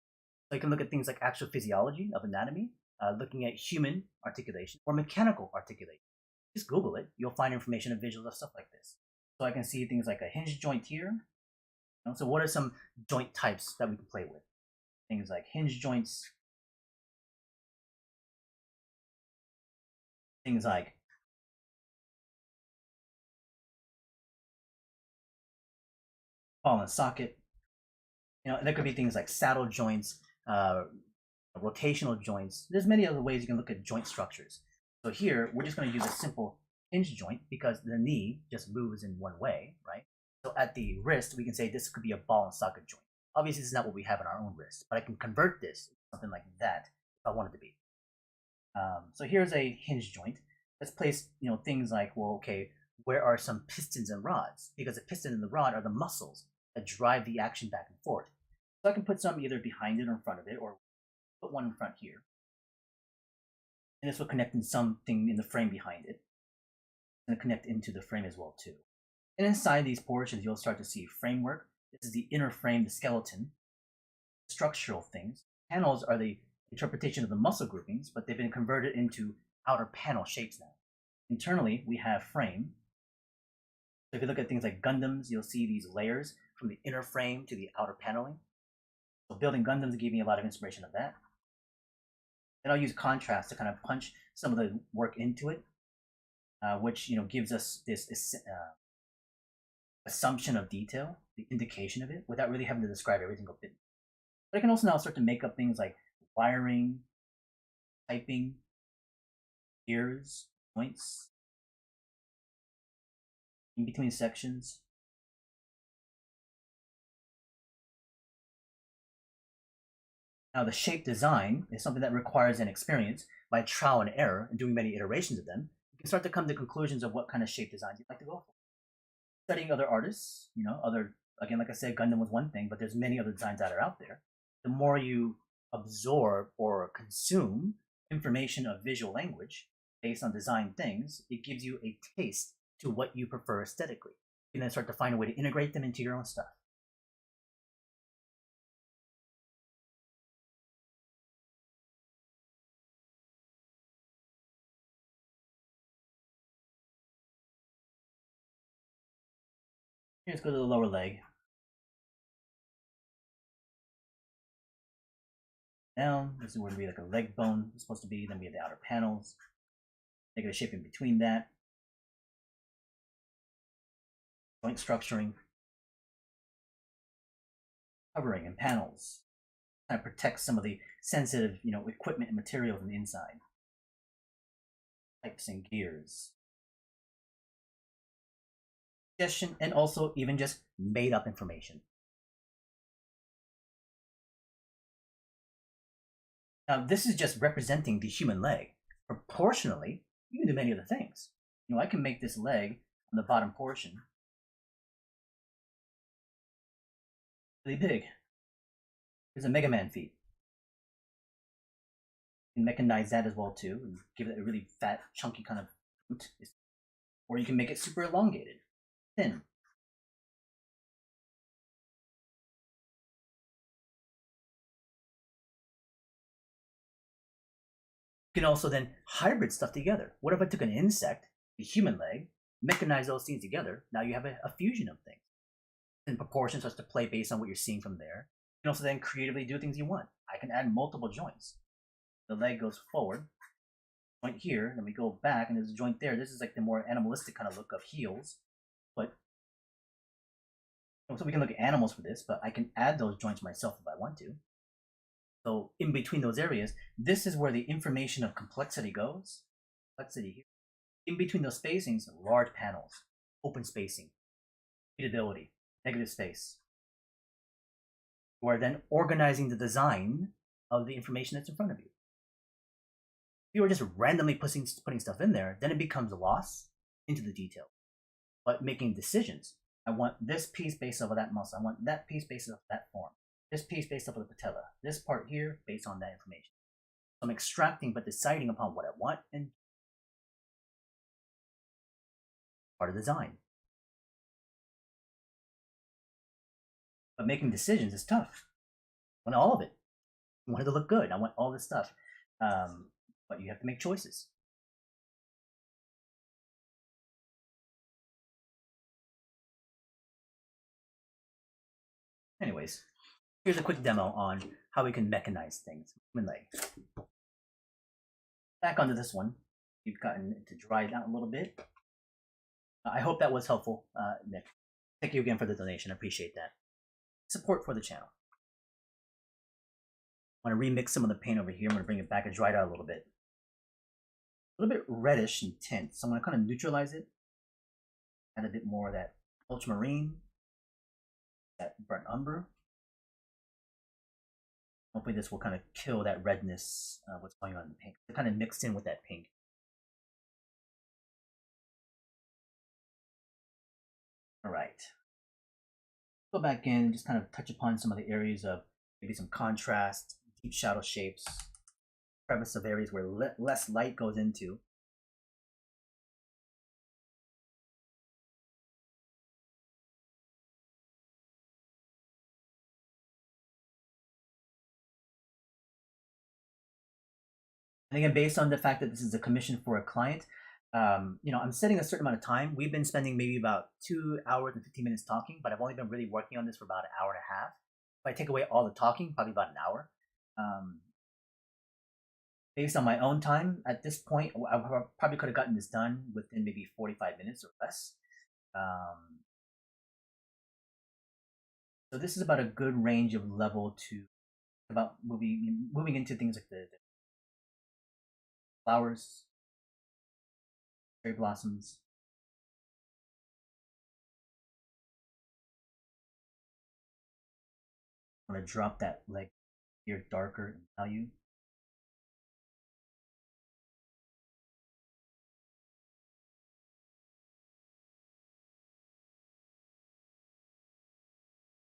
So you can look at things like actual physiology of anatomy, looking at human articulation or mechanical articulation. Just Google it. You'll find information and visuals of stuff like this. So I can see things like a hinge joint here. So what are some joint types that we can play with? Things like hinge joints, things like ball and socket. There could be things like saddle joints, rotational joints. There's many other ways you can look at joint structures. So here, we're just going to use a simple hinge joint because the knee just moves in one way, right? So at the wrist, we can say this could be a ball and socket joint. Obviously, this is not what we have in our own wrist, but I can convert this to something like that if I want it to be. So here's a hinge joint. Let's place, things like, well, okay, where are some pistons and rods? Because the piston and the rod are the muscles that drive the action back and forth. So I can put some either behind it or in front of it, or put one in front here. And this will connect in something in the frame behind it. And connect into the frame as well too. And inside these portions, you'll start to see framework. This is the inner frame, the skeleton, structural things. Panels are the interpretation of the muscle groupings, but they've been converted into outer panel shapes now. Internally, we have frame. So if you look at things like Gundams, you'll see these layers from the inner frame to the outer paneling. So building Gundams gave me a lot of inspiration of that. And I'll use contrast to kind of punch some of the work into it, which gives us this assumption of detail, the indication of it, without really having to describe every single bit. But I can also now start to make up things like wiring, piping, gears, joints, in between sections. Now, the shape design is something that requires an experience by trial and error and doing many iterations of them. You can start to come to conclusions of what kind of shape designs you'd like to go for. Studying other artists, again, like I said, Gundam was one thing, but there's many other designs that are out there. The more you absorb or consume information of visual language based on design things, it gives you a taste to what you prefer aesthetically. You can then start to find a way to integrate them into your own stuff. Let's go to the lower leg. Down, this is where we like a leg bone is supposed to be. Then we have the outer panels. Make a shape in between that. Joint structuring. Covering and panels. Kind of protects some of the sensitive, equipment and materials on the inside. Pipes and gears. Suggestion, and also even just made up information. Now, this is just representing the human leg. Proportionally, you can do many other things. I can make this leg on the bottom portion really big. Here's a Mega Man feet. You can mechanize that as well too, and give it a really fat, chunky kind of boot. Or you can make it super elongated, thin. You can also then hybrid stuff together. What if I took an insect, a human leg, mechanize those things together? Now you have a fusion of things in proportion so as to play based on what you're seeing from there. You can also then creatively do things you want. I can add multiple joints. The leg goes forward, joint here, then we go back, and there's a joint there. This is like the more animalistic kind of look of heels. But so we can look at animals for this, but I can add those joints myself if I want to. So in between those areas, this is where the information of complexity goes. Complexity here. In between those spacings, large panels, open spacing, readability, negative space. You are then organizing the design of the information that's in front of you. If you were just randomly putting stuff in there, then it becomes lost into the detail. But making decisions, I want this piece based off of that muscle. I want that piece based off of that form. This piece based off of the patella. This part here based on that information. So I'm extracting but deciding upon what I want and part of design. But making decisions is tough. I want all of it. I want it to look good. I want all this stuff. But you have to make choices. Anyways, here's a quick demo on how we can mechanize things. Human leg. Back onto this one. We've gotten it to dry down a little bit. I hope that was helpful, Nick. Thank you again for the donation. I appreciate that. Support for the channel. I want to remix some of the paint over here. I'm going to bring it back and dry it out a little bit. A little bit reddish in tint, so I'm going to kind of neutralize it. Add a bit more of that ultramarine, that burnt umber. Hopefully this will kind of kill that redness, what's going on in the paint. It kind of mixed in with that pink. All right. Go back in and just kind of touch upon some of the areas of maybe some contrast, deep shadow shapes, crevice of areas where less light goes into. And again, based on the fact that this is a commission for a client, I'm setting a certain amount of time. We've been spending maybe about 2 hours and 15 minutes talking, but I've only been really working on this for about an hour and a half. If I take away all the talking, probably about an hour. Based on my own time, at this point, I probably could have gotten this done within maybe 45 minutes or less. So this is about a good range of level to about moving into things like the flowers, cherry blossoms. I'm going to drop that leg here darker in value.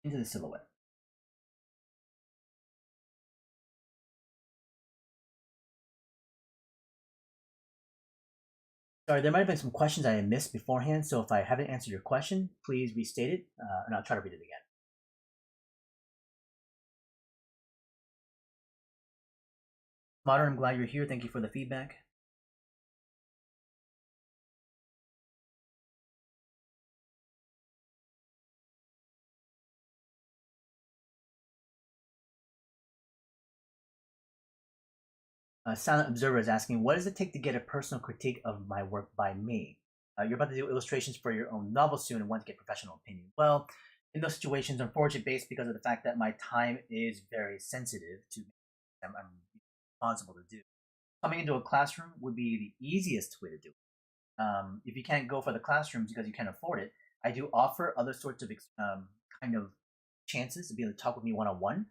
Into the silhouette. Sorry, there might have been some questions I missed beforehand, so if I haven't answered your question, please restate it, and I'll try to read it again. Modern, I'm glad you're here. Thank you for the feedback. Silent Observer is asking, what does it take to get a personal critique of my work by me? You're about to do illustrations for your own novel soon and want to get professional opinion. Well, in those situations, unfortunately, based because of the fact that my time is very sensitive to I'm responsible to do. Coming into a classroom would be the easiest way to do it. If you can't go for the classrooms because you can't afford it, I do offer other sorts of kind of chances to be able to talk with me one-on-one.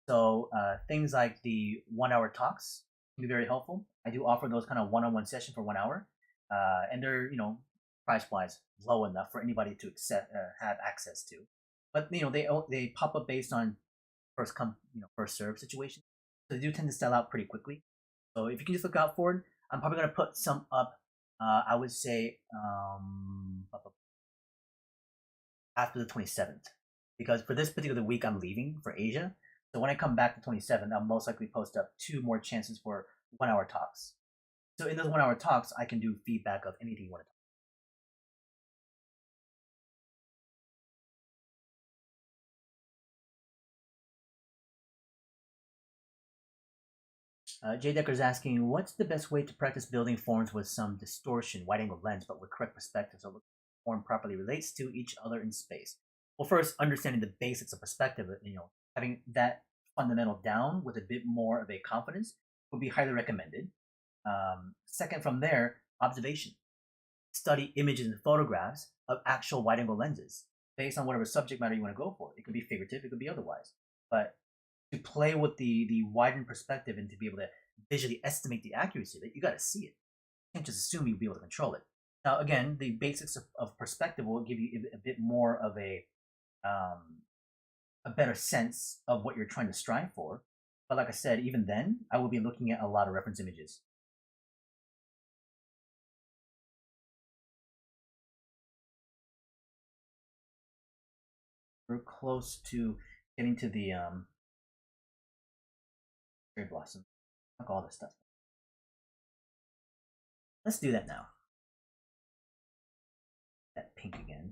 So things like the 1 hour talks can be very helpful. I do offer those kind of one-on-one sessions for 1 hour, and they're price-wise low enough for anybody to have access to. But they pop up based on first come first serve situation, so they do tend to sell out pretty quickly. So if you can just look out for it, I'm probably gonna put some up. I would say after the 27th, because for this particular week I'm leaving for Asia. So when I come back the 27th, I'll most likely post up 2 more chances for 1 hour talks. So in those 1 hour talks, I can do feedback of anything you want to Jay Decker's asking, what's the best way to practice building forms with some distortion, wide angle lens, but with correct perspective so the form properly relates to each other in space? Well, first, understanding the basics of perspective, having that fundamental down with a bit more of a confidence would be highly recommended. Second, from there, observation. Study images and photographs of actual wide angle lenses based on whatever subject matter you want to go for. It could be figurative, it could be otherwise. But to play with the widened perspective and to be able to visually estimate the accuracy, that you got to see it. You can't just assume you'll be able to control it. Now, again, the basics of perspective will give you a bit more of a better sense of what you're trying to strive for. But like I said, even then, I will be looking at a lot of reference images. We're close to getting to the cherry blossom. Fuck all this stuff. Let's do that now. That pink again.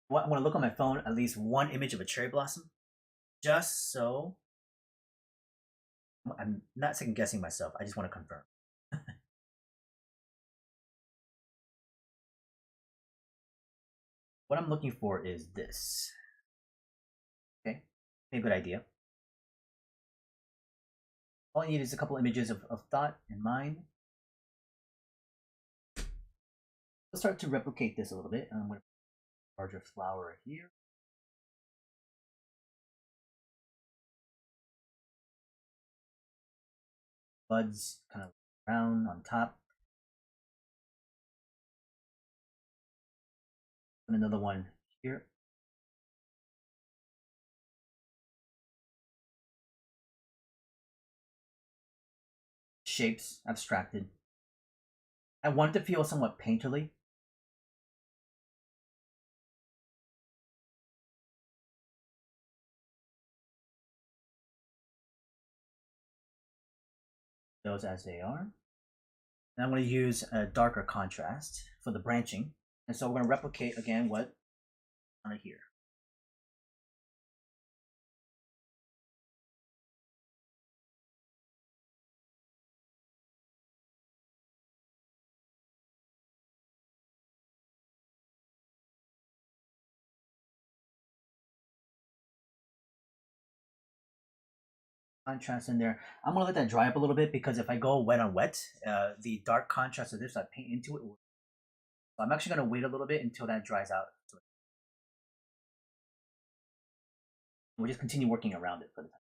I want to look on my phone at least one image of a cherry blossom, just so I'm not second guessing myself. I just want to confirm. What I'm looking for is this. Okay, a good idea. All I need is a couple images of thought in mind. Let's start to replicate this a little bit. I'm going to put a larger flower here. Buds kind of round on top. And another one here. Shapes abstracted. I want it to feel somewhat painterly. Those as they are. And I'm going to use a darker contrast for the branching. And so we're going to replicate again what on here. Contrast in there. I'm gonna let that dry up a little bit because if I go wet on wet, the dark contrast of this I paint into it. So I'm actually gonna wait a little bit until that dries out. We'll just continue working around it for the time.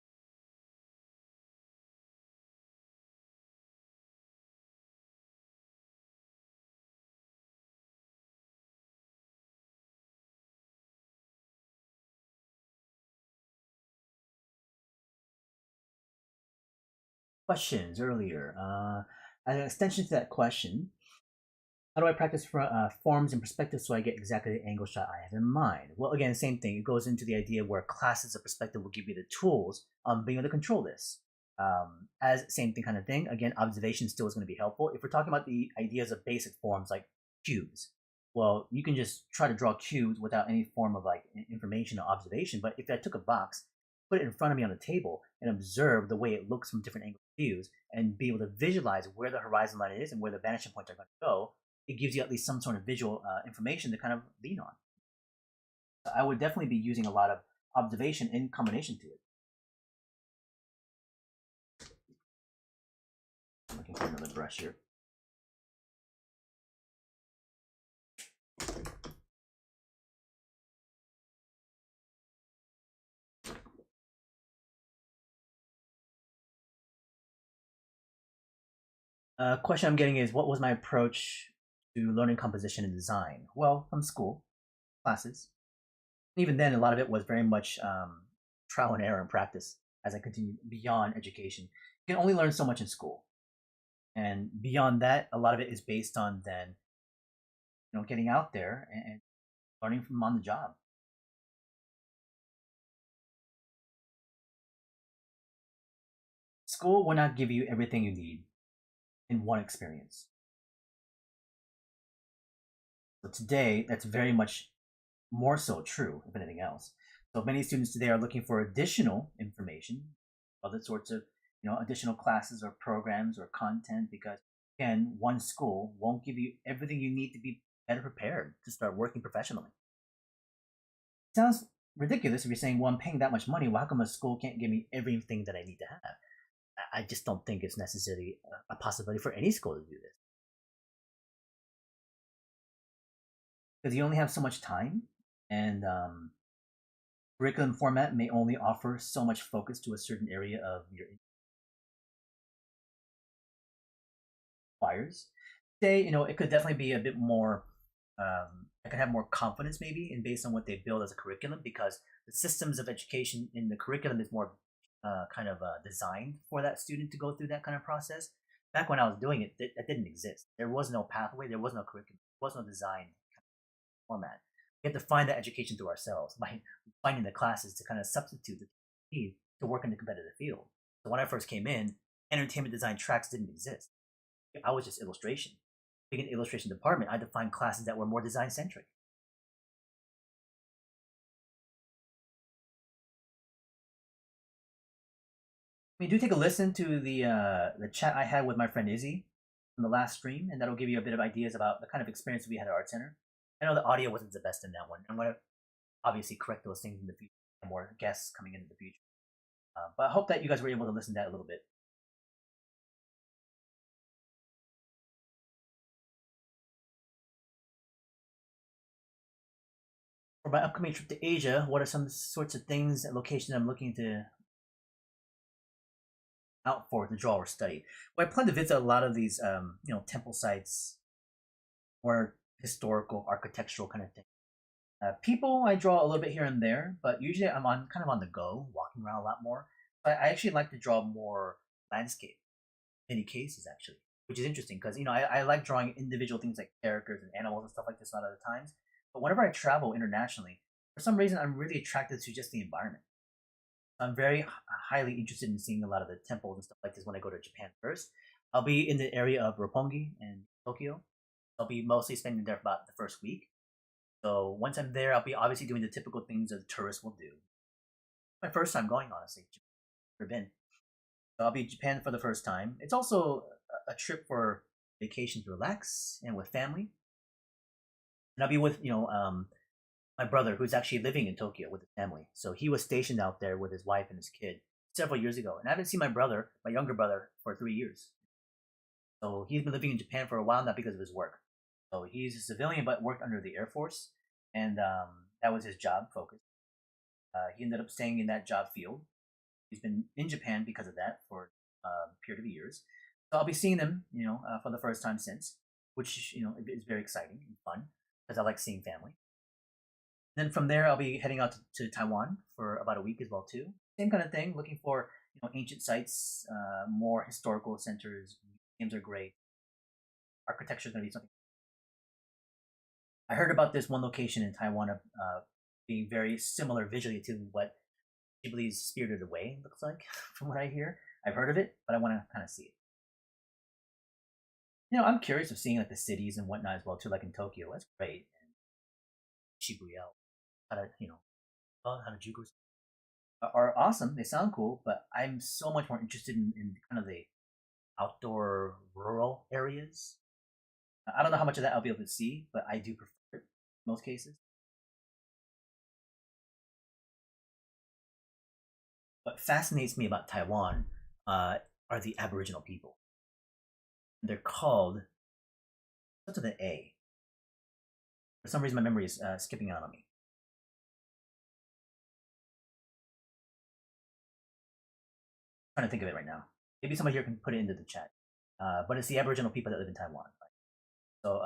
Questions earlier. As an extension to that question, how do I practice forms and perspective so I get exactly the angle shot I have in mind? Well, again, same thing. It goes into the idea where classes of perspective will give you the tools on being able to control this. As same thing kind of thing. Again, observation still is going to be helpful. If we're talking about the ideas of basic forms like cubes, well, you can just try to draw cubes without any form of like information or observation. But if I took a box, put it in front of me on the table, and observe the way it looks from different angle views, and be able to visualize where the horizon line is and where the vanishing points are going to go, it gives you at least some sort of visual information to kind of lean on. So I would definitely be using a lot of observation in combination to it. I'm looking for another brush here. Question I'm getting is, what was my approach to learning composition and design? Well, from school, classes. Even then, a lot of it was very much trial and error and practice as I continued beyond education. You can only learn so much in school. And beyond that, a lot of it is based on then, getting out there and learning from on the job. School will not give you everything you need in one experience. So today, that's very much more so true, if anything else. So many students today are looking for additional information, other sorts of additional classes or programs or content, because again, one school won't give you everything you need to be better prepared to start working professionally. It sounds ridiculous if you're saying, well, I'm paying that much money. Well, how come a school can't give me everything that I need to have? I just don't think it's necessarily a possibility for any school to do this, because you only have so much time, and curriculum format may only offer so much focus to a certain area of your requires. Say, it could definitely be a bit more. I could have more confidence maybe in based on what they build as a curriculum, because the systems of education in the curriculum is more kind of designed for that student to go through that kind of process. Back when I was doing it, that didn't exist. There was no pathway. There was no curriculum. There was no design format. We had to find that education through ourselves by finding the classes to kind of substitute the need to work in the competitive field. So when I first came in, entertainment design tracks didn't exist. I was just illustration. Being an illustration department, I had to find classes that were more design centric. I mean, do take a listen to the chat I had with my friend Izzy from the last stream, and that'll give you a bit of ideas about the kind of experience we had at Art Center. I know the audio wasn't the best in that one. I'm going to obviously correct those things in the future. More guests coming into the future, but I hope that you guys were able to listen to that a little bit. For my upcoming trip to Asia, what are some sorts of things and locations I'm looking to out for to draw or study? Well, I plan to visit a lot of these, temple sites or historical, architectural kind of thing. People, I draw a little bit here and there, but usually I'm on kind of on the go, walking around a lot more. I actually like to draw more landscape, in many cases actually, which is interesting because I like drawing individual things like characters and animals and stuff like this a lot of the times. But whenever I travel internationally, for some reason I'm really attracted to just the environment. I'm very highly interested in seeing a lot of the temples and stuff like this when I go to Japan first. I'll be in the area of Roppongi and Tokyo. I'll be mostly spending there about the first week. So once I'm there, I'll be obviously doing the typical things that tourists will do. My first time going, honestly, never been. So I'll be in Japan for the first time. It's also a trip for vacation to relax and with family. And I'll be with my brother, who's actually living in Tokyo with his family. So he was stationed out there with his wife and his kid several years ago, and I haven't seen my brother, my younger brother, for 3 years. So he's been living in Japan for a while now because of his work. So he's a civilian but worked under the Air Force, and that was his job focus. He ended up staying in that job field. He's been in Japan because of that for a period of years. So I'll be seeing them, for the first time since, which is very exciting and fun because I like seeing family. Then from there, I'll be heading out to Taiwan for about a week as well too. Same kind of thing, looking for ancient sites, more historical centers. Museums are great. Architecture is going to be something. I heard about this one location in Taiwan being very similar visually to what Ghibli's Spirited Away looks like, from what I hear. I've heard of it, but I want to kind of see it. I'm curious of seeing like the cities and whatnot as well too, like in Tokyo. That's great. And Shibuya, Harajuku are awesome. They sound cool, but I'm so much more interested in kind of the outdoor rural areas. I don't know how much of that I'll be able to see, but I do prefer it in most cases. What fascinates me about Taiwan are the Aboriginal people. They're called what's with the A? For some reason, my memory is skipping out on me. I'm trying to think of it right now. Maybe somebody here can put it into the chat. But it's the Aboriginal people that live in Taiwan. Right? So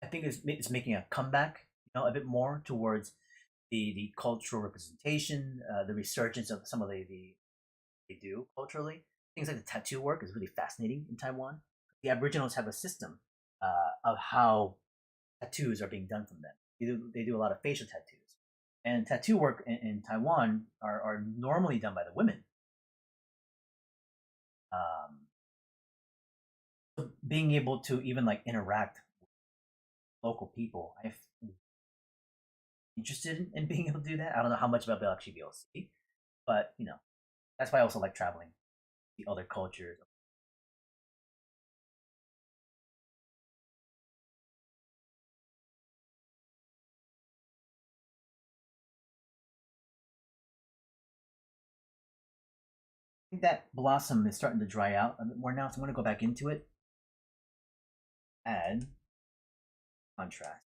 I think it's making a comeback, a bit more towards the cultural representation, the resurgence of some of the they do culturally. Things like the tattoo work is really fascinating in Taiwan. The Aboriginals have a system of how tattoos are being done from them. They do a lot of facial tattoos, and tattoo work in Taiwan are normally done by the women. Being able to even like interact with local people, I'm interested in being able to do that. I don't know how much I'll actually be able to see, but that's why I also like traveling, the other cultures. I think that blossom is starting to dry out a bit more now, so I'm going to go back into it, add contrast.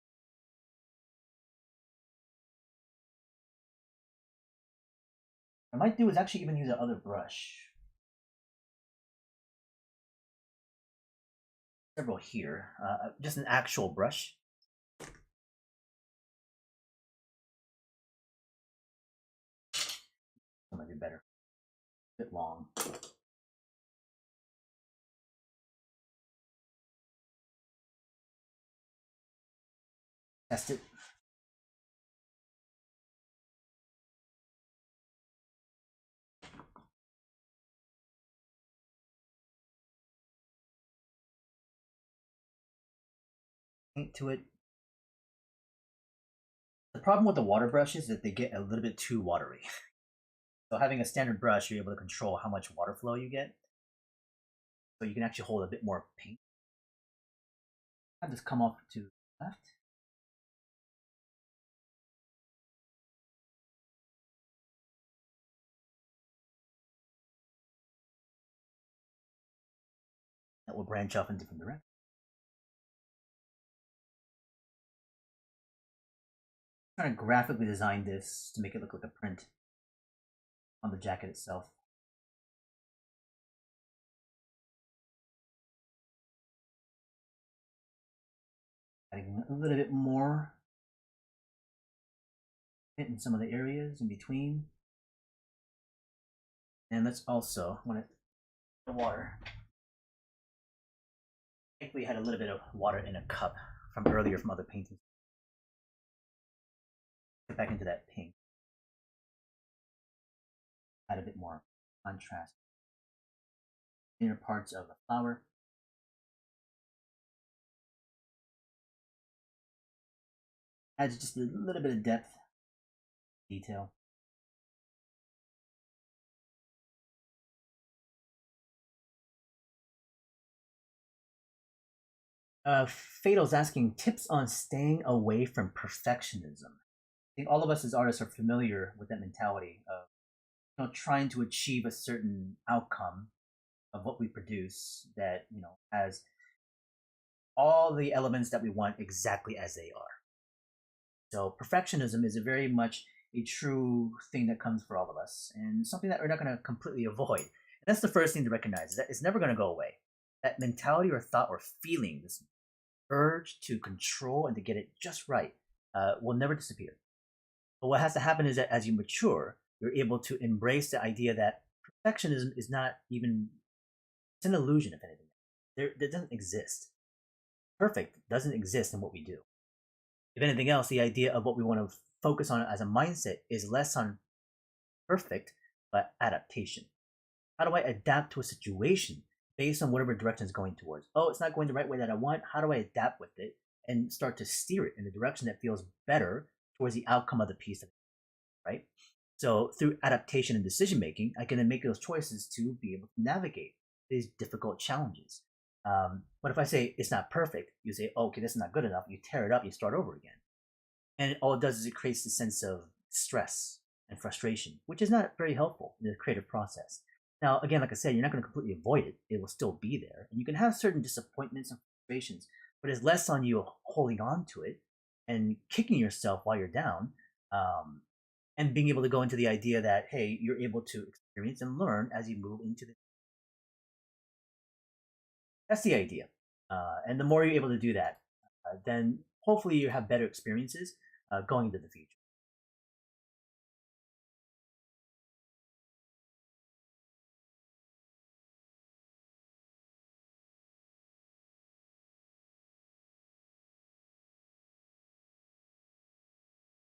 What I might do is actually even use another brush. Several here, just an actual brush. That might be better. A bit long. Test it. Paint to it. The problem with the water brushes is that they get a little bit too watery. So having a standard brush, you're able to control how much water flow you get. So you can actually hold a bit more paint. Have this come off to the left. That will branch off in different directions. I'm trying to graphically design this to make it look like a print on the jacket itself. Adding a little bit more in some of the areas in between. And let's also, when it the water, I think we had a little bit of water in a cup from earlier from other paintings. Get back into that pink. Add a bit more contrast. Inner parts of the flower. Adds just a little bit of depth, detail. Fatal's asking tips on staying away from perfectionism. I think all of us as artists are familiar with that mentality of trying to achieve a certain outcome of what we produce that has all the elements that we want exactly as they are. So perfectionism is a very much a true thing that comes for all of us, and something that we're not going to completely avoid. And that's the first thing to recognize, is that it's never going to go away. That mentality or thought or feeling, this urge to control and to get it just right, will never disappear. But what has to happen is that as you mature, you're able to embrace the idea that perfectionism is not even, it's an illusion, if anything. There doesn't exist. Perfect doesn't exist in what we do. If anything else, the idea of what we want to focus on as a mindset is less on perfect, but adaptation. How do I adapt to a situation based on whatever direction it's going towards? Oh, it's not going the right way that I want. How do I adapt with it and start to steer it in the direction that feels better towards the outcome of the piece, right? So through adaptation and decision making, I can then make those choices to be able to navigate these difficult challenges. But if I say it's not perfect, you say, oh, okay, this is not good enough. You tear it up, you start over again. And all it does is it creates a sense of stress and frustration, which is not very helpful in the creative process. Now, again, like I said, you're not going to completely avoid it. It will still be there. And you can have certain disappointments and frustrations, but it's less on you holding on to it and kicking yourself while you're down, and being able to go into the idea that, hey, you're able to experience and learn as you move into the. That's the idea. And the more you're able to do that, then hopefully you have better experiences going into the future.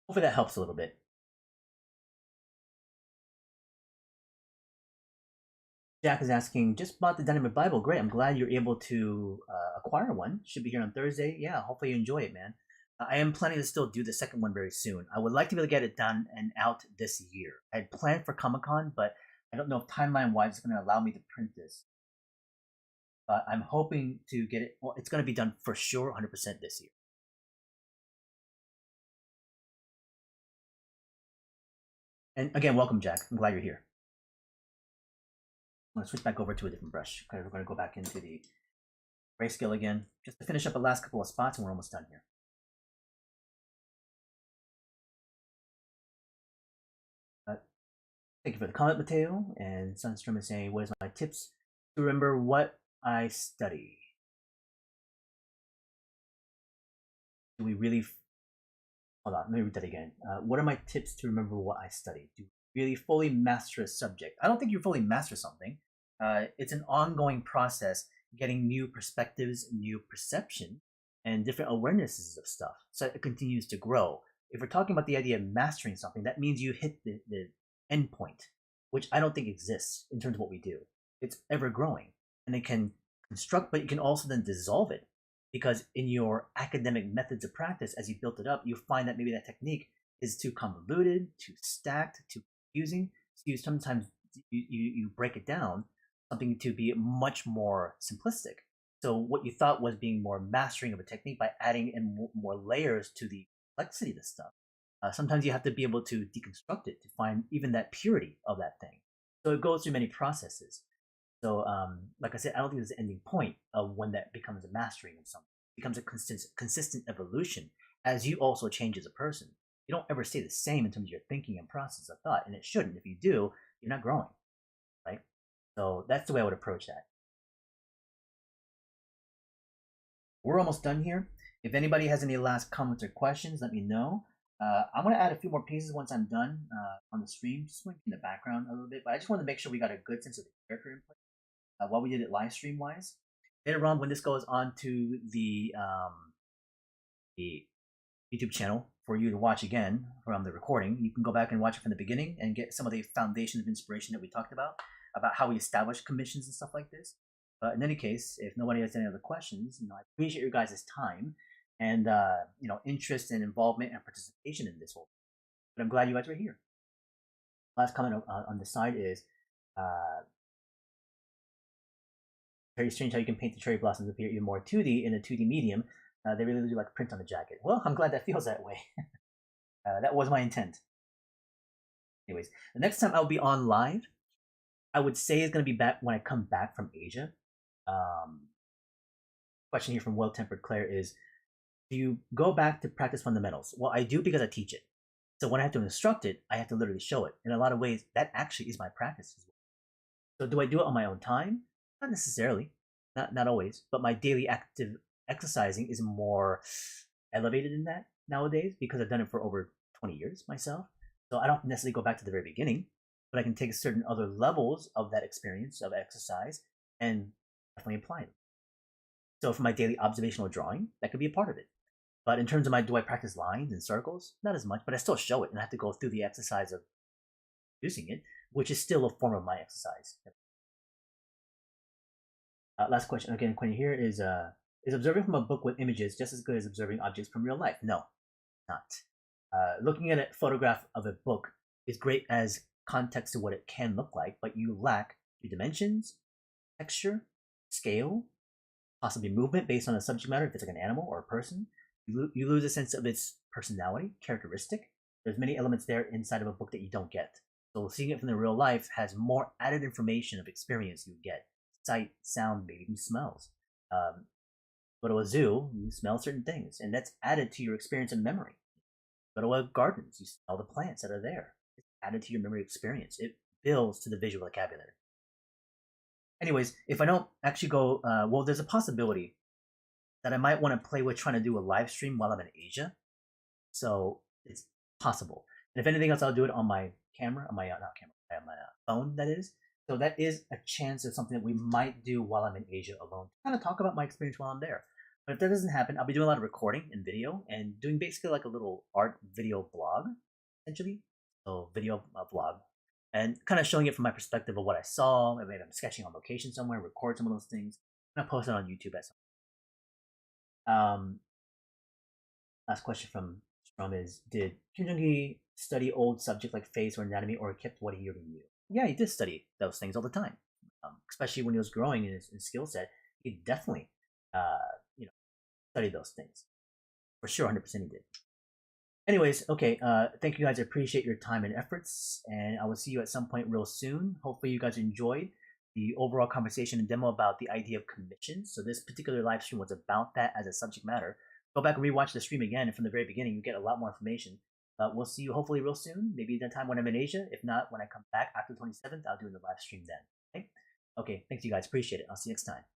Hopefully that helps a little bit. Jack is asking, just bought the Dynamite Bible. Great. I'm glad you're able to acquire one. Should be here on Thursday. Yeah, hopefully you enjoy it, man. I am planning to still do the second one very soon. I would like to be able to get it done and out this year. I had planned for Comic Con, but I don't know if timeline wise it's going to allow me to print this. But I'm hoping to get it. Well, it's going to be done for sure 100% this year. And again, welcome, Jack. I'm glad you're here. I'm going to switch back over to a different brush. Okay, we're going to go back into the grayscale again, just to finish up the last couple of spots, and we're almost done here. Thank you for the comment, Mateo. And Sunstrom is saying, what is my tips to remember what I study? Do we really... Hold on, let me read that again. What are my tips to remember what I study? Do we really fully master a subject? I don't think you fully master something. It's an ongoing process, getting new perspectives, new perception, and different awarenesses of stuff. So it continues to grow. If we're talking about the idea of mastering something, that means you hit the end point, which I don't think exists in terms of what we do. It's ever growing, and it can construct, but you can also then dissolve it, because in your academic methods of practice, as you built it up, you find that maybe that technique is too convoluted, too stacked, too confusing. So you sometimes you break it down something to be much more simplistic. So what you thought was being more mastering of a technique by adding in more layers to the complexity of the stuff. Sometimes you have to be able to deconstruct it to find even that purity of that thing. So it goes through many processes. So, like I said, I don't think there's an ending point of when that becomes a mastering of something. It becomes a consistent evolution as you also change as a person. You don't ever stay the same in terms of your thinking and process of thought, and it shouldn't. If you do, you're not growing, right? So that's the way I would approach that. We're almost done here. If anybody has any last comments or questions, let me know. I'm going to add a few more pieces once I'm done on the stream, just in the background a little bit. But I just wanted to make sure we got a good sense of the character in place while we did it live stream wise. Later on, when this goes on to the YouTube channel for you to watch again from the recording, you can go back and watch it from the beginning and get some of the foundation of inspiration that we talked about how we establish commissions and stuff like this. But in any case, if nobody has any other questions, I appreciate your guys' time and interest and involvement and participation in this whole thing. But I'm glad you guys were here. Last comment on the side is very strange how you can paint the cherry blossoms appear even more 2D in a 2D medium. They really do like print on the jacket. Well, I'm glad that feels that way. That was my intent. Anyways, the next time I'll be on live, I would say is going to be back when I come back from Asia. Question here from Well Tempered Claire is, do you go back to practice fundamentals? Well, I do because I teach it. So when I have to instruct it, I have to literally show it. In a lot of ways, that actually is my practice as well. So do I do it on my own time? Not necessarily, not always, but my daily active exercising is more elevated in that nowadays because I've done it for over 20 years myself. So I don't necessarily go back to the very beginning, but I can take certain other levels of that experience of exercise and definitely apply them. So for my daily observational drawing, that could be a part of it. But in terms of do I practice lines and circles? Not as much, but I still show it and I have to go through the exercise of producing it, which is still a form of my exercise. Last question again, Quinn here is observing from a book with images just as good as observing objects from real life? No, not. Looking at a photograph of a book is great as context to what it can look like, but you lack the dimensions, texture, scale, possibly movement based on the subject matter, if it's like an animal or a person. You lose a sense of its personality, characteristic. There's many elements there inside of a book that you don't get. So seeing it from the real life has more added information of experience you get. Sight, sound, maybe even smells. Go to a zoo, you smell certain things, and that's added to your experience and memory. Go to a gardens, you smell the plants that are there. It's added to your memory experience. It builds to the visual vocabulary. Anyways, if I don't actually go, well, there's a possibility that I might want to play with trying to do a live stream while I'm in Asia. So it's possible. And if anything else, I'll do it on my camera, on my my phone, that is. So that is a chance of something that we might do while I'm in Asia alone. Kind of talk about my experience while I'm there. But if that doesn't happen, I'll be doing a lot of recording and video and doing basically like a little art video blog, essentially. So video vlog. and kind of showing it from my perspective of what I saw. Maybe I'm sketching on location somewhere, record some of those things, and I post it on YouTube at some. Last question from Strom is: did Kim Jong Gi study old subject like face or anatomy, or kept what he already knew? Yeah, he did study those things all the time, especially when he was growing in his skill set. He definitely, uh, you know, studied those things for sure. 100% he did. Anyways, okay. Thank you guys. I appreciate your time and efforts, and I will see you at some point real soon. Hopefully, you guys enjoyed the overall conversation and demo about the idea of commission. So this particular live stream was about that as a subject matter. Go back and rewatch the stream again, and from the very beginning, you get a lot more information. We'll see you hopefully real soon. Maybe that time when I'm in Asia. If not, when I come back after the 27th, I'll do the live stream then. Okay. Okay. Thanks, you guys. Appreciate it. I'll see you next time.